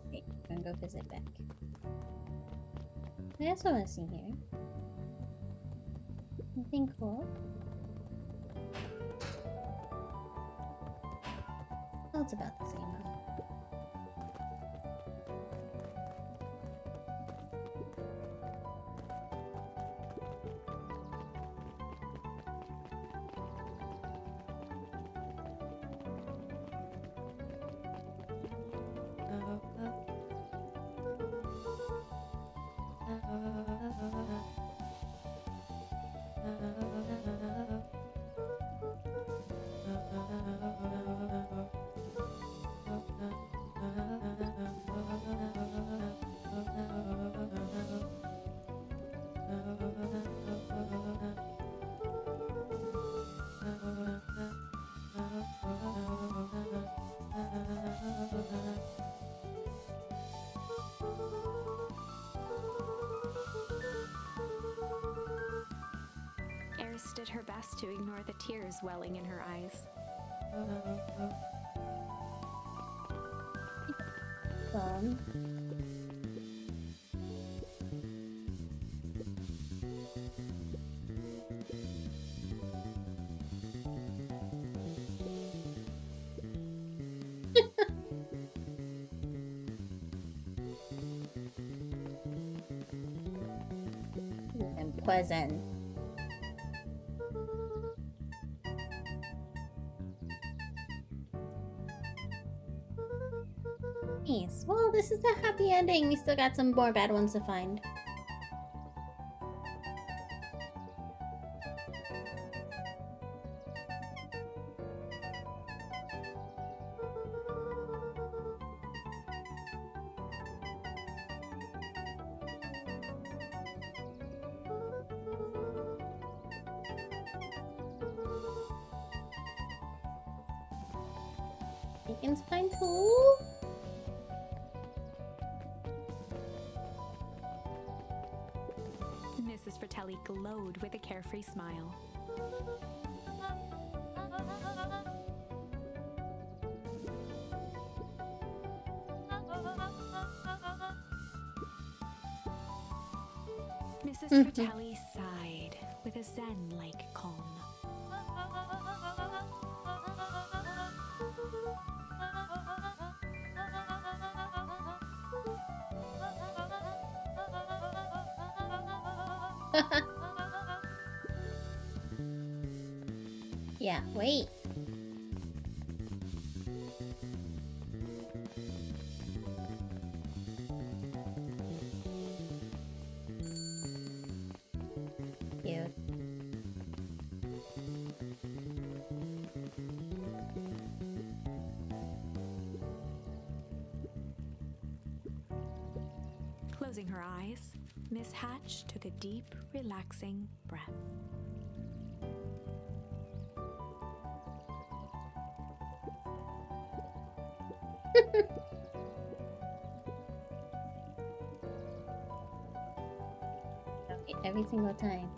S1: Okay, I'm gonna go visit back. I also want to see here. Anything cool? Oh, it's about the same, huh?
S2: Eris did her best to ignore the tears welling in her eyes.
S1: Fun. And pleasant. Nice. Well, this is a happy ending. We still got some more bad ones to find. Bacon's fine too.
S2: Mrs. Fratelli glowed with a carefree smile. Mrs. Fratelli sighed with a zen-like calm.
S1: Yeah, wait.
S2: Closing her eyes, Miss Hatch took a deep, relaxing breath.
S1: Every single time.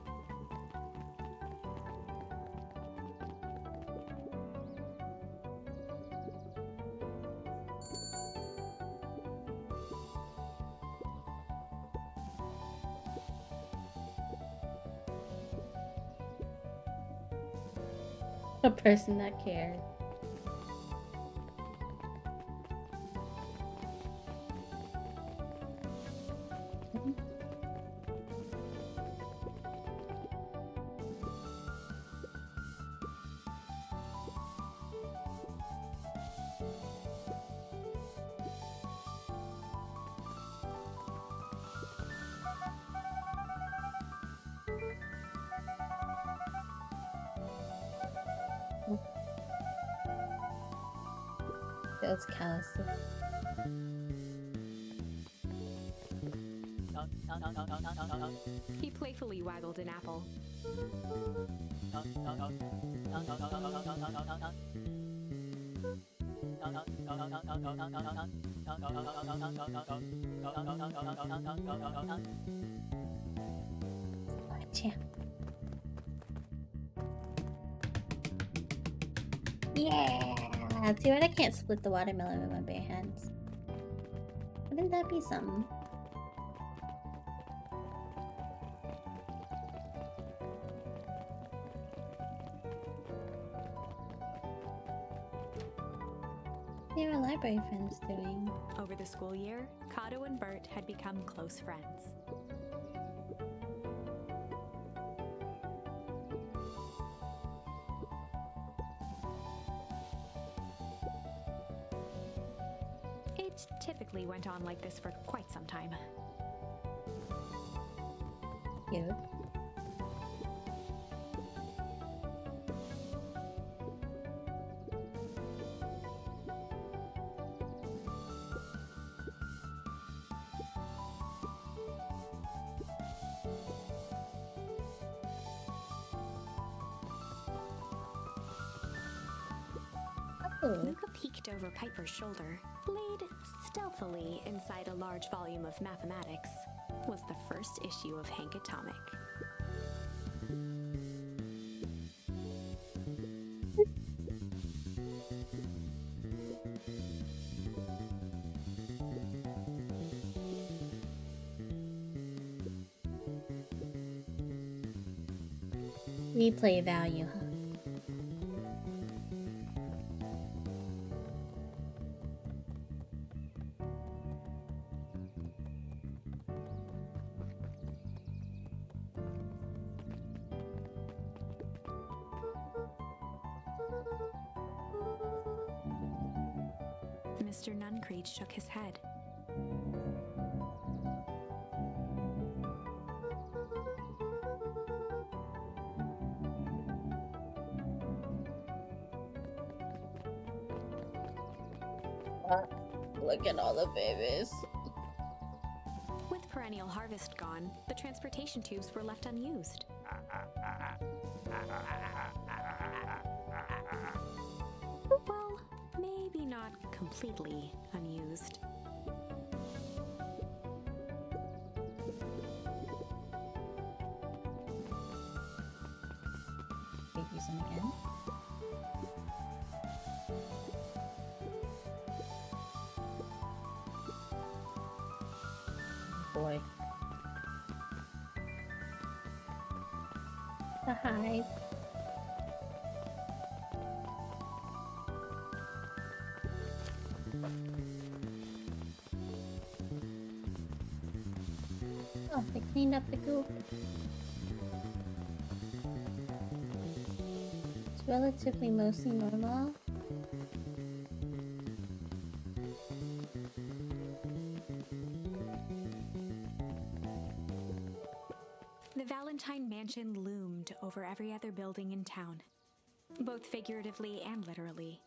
S1: A person that cared. Builds calluses.
S2: He playfully waggled an apple.
S1: Gotcha. Yeah! Too bad I can't split the watermelon with my bare hands. Wouldn't that be something? What are our library friends doing?
S2: Over the school year, Kato and Bert had become close friends. It typically went on like this for quite some time.
S1: Cute.
S2: Luca peeked over Piper's shoulder. Laid stealthily inside a large volume of mathematics was the first issue of Hank Atomic.
S1: Replay value, huh?
S2: Mr. Nuncreed shook his head.
S1: Look at all the babies.
S2: With perennial harvest gone, the transportation tubes were left unused. Well, maybe not completely unused.
S1: Use them again. Boy. The hive. Oh, they cleaned up the goop. It's relatively mostly normal.
S2: The Valentine Mansion loomed over every other building in town, both figuratively and literally.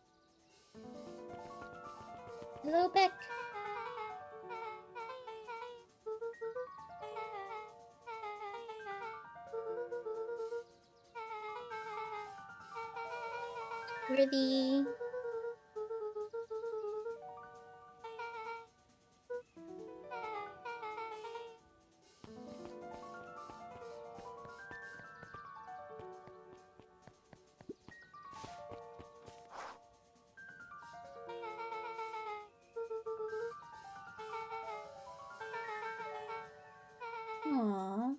S1: Hello, Beck. Pretty. Aww.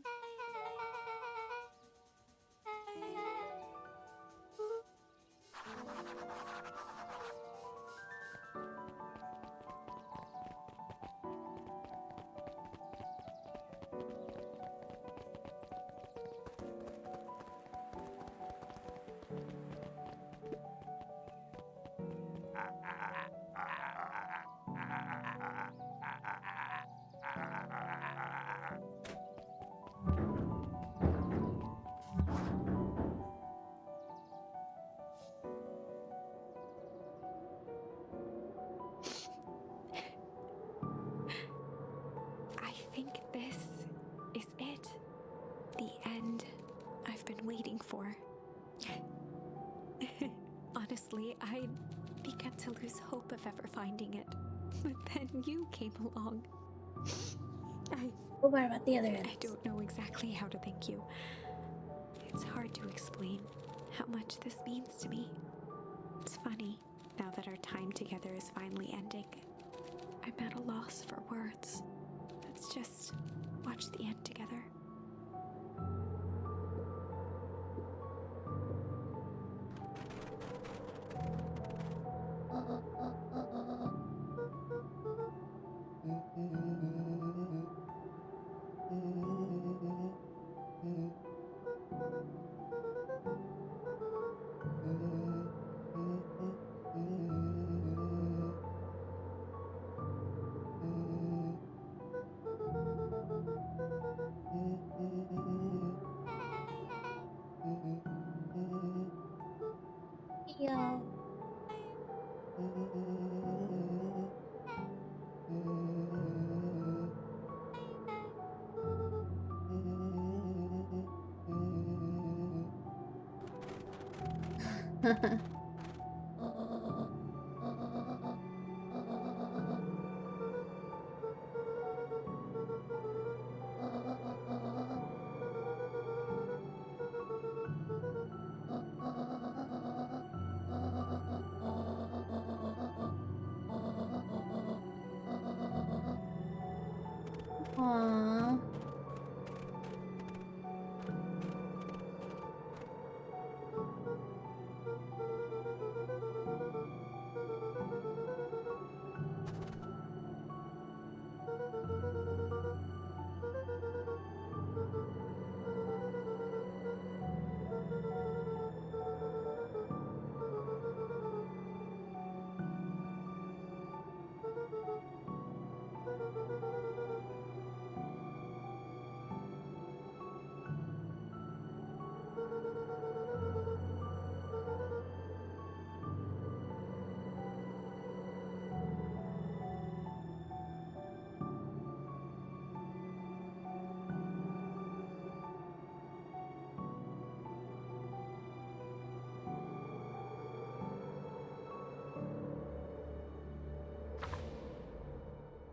S2: I think this is it. The end I've been waiting for. Honestly, I began to lose hope of ever finding it. But then you came along.
S1: What about the other end?
S2: I don't know exactly how to thank you. It's hard to explain how much this means to me. It's funny, now that our time together is finally ending. I'm at a loss for words. Let's just watch the end together.
S1: Yeah. Aww.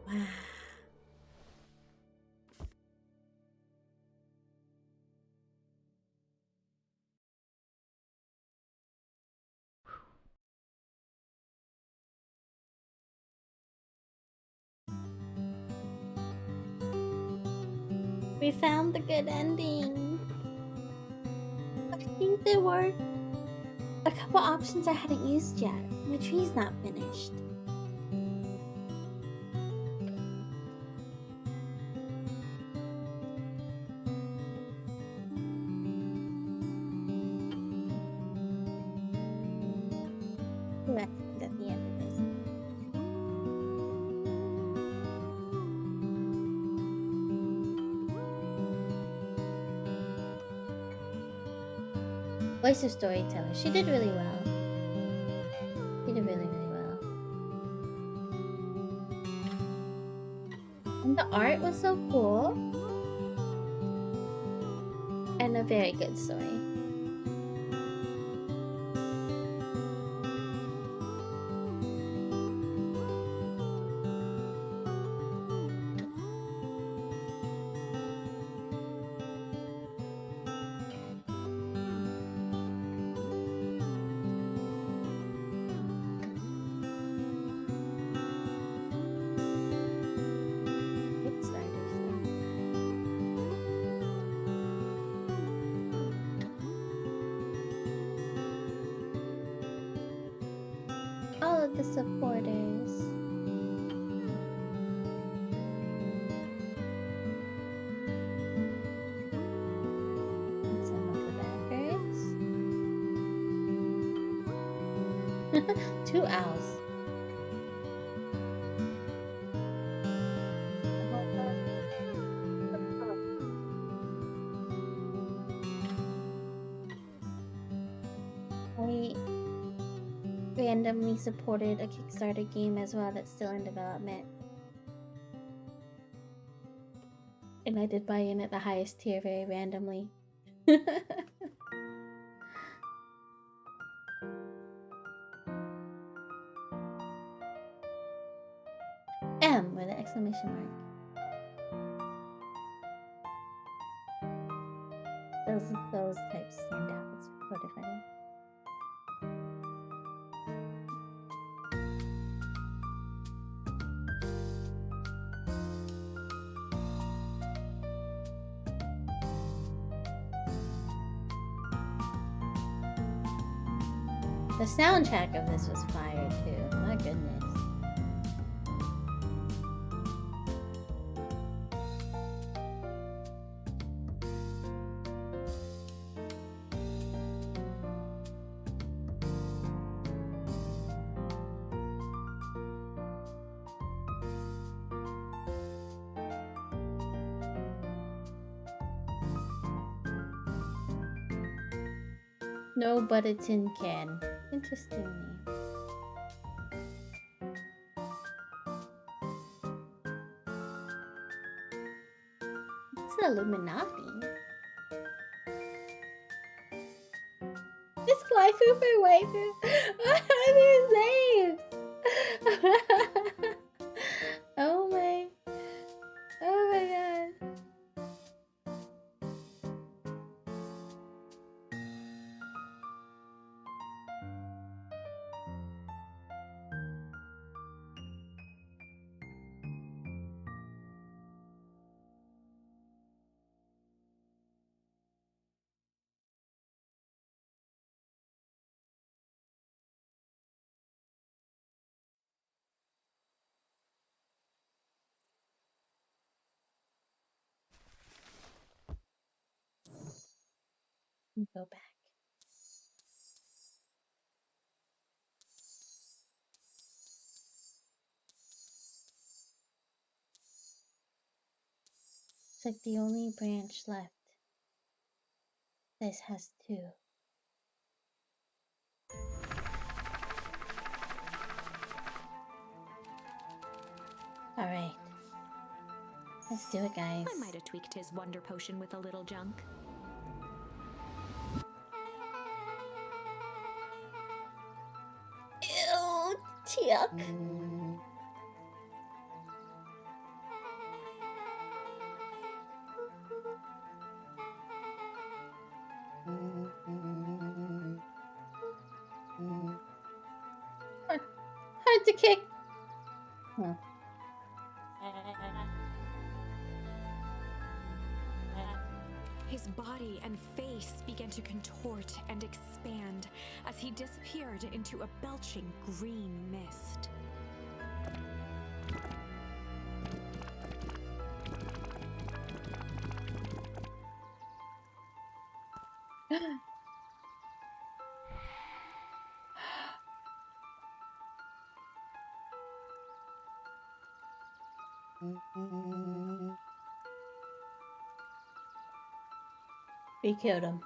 S1: Wow. We found the good ending. I think there were a couple options I hadn't used yet. My tree's not finished. Ooh, I think at the end of this. Voice of storyteller. She did really well. She did really, really well. And the art was so cool. And a very good story. the supporters. And some of the backers. 2 owls. I randomly supported a Kickstarter game as well that's still in development. And I did buy in at the highest tier very randomly. M with an exclamation mark. Those types stand out. It's so different. The soundtrack of this was fire too. My goodness. No, but a tin can. Interesting name. It's Illuminati. It's waifu for waifu. What are these names? Oh my god. Go back. It's like the only branch left. This has 2. Alright. Let's do it, guys.
S2: I might have tweaked his wonder potion with a little junk.
S1: Ew, Chuck. Hard to kick. Huh.
S2: His body and face began to contort and expand as he disappeared into a belching green mist.
S1: We killed him.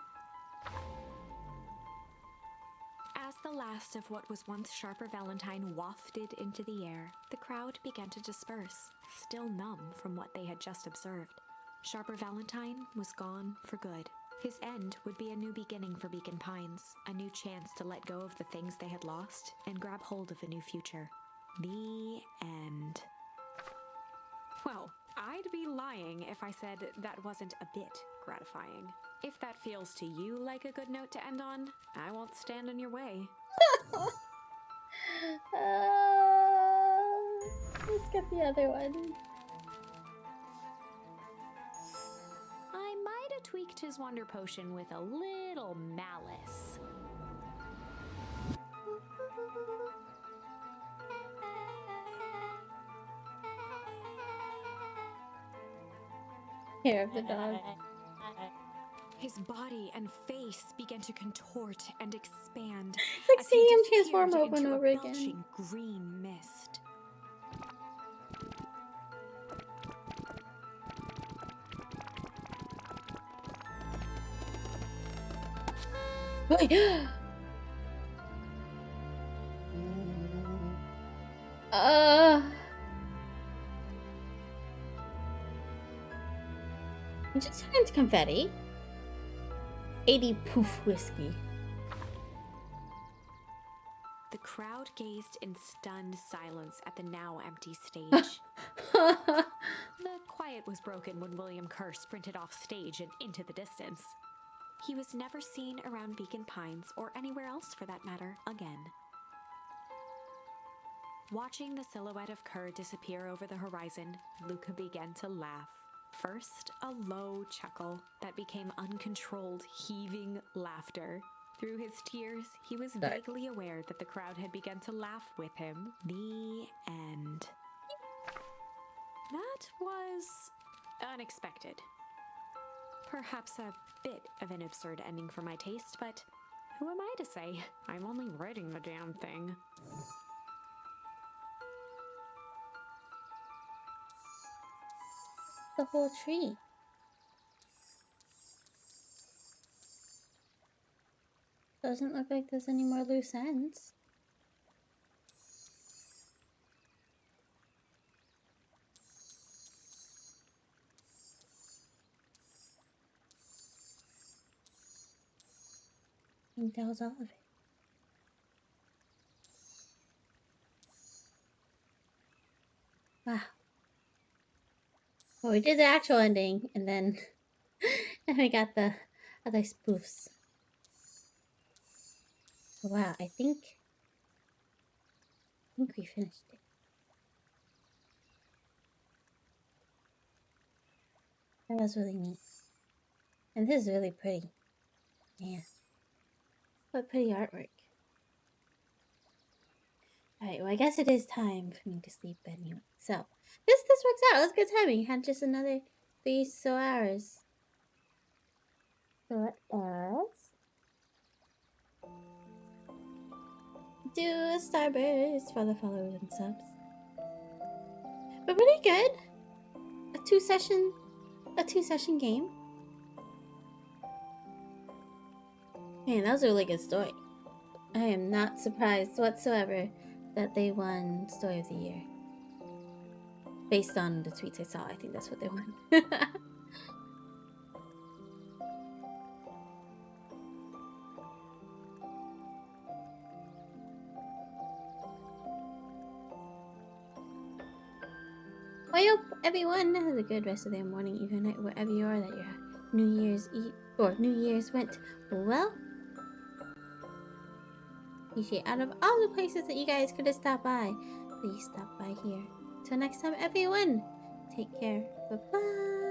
S2: As the last of what was once Sharper Valentine wafted into the air, the crowd began to disperse, still numb from what they had just observed. Sharper Valentine was gone for good. His end would be a new beginning for Beacon Pines, a new chance to let go of the things they had lost and grab hold of a new future. The end. Well, I'd be lying if I said that wasn't a bit gratifying. If that feels to you like a good note to end on, I won't stand in your way.
S1: Let's get the other one.
S2: I might have tweaked his wonder potion with a little malice.
S1: Hair of the dog.
S2: His body and face began to contort and expand
S1: It's like
S2: as he
S1: seeing him
S2: disappeared
S1: transform over and
S2: into
S1: over
S2: a
S1: again.
S2: belching green mist.
S1: He just turned into confetti. 80 poof whiskey.
S2: The crowd gazed in stunned silence at the now empty stage. The quiet was broken when William Kerr sprinted off stage and into the distance. He was never seen around Beacon Pines, or anywhere else for that matter, again. Watching the silhouette of Kerr disappear over the horizon, Luca began to laugh. First, a low chuckle that became uncontrolled, heaving laughter. Through his tears, he was vaguely aware that the crowd had begun to laugh with him. The end. That was unexpected. Perhaps a bit of an absurd ending for my taste, but who am I to say? I'm only writing the damn thing.
S1: The whole tree. Doesn't look like there's any more loose ends. I think that was all of it. Wow. Well, we did the actual ending, and then and we got the other spoofs. Wow, I think we finished it. That was really neat. And this is really pretty. Man. What pretty artwork. Alright, well I guess it is time for me to sleep anyway. So this works out. It was good timing. Had just another 3 so hours. So let us do a starburst for the followers and subs. But pretty good. A two session game. Man, that was a really good story. I am not surprised whatsoever that they won Story of the Year. Based on the tweets I saw, I think that's what they won. I hope everyone has a good rest of their morning, evening, night, wherever you are, that your New Year's Eve or New Year's went well. Appreciate out of all the places that you guys could have stopped by, please stop by here. Till next time, everyone, take care. Bye-bye.